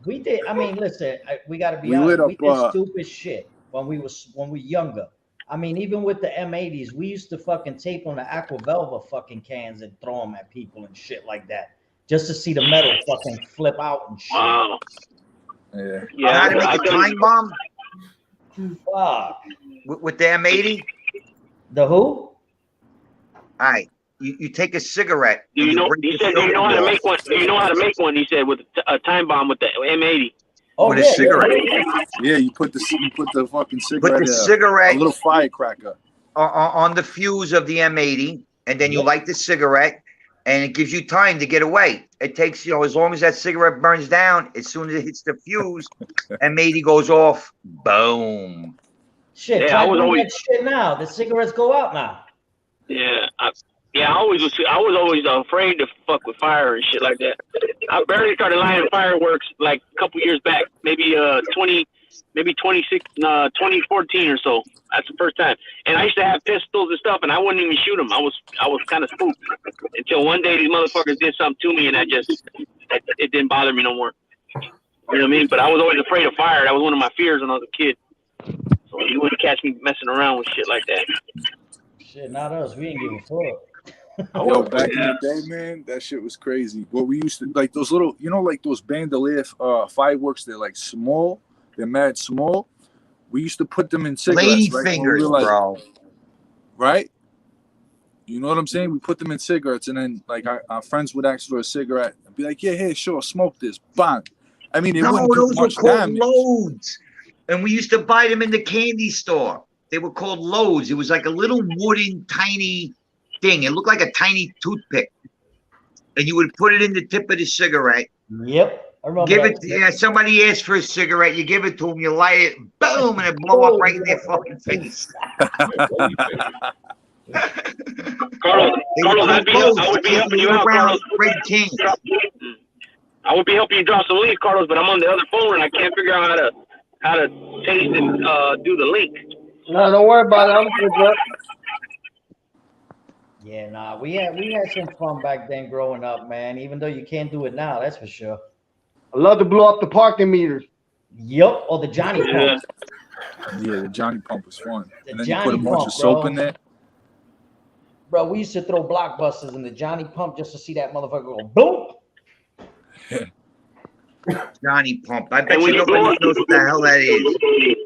we did. I mean, listen, we got to be We honest. lit We did up, stupid shit when we were younger. I mean, even with the M80s, we used to fucking tape on the Aqua Velva fucking cans and throw them at people and shit like that, just to see the metal fucking flip out and shit. Wow. Yeah. Yeah, how to make a time bomb Fuck. with the M80? The who? All right, you take a cigarette. Do you know? He said, "Do you know how to make one? Do you know how to make one?" He said, "With a time bomb with the M80." Oh, With a cigarette. Yeah, you put the fucking cigarette. Put the cigarette a little firecracker on the fuse of the M80, and then you light the cigarette, and it gives you time to get away. It takes, as long as that cigarette burns down, as soon as it hits the fuse, M80 goes off. Boom. Shit, Yeah, I was always that shit now. The cigarettes go out now. Yeah, I was always afraid to fuck with fire and shit like that. I barely started lighting fireworks like a couple years back, maybe 2014 or so. That's the first time. And I used to have pistols and stuff, and I wouldn't even shoot them. I was kind of spooked until one day these motherfuckers did something to me, and it didn't bother me no more. You know what I mean? But I was always afraid of fire. That was one of my fears when I was a kid. So you wouldn't catch me messing around with shit like that. Shit, not us. We ain't give a fuck. Yo, back in the day, man, that shit was crazy. What we used to like those little, like those bandolier fireworks. They're like small. They're mad small. We used to put them in cigarettes. Lady right? fingers, bro. Right? You know what I'm saying? We put them in cigarettes, and then like our friends would ask for a cigarette and be like, "Yeah, hey, sure, smoke this." Bang. I mean, it wouldn't do those were much called damage. loads, and we used to buy them in the candy store. They were called loads. It was like a little wooden, tiny thing. It looked like a tiny toothpick, and you would put it in the tip of the cigarette. Yep. I remember Give that. it. Yeah, somebody asked for a cigarette. You give it to them. You light it. Boom, and it blow up right in their fucking face. Carlos, I would be helping you out, Carlos. Red King. I would be helping you drop some links, Carlos, but I'm on the other phone and I can't figure out how to taste and do the link. No, don't worry about it. I'm good, bro. Yeah, nah, we had some fun back then growing up, man. Even though you can't do it now, that's for sure. I love to blow up the parking meters. Yep, or the Johnny Pump. Yeah, the Johnny Pump was fun. The And then Johnny you put a bunch Pump, of soap bro. in there. Bro, we used to throw blockbusters in the Johnny Pump just to see that motherfucker go boom. Johnny Pump. I bet you nobody knows what the hell that is.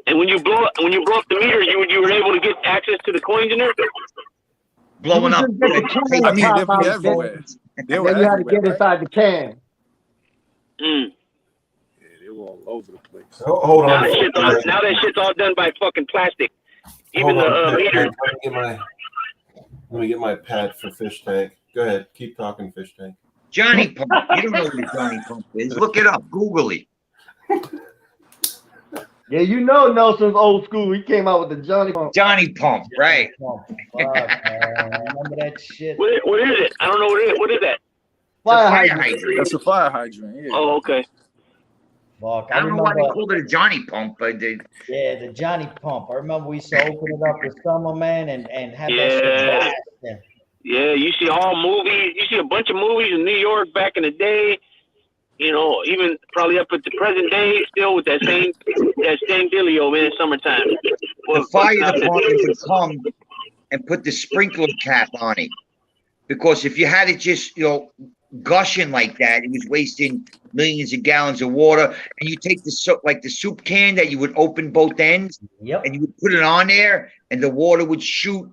And when you blow up the meter, you were able to get access to the coins in there. blowing up. I mean, they'd be everywhere. They were Then you had to everywhere, get inside the can. Yeah, they were all over the place. Hold on. Now that shit's all done by fucking plastic. Even Hold on. the heater. Let me get my pad for Fish Tank. Go ahead. Keep talking, Fish Tank. Johnny Pump. You don't know who Johnny Pump is. Look it up. Google it. Yeah, you know Nelson's old school. He came out with the Johnny Pump. Johnny Pump, right? Fuck, remember that shit? What is it? I don't know what it is. What is that? Fire Fire hydrant. hydrant. That's a fire hydrant. Yeah. Oh, okay. Fuck, I don't know why they called it a Johnny Pump, but they, Yeah, the Johnny Pump. I remember we used to open it up this summer, man, and have that Yeah. shit blasting. Yeah, you see all movies. You see a bunch of movies in New York back in the day. You know, even probably up at the present day, still with that same dealio, man. Summertime. the fire department would come and put the sprinkler cap on it, because if you had it just gushing like that, it was wasting millions of gallons of water. And you take the soup can that you would open both ends, Yep. and you would put it on there, and the water would shoot,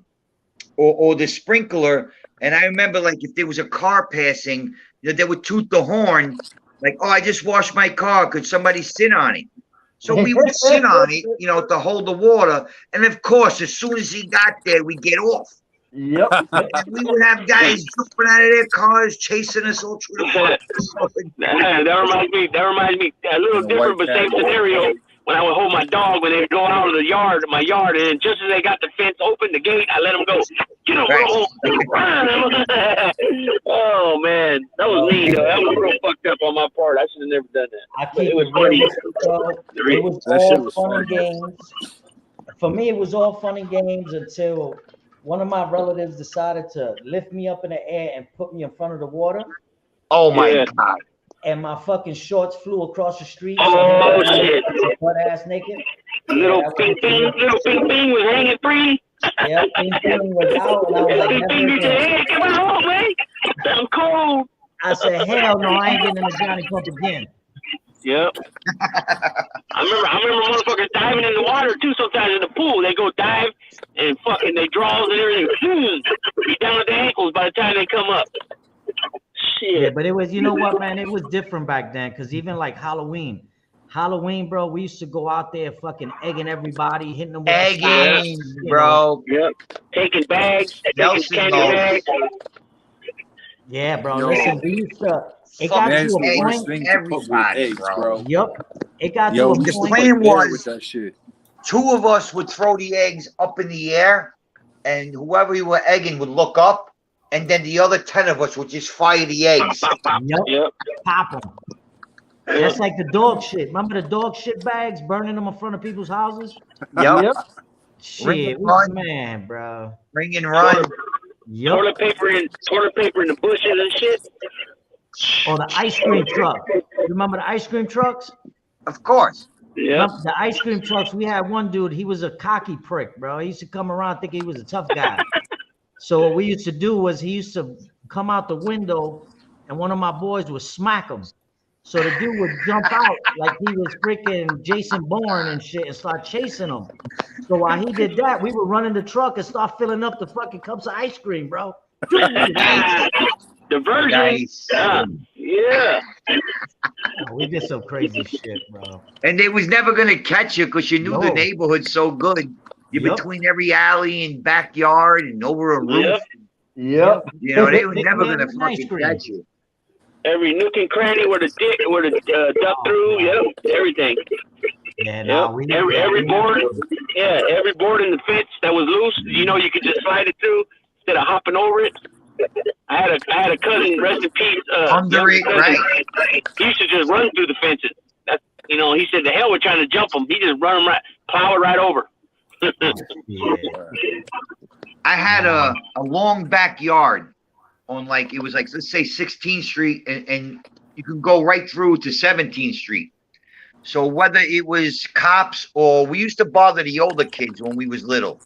or the sprinkler. And I remember, like, if there was a car passing, they would toot the horn, like, "Oh, I just washed my car. Could somebody sit on it?" So we would sit on it, to hold the water. And of course, as soon as he got there, we get off. Yep. And we would have guys jumping out of their cars, chasing us all through the park. That reminds me a little different, but same scenario. When I would hold my dog when they would go out of my yard, and just as they got the fence open, the gate, I let them go. Get them, Oh man, that was mean. Though. That was real fucked up on my part. I should have never done that. It was funny. It was all fun and games. For me, it was all fun and games until one of my relatives decided to lift me up in the air and put me in front of the water. Oh my God. And my fucking shorts flew across the street. Oh shit! Butt ass naked. Little ping ping was hanging free. Yeah, ping ping was out, and I was like, Ping ping, you said, "Hey, come on home, man. I'm cold." I said, "Hell no, I ain't getting in the Johnny Pump again." Yep. I remember motherfuckers diving in the water too. Sometimes in the pool, they go dive and fucking they draws and everything. Be down at the ankles by the time they come up. Shit. Yeah, but it was, you know what, man? It was different back then, because even like Halloween, bro, we used to go out there fucking egging everybody, hitting them with egging, bro. Yep. Taking bags, taking candy bags. Yeah, bro. Yo. Listen, we used to. It got to a point. Everybody, bro. Yep. It got Yo, to a the point. plan was with that shit. 2 of us would throw the eggs up in the air, and whoever we were egging would look up, and then the other 10 of us would just fire the eggs. Yep. Pop them. That's like the dog shit. Remember the dog shit bags, burning them in front of people's houses? Yep. Shit, man, bro. Ring and run. Yep. Toilet paper in the bushes and shit. Or the ice cream truck. Remember the ice cream trucks? Of course. Yeah. The ice cream trucks, we had one dude, he was a cocky prick, bro. He used to come around thinking he was a tough guy. So what we used to do was he used to come out the window and one of my boys would smack him. So the dude would jump out like he was freaking Jason Bourne and shit and start chasing him. So while he did that, we would run in the truck and start filling up the fucking cups of ice cream, bro. Diversion. Nice. Yeah. We did some crazy shit, bro. And they was never going to catch you because you knew the neighborhood so good. You're between every alley and backyard and over a roof. Yep. They were never going to fucking catch you. Every nook and cranny where the duck through. Yep. Everything. Yeah, no, every board. Yeah, every board in the fence that was loose. You could just slide it through instead of hopping over it. I had a cousin, rest in peace. Under it, right? He used to just run through the fences. That's, he said, the hell we're trying to jump him. He just run them plow it right over. I had a long backyard on let's say 16th Street, and you can go right through to 17th Street. So whether it was cops or we used to bother the older kids when we was little.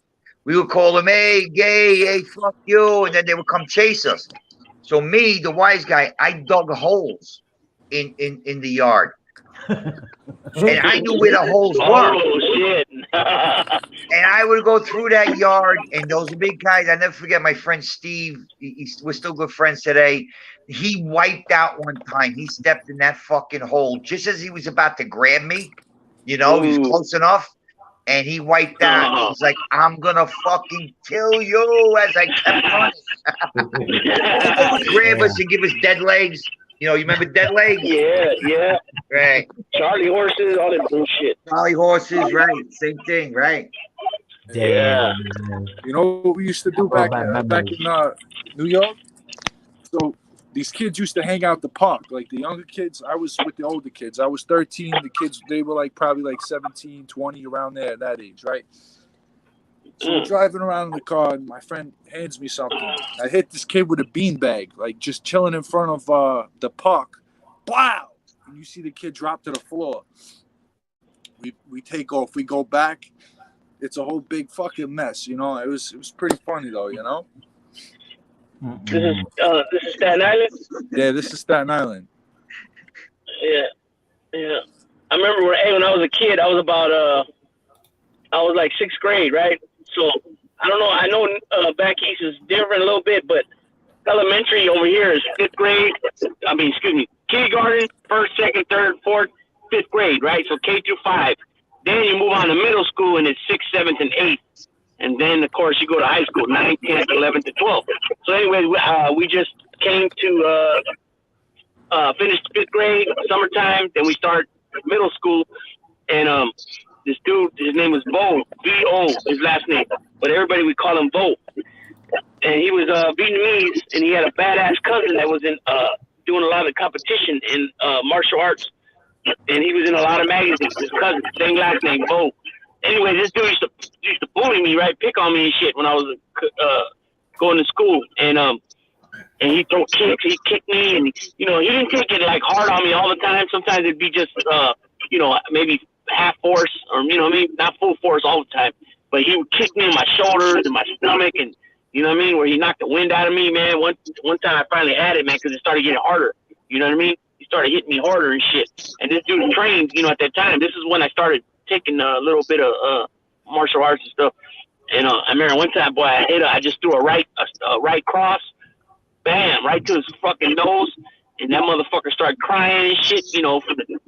We would call them, "Hey, gay, hey, fuck you," and then they would come chase us. So me, the wise guy, I dug holes in the yard. And I knew where the holes were. Oh shit! And I would go through that yard, and those big guys. I never forget my friend Steve. We're still good friends today. He wiped out one time. He stepped in that fucking hole just as he was about to grab me. You know, he was close enough, and he wiped out. He was like, "I'm gonna fucking kill you!" As I kept running. He would grab us and give us dead legs. You know, you remember dead legs? Yeah. Right. Charlie horses, all that bullshit. Charlie horses, right? Same thing, right? Yeah. You know what we used to do back in New York? So these kids used to hang out the park. Like the younger kids, I was with the older kids. I was 13. The kids, they were like probably like 17, 20, around there, that age, right? So we're driving around in the car, and my friend hands me something. I hit this kid with a beanbag, like just chilling in front of the park. Wow! And you see the kid drop to the floor. We take off. We go back. It's a whole big fucking mess, you know. It was pretty funny though, you know. This is Staten Island. Yeah, this is Staten Island. Yeah. I remember when I was a kid, I was like 6th grade, right? So I don't know. I know back east is different a little bit, but elementary over here is 5th grade. Kindergarten, 1st, 2nd, 3rd, 4th, 5th grade, right? So K through 5. Then you move on to middle school, and it's 6th, 7th, and 8th. And then, of course, you go to high school, 9th, 10th, 11th, and 12th. So anyway, we just came to finish 5th grade, summertime. Then we start middle school. And this dude, his name was Bo, B-O, his last name. But everybody would call him Bo. And he was Vietnamese, and he had a badass cousin that was in doing a lot of competition in martial arts. And he was in a lot of magazines. His cousin, same last name, Bo. Anyway, this dude used to bully me, right? Pick on me and shit when I was going to school. And he throw kicks. He kicked me, and he didn't take it like hard on me all the time. Sometimes it'd be just maybe half force, or not full force all the time. But he would kick me in my shoulders and my stomach, and where he knocked the wind out of me, man. One time I finally had it, man, because it started getting harder. You know what I mean? He started hitting me harder and shit. And this dude trained, at that time. This is when I started taking a little bit of martial arts and stuff. And I remember one time, boy, I just threw a right cross, bam, right to his fucking nose, and that motherfucker started crying and shit,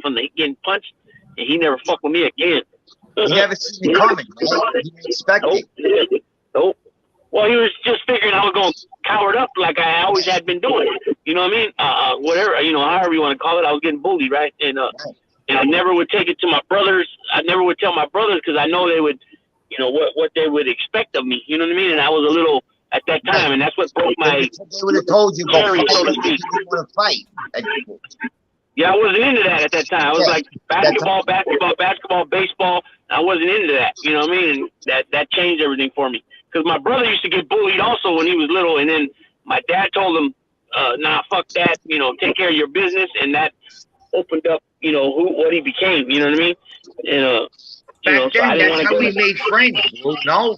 from the getting punched, and he never fucked with me again. You never seen it coming, right? You didn't expect it. Nope. Well, he was just figuring I was going to cower up like I always had been doing. You know what I mean? Whatever, however you want to call it, I was getting bullied, right? And I never would take it to my brothers. I never would tell my brothers because I know they would, what they would expect of me. You know what I mean? And I was a little at that time, and that's what broke my. They would have told you, go fight, so to speak. You didn't want to fight. Yeah, I wasn't into that at that time. I was like basketball, baseball. I wasn't into that. You know what I mean? And that changed everything for me. Because my brother used to get bullied also when he was little, and then my dad told him, "Nah, fuck that. Take care of your business," and that opened up, what he became. You know what I mean? And back then, that's how we made friends. No.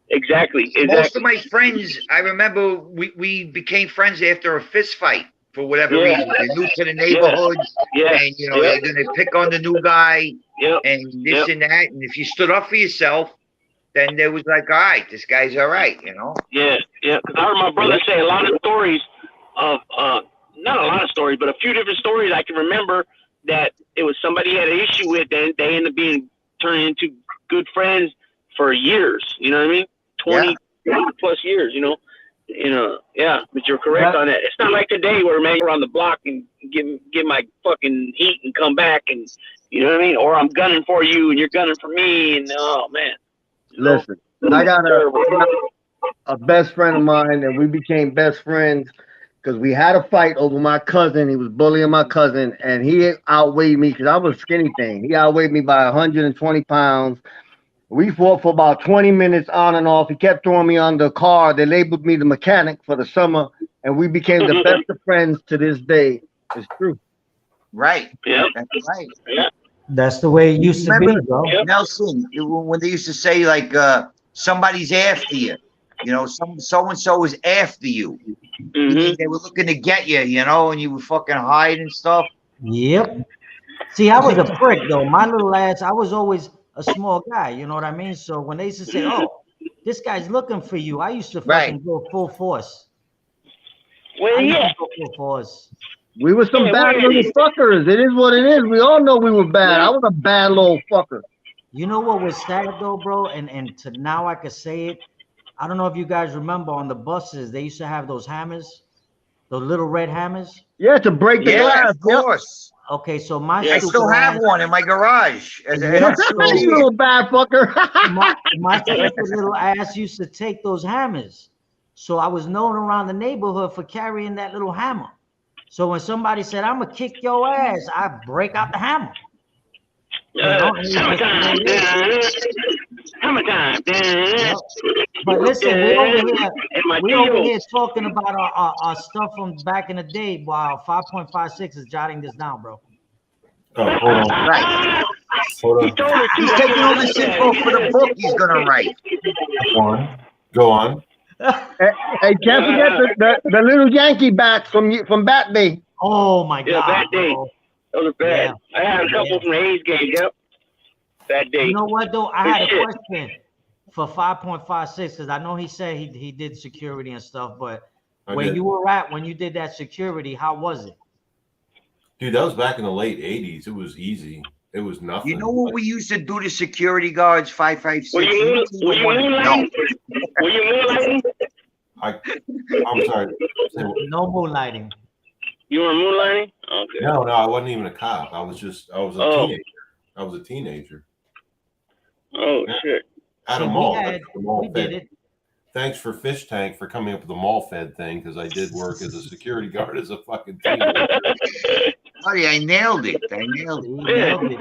Exactly. Most of my friends, I remember, we became friends after a fist fight for whatever reason. They're new to the neighborhood, and they're gonna pick on the new guy, and this and that. And if you stood up for yourself, then there was like, all right, this guy's all right, Yeah. Because I heard my brother say a lot of stories of, not a lot of stories, but a few different stories I can remember that it was somebody he had an issue with, and they ended up turning into good friends for years. You know what I mean? 20 plus years. Yeah. But you're correct on that. It's not like today where man you're on the block and give my fucking heat and come back, and you know what I mean? Or I'm gunning for you and you're gunning for me, and oh man. Listen, I got a best friend of mine, and we became best friends because we had a fight over my cousin. He was bullying my cousin, and he outweighed me because I was a skinny thing. He outweighed me by 120 pounds. We fought for about 20 minutes on and off. He kept throwing me on the car. They labeled me the mechanic for the summer, and we became the best of friends to this day. It's true. Right. Yeah. That's right. Yeah. That's the way it used to be, bro. Nelson, when they used to say like somebody's after you, so and so is after you. Mm-hmm. They were looking to get you, and you were fucking hide and stuff. Yep. See, I was a prick though. My little ass, I was always a small guy. You know what I mean? So when they used to say, "Oh, this guy's looking for you," I used to fucking go full force. Well, I used yeah. to go full force. We were some Yeah, bad where little is fuckers. It is what it is. We all know we were bad. I was a bad little fucker. You know what was sad though, bro? And to now I could say it. I don't know if you guys remember on the buses, they used to have those hammers, those little red hammers. Yeah, to break the Yeah, glass. of course. Okay, so my Yeah. I stupid still have ass, one in my garage. Yeah, so- You little bad fucker. my stupid little ass used to take those hammers. So I was known around the neighborhood for carrying that little hammer. So when somebody said, "I'm gonna kick your ass," I break out the hammer. Summertime. Summertime. Yep. But listen, we over here talking about our stuff from back in the day. While 5.56 is jotting this down, bro. Oh, hold on. Right. Hold He on. told us He's taking all this info for the book he's gonna write. Go on. Go on. Hey, can't forget the little Yankee bats from Bat Day. Oh my Yeah, God, bad day. bro. Those are bad. Yeah. I had a couple from the A's game. Yep. Bad day. You know what though? I had a Shit. question for 5.56 because I know he said he did security and stuff, but when you did that security, how was it? Dude, that was back in the late 80s. It was easy. It was nothing. You know what we used to do to security guards? 556. Were you moonlighting? Were you moonlighting? I'm sorry. No moonlighting. You were moonlighting? Okay. No, I wasn't even a cop. I was a teenager. I was a teenager. Oh, shit. At a See, mall. we did it. Thanks for Fish Tank for coming up with the mall fed thing, because I did work as a security guard as a fucking teenager. Buddy, I nailed it. I nailed it.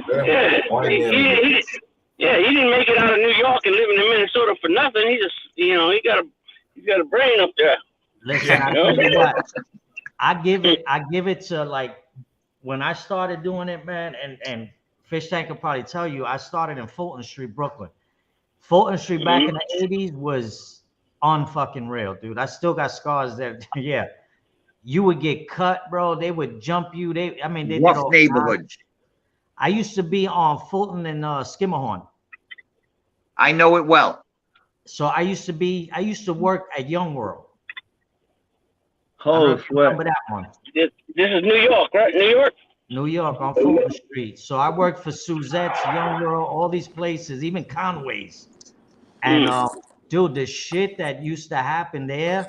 Yeah, he didn't make it out of New York and living in Minnesota for nothing. He just, he got a brain up there. Listen, I tell you what, I give it to, like, when I started doing it, man, and Fish Tank could probably tell you, I started in Fulton Street, Brooklyn. Fulton Street back in the 80s was unfucking real, dude. I still got scars there. Yeah. You would get cut, bro. They would jump you. They did all neighborhood. I used to be on Fulton and Skimmerhorn. I know it well. So I used to work at Young World. Oh, remember that one? This is New York, right? New York? New York on Fulton Street. So I worked for Suzette's, Young World, all these places, even Conway's. And dude, the shit that used to happen there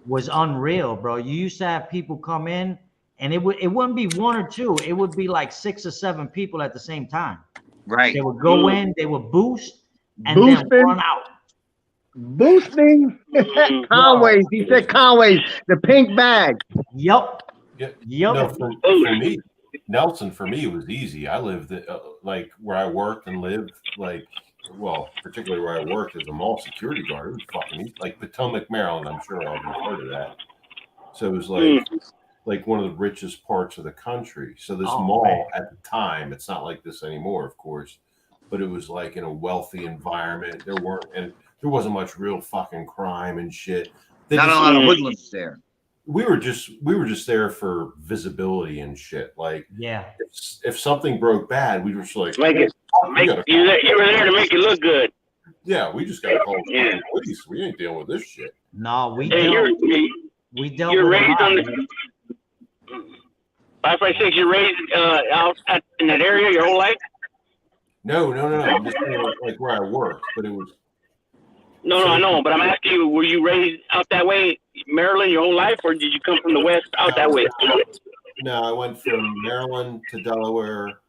was unreal, bro. You used to have people come in, and it wouldn't be one or two. It would be like 6 or 7 people at the same time. Right. They would go in, they would boost, and then run out. Boosting. Conway's. He said Conway's. The pink bag. Yep. Yep. No, for me, Nelson, for me, it was easy. I lived like where I worked and lived, like, well, particularly where I worked as a mall security guard. It was fucking easy. Like Potomac, Maryland. I'm sure all of you heard of that. So it was like one of the richest parts of the country. So this mall at the time, it's not like this anymore, of course, but it was like in a wealthy environment. There wasn't much real fucking crime and shit. Not a lot of hoodlums there. We were just there for visibility and shit. Like, if something broke bad, we were just like, you were there to make it look good. Yeah, we just gotta call the police. We ain't dealing with this shit. No, we dealt. You're raised on the 556. You're raised out in that area your whole life. No. I'm just saying, like where I worked, but it was. No, I know, but I'm asking you: were you raised out that way, Maryland, your whole life, or did you come from the West out that way? No, I went from Maryland to Delaware,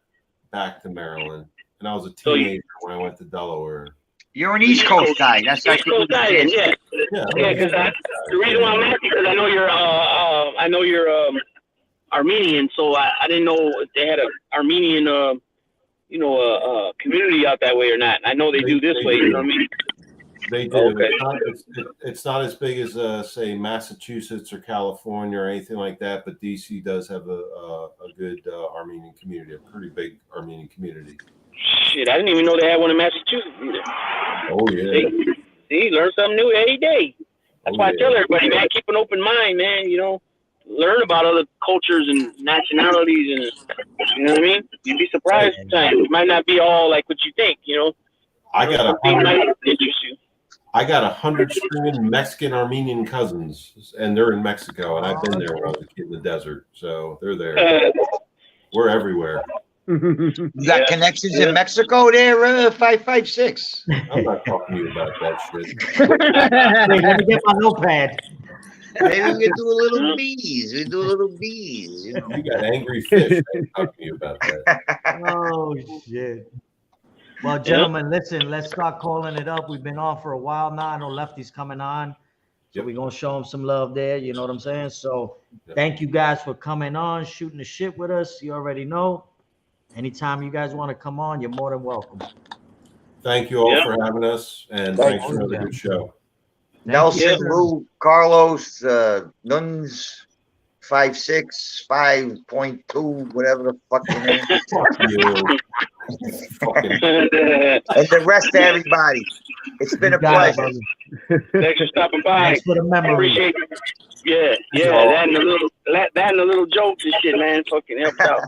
back to Maryland, and I was a teenager when I went to Delaware. You're an East Coast guy. That's East Coast guy, yeah. Because the reason why I'm asking, because I know you're Armenian, so I didn't know if they had an Armenian community out that way or not. I know they do this way. You know what I mean? They do. Okay. It's not as big as say Massachusetts or California or anything like that, but DC does have a good Armenian community, a pretty big Armenian community. Shit, I didn't even know they had one in Massachusetts either. Oh yeah. See, learn something new every day. That's why I tell everybody, man, keep an open mind, man. You know, learn about other cultures and nationalities, and you know what I mean. You'd be surprised sometimes. It might not be all like what you think. You know, I got something might interest you. I got 100 screaming Mexican Armenian cousins, and they're in Mexico, and I've been there when I was a kid in the desert, so they're there. We're everywhere. You got connections in Mexico there, 556. I'm not talking to you about that shit. Wait, let me get my notepad. Maybe we do a little bees. We do a little bees. You know? You got angry fish. I ain't talking to you about that. Oh shit. Well, gentlemen, listen, let's start calling it up. We've been on for a while now. I know Lefty's coming on. So we're gonna show him some love there. You know what I'm saying? So thank you guys for coming on, shooting the shit with us. You already know. Anytime you guys want to come on, you're more than welcome. Thank you all for having us, and thanks for another good show. Nelson, Lou, Carlos, Nuns, 5'6", 5.2, whatever the fuck your name is. Fuck you. And the rest of everybody. It's been a pleasure. Thanks for stopping by. Thanks for the memory. Appreciate it. Yeah, that and the little jokes and shit, man. Fucking helped out.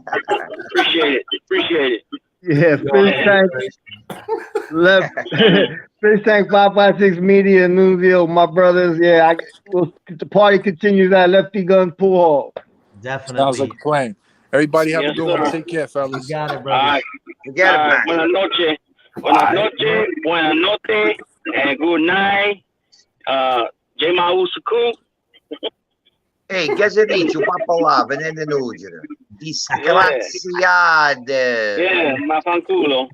Appreciate it. Yeah, Fish Tank, Fish Tank 556 Media, Nunzio, my brothers. Yeah, the party continues at Lefty Guns Pool Hall. Definitely. Sounds like a plan. Everybody have a good one. Take care, fellas. You got it, brother. Buenas noches. Buenas noches, and good night. Jema Usuku. Hey, Gazericho, Papa venendo nugere. Disgraziate. Yeah, ma fanculo.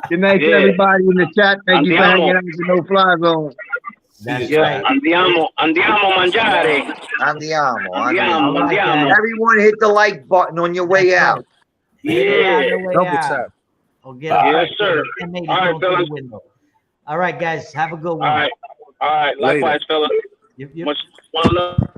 Good night to everybody in the chat. Thank you for hanging out with the No Fly Zone. That's right. Andiamo mangiare. Andiamo. Everyone hit the like button on your way out. Yeah. Double tap. Yes, sir. All right, fellas. All right, guys. Have a good one. All right. Likewise, fellas. Yep. Much love.